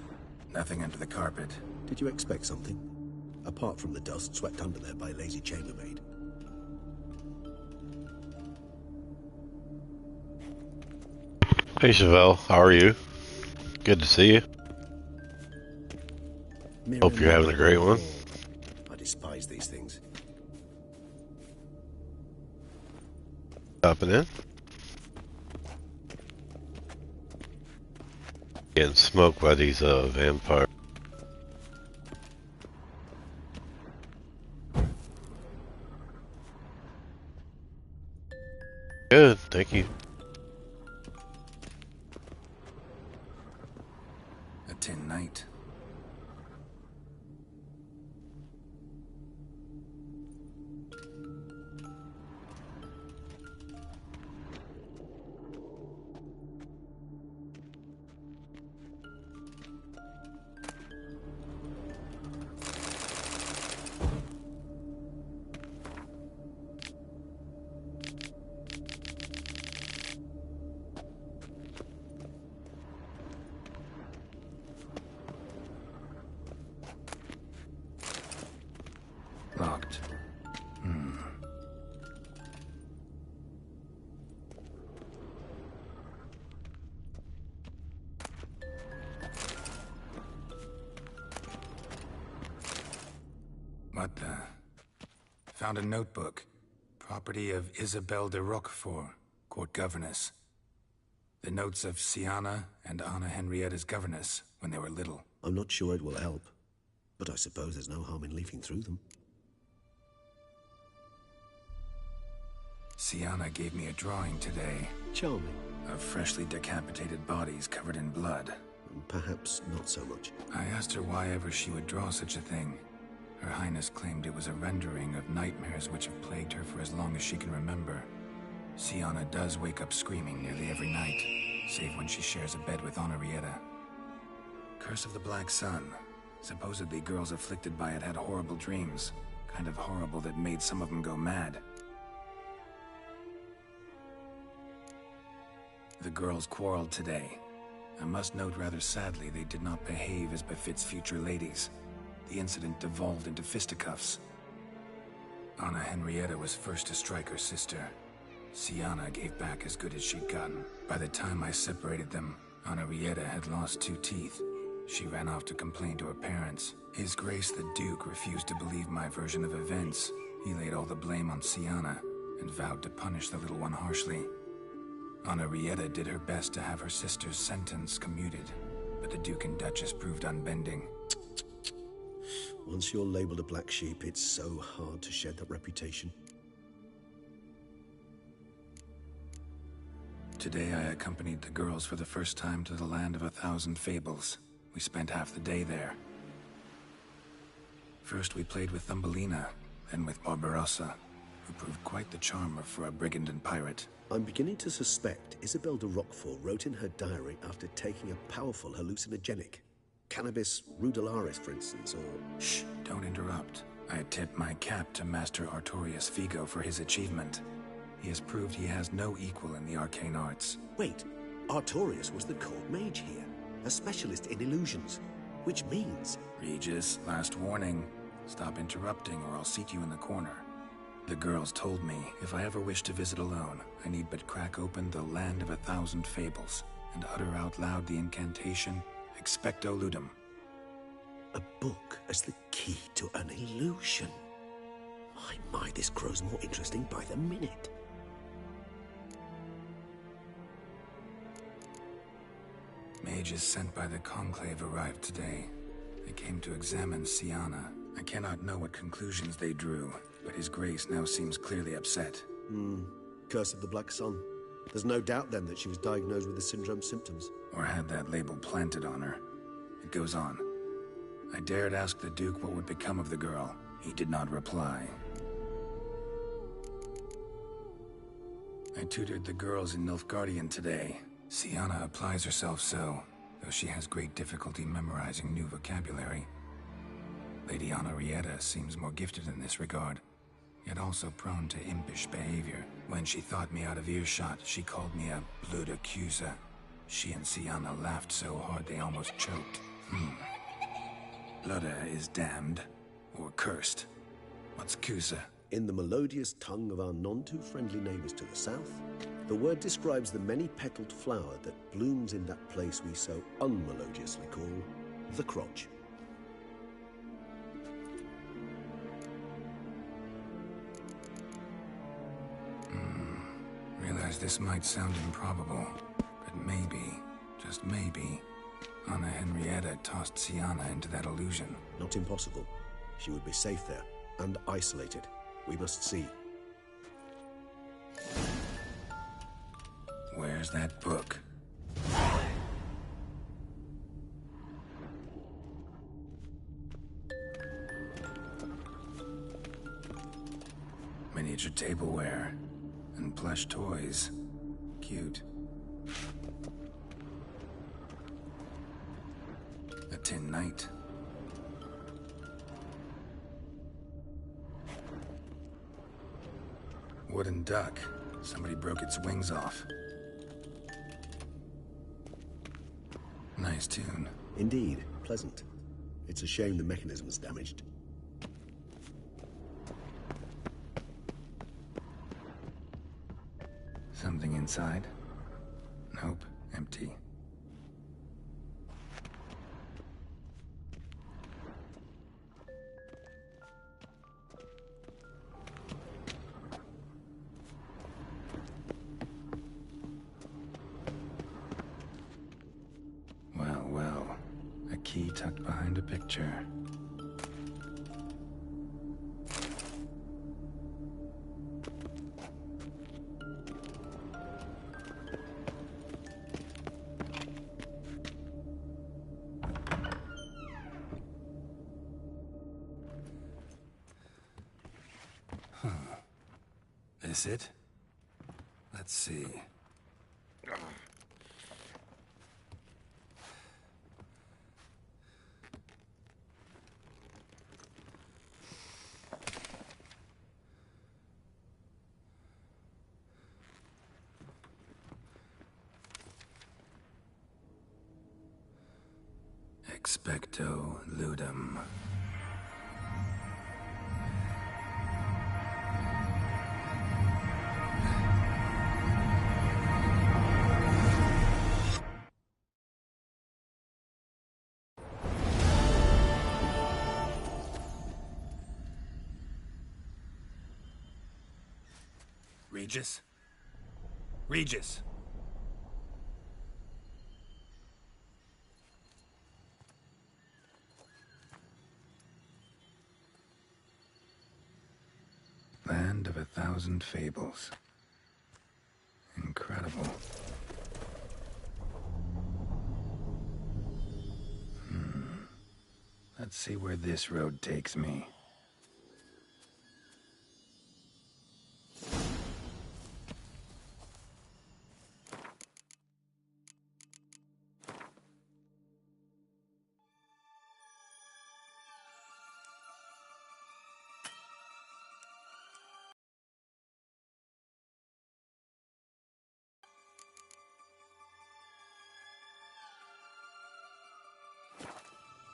Nothing under the carpet. Did you expect something? Apart from the dust swept under there by a lazy chambermaid. Hey Chevelle, how are you? Good to see you. Hope you're having a great one. I despise these things. Stopping in. Getting smoked by these vampires. Good, thank you. A tin knight. Locked. What the? Found a notebook. Property of Isabelle de Roquefort, court governess. The notes of Siana and Anna Henrietta's governess when they were little. I'm not sure it will help, but I suppose there's no harm in leafing through them. Siana gave me a drawing today. Charming. Of freshly decapitated bodies covered in blood. Perhaps not so much. I asked her why ever she would draw such a thing. Her Highness claimed it was a rendering of nightmares which have plagued her for as long as she can remember. Siana does wake up screaming nearly every night, save when she shares a bed with Henrietta. Curse of the Black Sun. Supposedly girls afflicted by it had horrible dreams. Kind of horrible that made some of them go mad. The girls quarreled today. I must note rather sadly they did not behave as befits future ladies. The incident devolved into fisticuffs. Anna Henrietta was first to strike her sister. Siana gave back as good as she'd gotten. By the time I separated them, Henrietta had lost 2 teeth. She ran off to complain to her parents. His Grace the Duke refused to believe my version of events. He laid all the blame on Siana and vowed to punish the little one harshly. Henrietta did her best to have her sister's sentence commuted, but the Duke and Duchess proved unbending. Once you're labeled a black sheep, it's so hard to shed that reputation. Today I accompanied the girls for the first time to the land of 1,000 fables. We spent half the day there. First we played with Thumbelina, then with Barbarossa, who proved quite the charmer for a brigand and pirate. I'm beginning to suspect Isabelle de Roquefort wrote in her diary after taking a powerful hallucinogenic. Cannabis rudelaris, for instance, or... Shh, don't interrupt. I tip my cap to Master Artorius Figo for his achievement. He has proved he has no equal in the arcane arts. Wait, Artorius was the court mage here, a specialist in illusions, which means... Regis, last warning. Stop interrupting or I'll seat you in the corner. The girls told me if I ever wish to visit alone, I need but crack open the Land of 1,000 Fables and utter out loud the incantation Expecto Ludum. A book as the key to an illusion. My, this grows more interesting by the minute. Mages sent by the Conclave arrived today. They came to examine Siana. I cannot know what conclusions they drew, but His Grace now seems clearly upset. Curse of the Black Sun. There's no doubt then that she was diagnosed with the syndrome symptoms. Or had that label planted on her. It goes on. I dared ask the Duke what would become of the girl. He did not reply. I tutored the girls in Nilfgaardian today. Siana applies herself so, though she has great difficulty memorizing new vocabulary. Lady Henrietta seems more gifted in this regard, yet also prone to impish behavior. When she thought me out of earshot, she called me a blood accuser. She and Siana laughed so hard they almost choked. Blooda is damned, or cursed. What's Cusa? In the melodious tongue of our none-too-friendly neighbors to the south, The word describes the many-petaled flower that blooms in that place we so unmelodiously call the crotch. Realize this might sound improbable, but maybe, just maybe, Anna Henrietta tossed Syanna into that illusion. Not impossible. She would be safe there, and isolated. We must see. Where's that book? Miniature tableware and plush toys. Cute. A tin knight. Wooden duck. Somebody broke its wings off. Nice tune. Indeed, pleasant. It's a shame the mechanism's damaged. Something inside? Nope, empty. Well, a key tucked behind a picture. This it? Let's see. Expecto ludum. Regis? Regis! Land of 1,000 fables. Incredible. Let's see where this road takes me.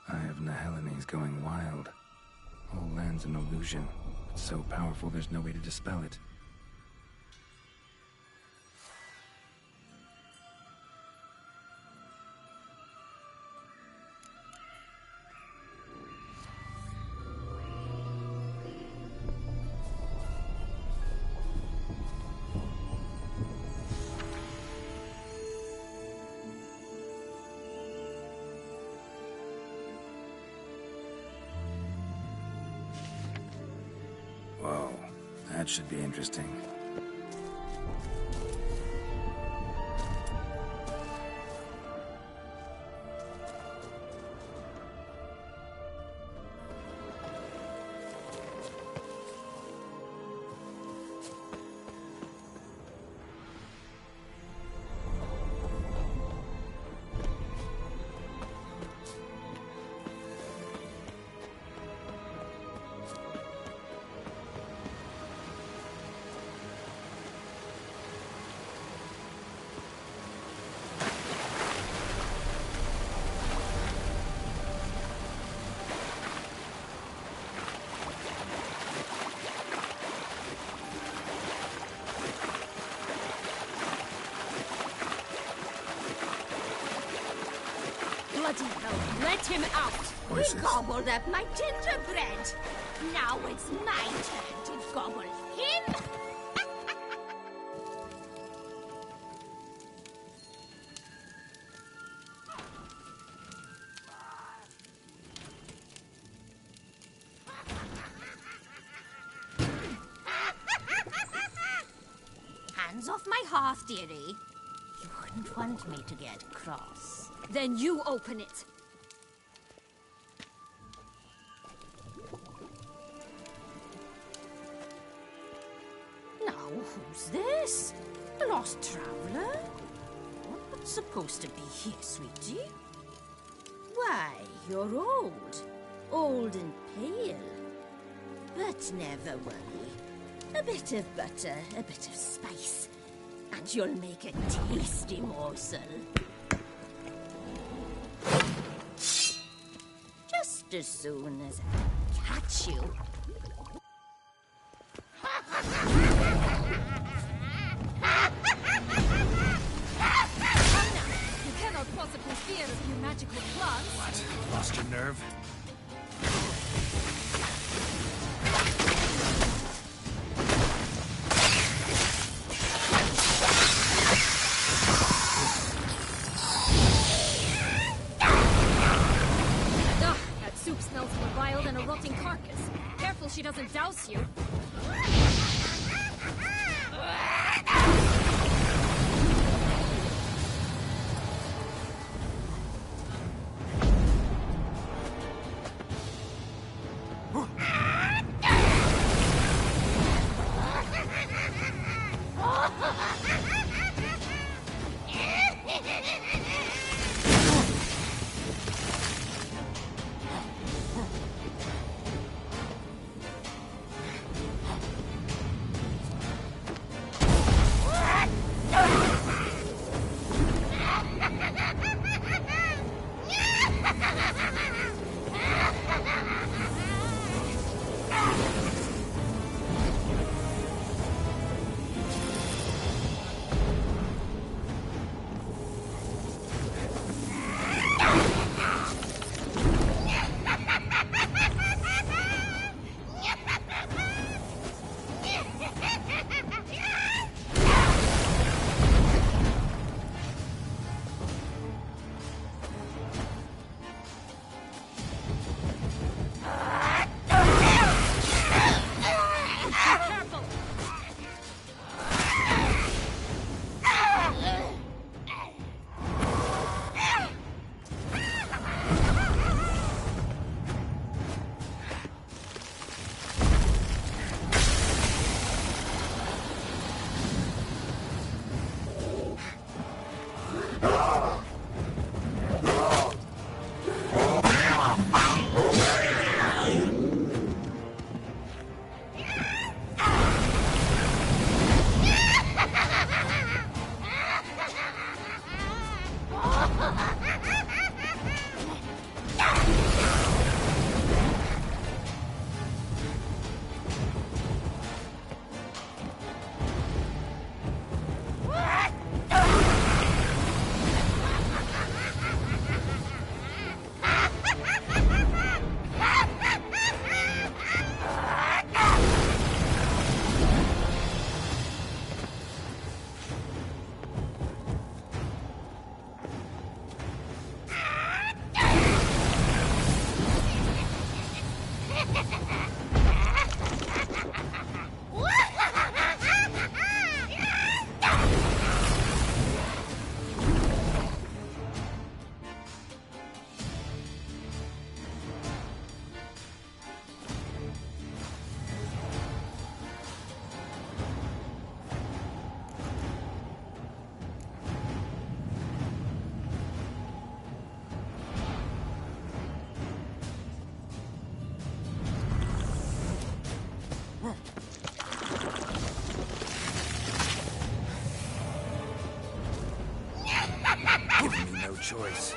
Eye of Nehelene going wild. Whole land's an illusion. It's so powerful there's no way to dispel it. Whoa, that should be interesting. Bloody hell, let him out! He gobbled up my gingerbread. Now it's my turn to gobble him. Hands off my hearth, dearie. You wouldn't want me to get cross. Then you open it. Now, who's this? A lost traveler? What's supposed to be here, sweetie? Why, you're old. Old and pale. But never worry. A bit of butter, a bit of spice, and you'll make a tasty morsel. Just as soon as I catch you. You cannot possibly fear a few magical plants. What? Lost your nerve? Ugh, that soup smells more vile than a rotting carcass. Careful she doesn't douse you. Giving me no choice.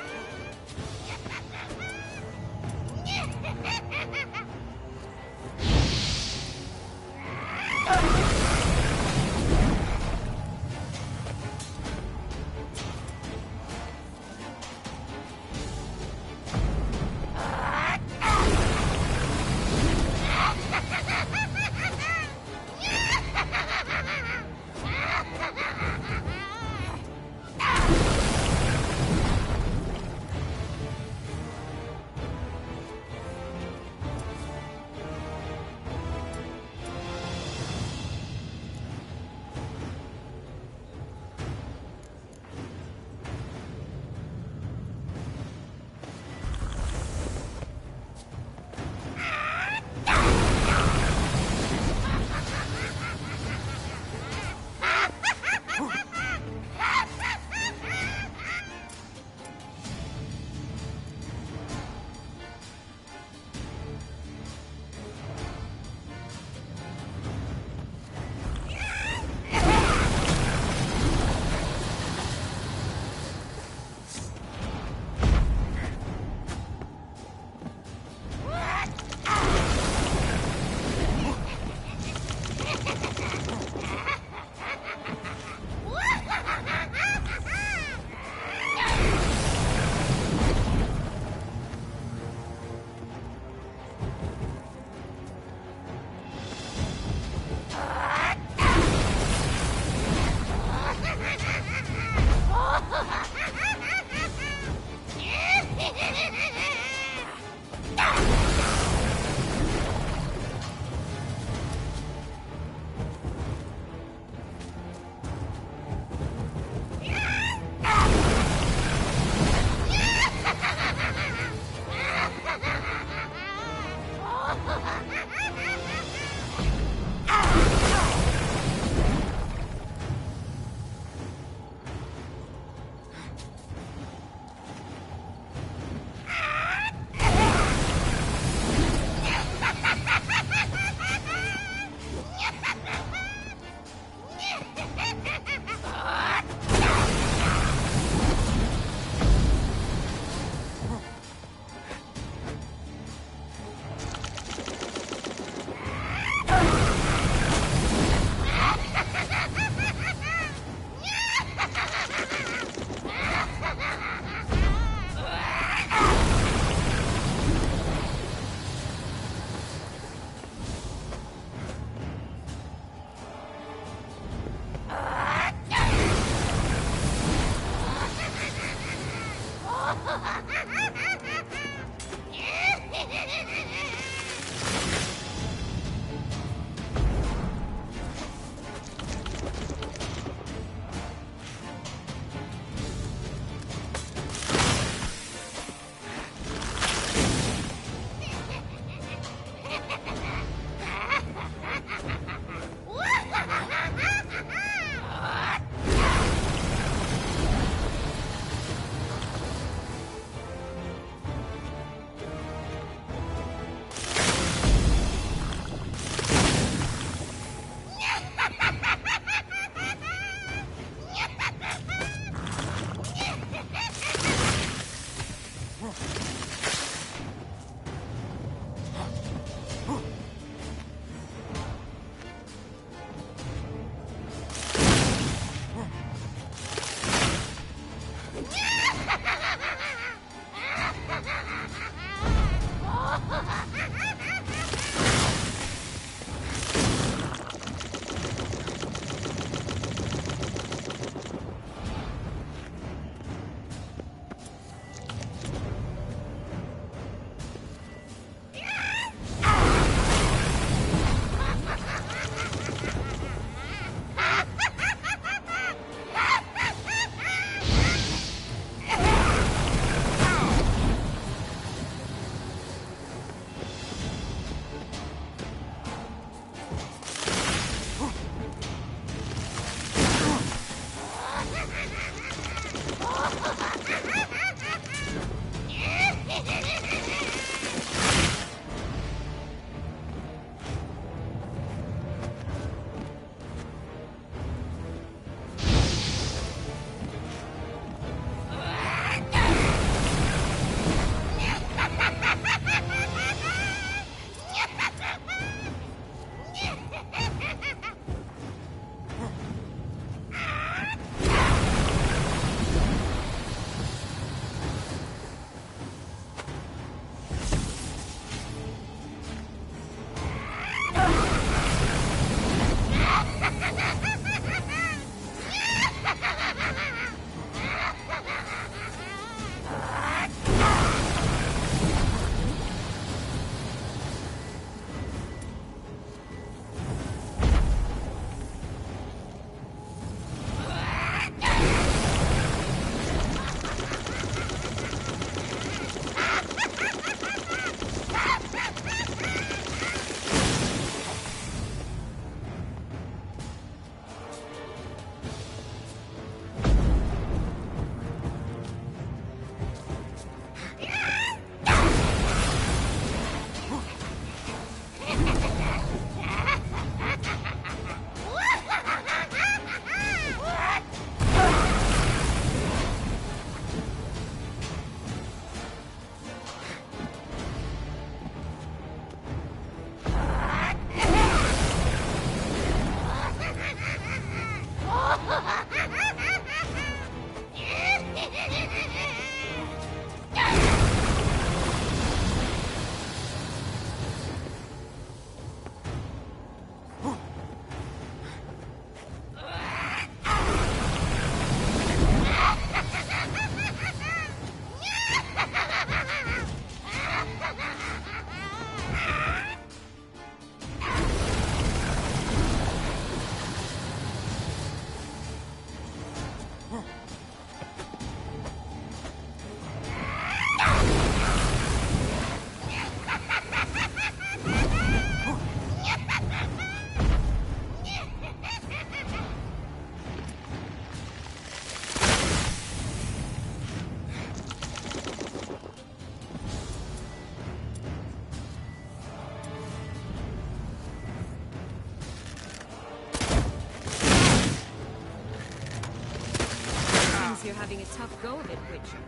you're having a tough go of it, Witcher.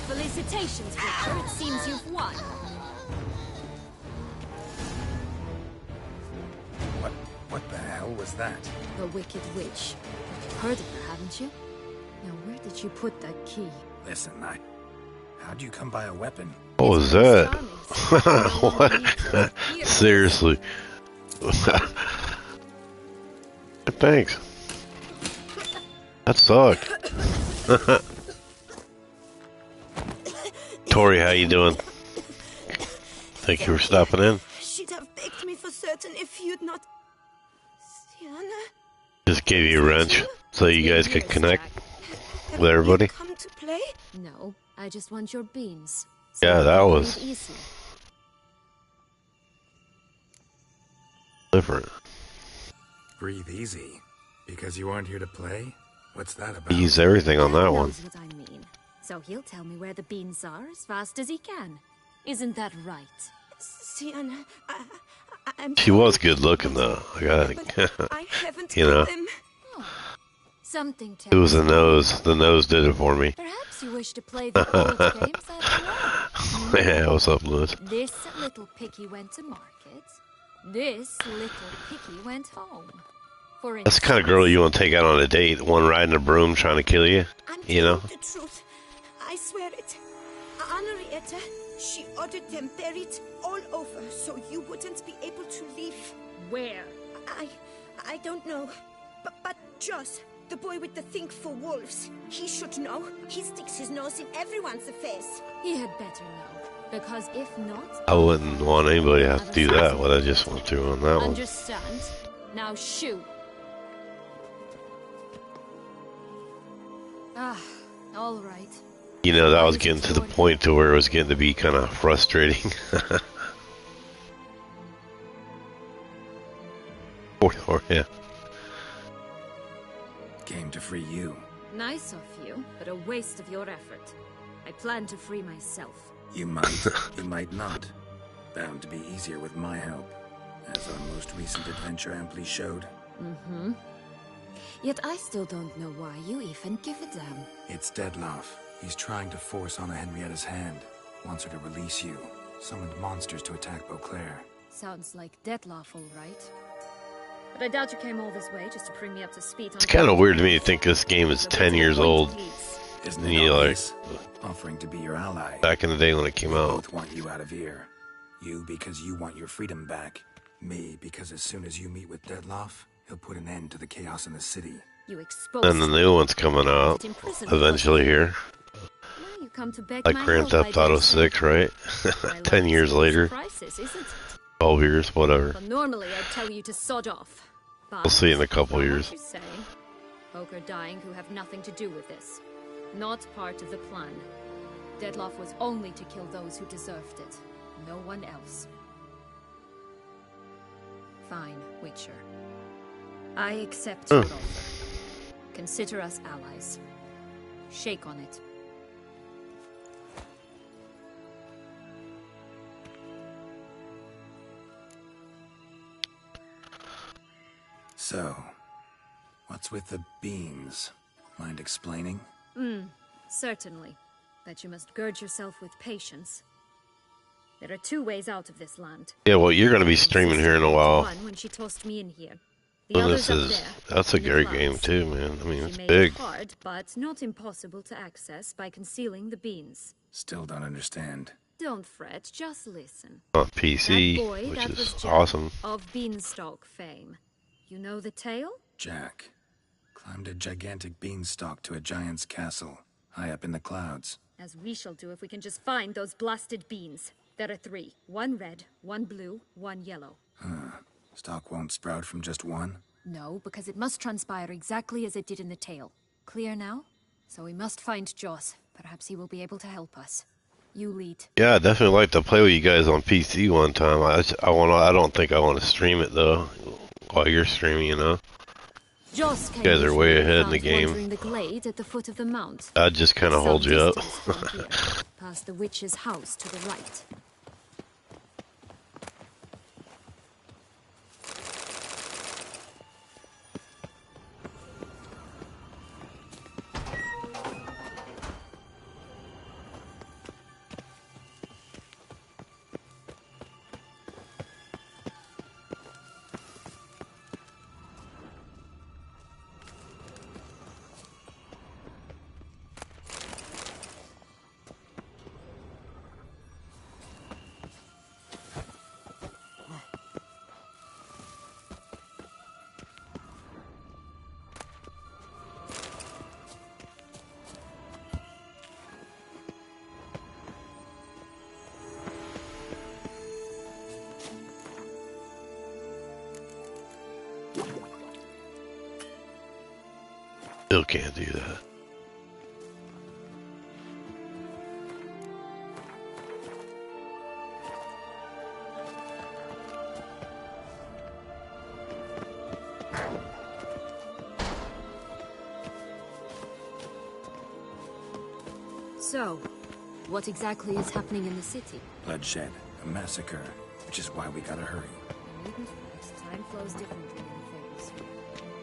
Felicitations, Witcher. It seems you've won. What the hell was that? The Wicked Witch. You've heard of her, haven't you? Now, where did you put that key? Listen, How'd you come by a weapon? What was that? What? Seriously. Thanks. That sucked. Tori, how you doing? Thank you for stopping in. She'd have begged me for certain if you'd not... Sienna? Just gave you a wrench so you guys could connect with everybody. Come to play? No, I just want your beans. Yeah, that breathe was easy. different. Breathe easy. Because you aren't here to play? What's that about? Use everything on that one. Knows what I mean. So he'll tell me where the beans are as fast as he can. Isn't that right? Sienna, I'm... She was good looking though. I haven't you know, them. Something it was the nose. The nose did it for me. Perhaps you wish to play the old games after all. Yeah, what's up, Lewis? This little picky went to market. This little picky went home. For That's the kind of girl you want to take out on a date. One riding a broom trying to kill you. You know? The truth. I swear it. Henrietta, she ordered them buried all over so you wouldn't be able to leave. Where? I don't know. But Joss, the boy with the thing for wolves, he should know. He sticks his nose in everyone's affairs. He had better know. Because if not... I wouldn't want anybody to have to do that, what I just went through on that one. Understand? Now shoot. Ah, all right. You know, that was getting to the point to where it was getting to be kind of frustrating. Or yeah. Came to free you. Nice of you, but a waste of your effort. I plan to free myself. You might, you might not. Bound to be easier with my help, as our most recent adventure amply showed. Mm-hmm. Yet I still don't know why you even give a damn. It's Dettlaff. He's trying to force Anna Henrietta's hand. Wants her to release you. Summoned monsters to attack Beauclair. Sounds like Dettlaff, all right. But I doubt you came all this way just to bring me up to speed on... It's kind of weird to me to think this game is 10 years old. Isn't And it you like, offering to be your ally? back in the day when it came We out. both want you out of here. You because you want your freedom back. Me because as soon as you meet with Dettlaff, he'll put an end to the chaos in the city. You exposed... And the new one's coming out eventually here. You come to beg Like my Grand help, Theft I Auto dare say. 6, right? My 10 life years is full of later. surprises, isn't it? 12 years, whatever. Well, normally I'd tell you to sod off. But We'll see in a couple from years. What you say, folk are dying who have nothing to do with this. Not part of the plan. Dettlaff was only to kill those who deserved it. No one else. Fine, Witcher. I accept your offer. Consider us allies. Shake on it. So, what's with the beans? Mind explaining? Certainly. But you must gird yourself with patience. There are two ways out of this land. Yeah, well, you're going to be streaming here in a while. One when she tossed me in here. The And others this up is, there, that's a in the great clouds. game too, man. I mean, She it's made big. it hard, but not impossible to access by concealing the beans. Still don't understand. Don't fret, just listen. On PC, That boy, which that is was Jack, awesome. of Beanstalk fame. You know the tale? Jack climbed a gigantic beanstalk to a giant's castle, high up in the clouds. As we shall do if we can just find those blasted beans. There are 3. 1 red, 1 blue, 1 yellow. Stalk won't sprout from just one. No, because it must transpire exactly as it did in the tale. Clear now? So we must find Joss. Perhaps he will be able to help us. You lead. Yeah, I definitely like to play with you guys on PC one time. I don't think I want to stream it though. While you're streaming, you know. Joss You guys are way ahead in the found game. wandering the glade at the foot of the mount. I'd just kind of hold you up. Some distance from here, past the witch's house to the right. Still can't do that. So, what exactly is happening in the city? Bloodshed, a massacre, which is why we gotta hurry. Time flows differently in Fablesphere.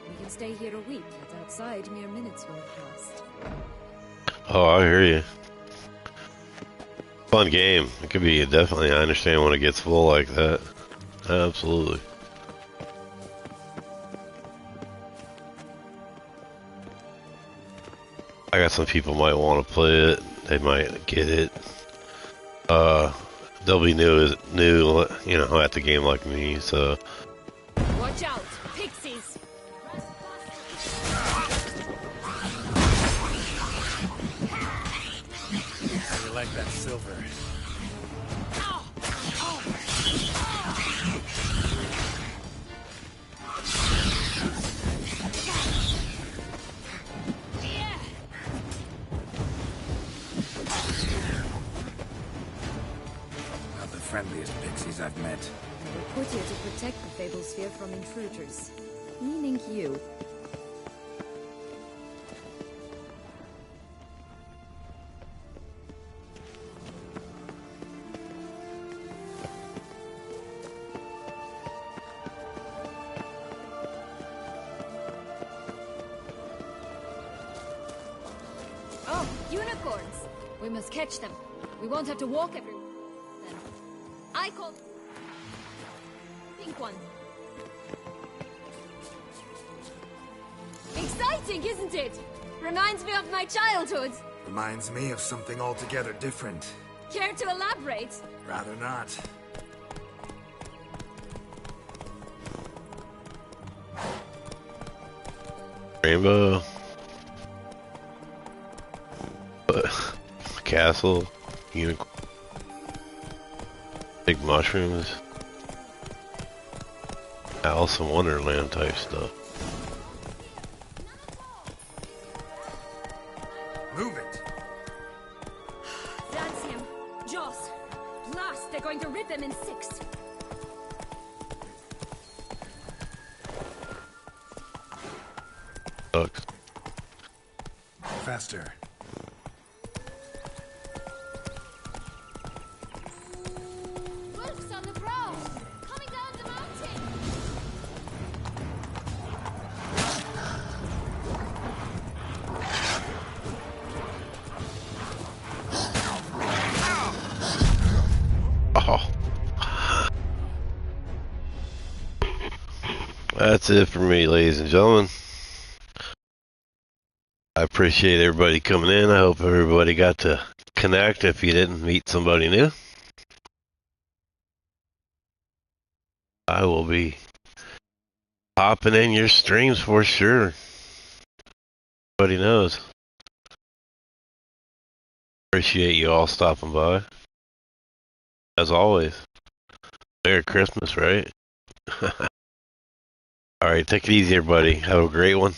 We can stay here a week, but outside mere minutes will have passed. Oh, I hear you. Fun game. It could be definitely. I understand when it gets full like that. Absolutely. I got some people might want to play it. They might get it. They'll be new, you know, at the game like me. So. Watch out, pixies! How you like that silver? Not the friendliest pixies I've met. We're put here to protect the Fablesphere from intruders. Meaning you. Oh, unicorns! We must catch them. We won't have to walk everywhere. Then I call... Pink one. Exciting, isn't it? Reminds me of my childhood. Reminds me of something altogether different. Care to elaborate? Rather not. Rainbow. Castle. Unicorn. Big mushrooms. Alice in Wonderland type stuff. Move it! That's him. Joss. Blast, they're going to rip him in 6. Sucks. Faster. Wolves on the prowl! Coming down the mountain! Oh. That's it for me, ladies and gentlemen. I appreciate everybody coming in. I hope everybody got to connect if you didn't meet somebody new. I will be popping in your streams for sure. Everybody knows. Appreciate you all stopping by. As always. Merry Christmas, right? Alright, take it easy, everybody. Have a great one.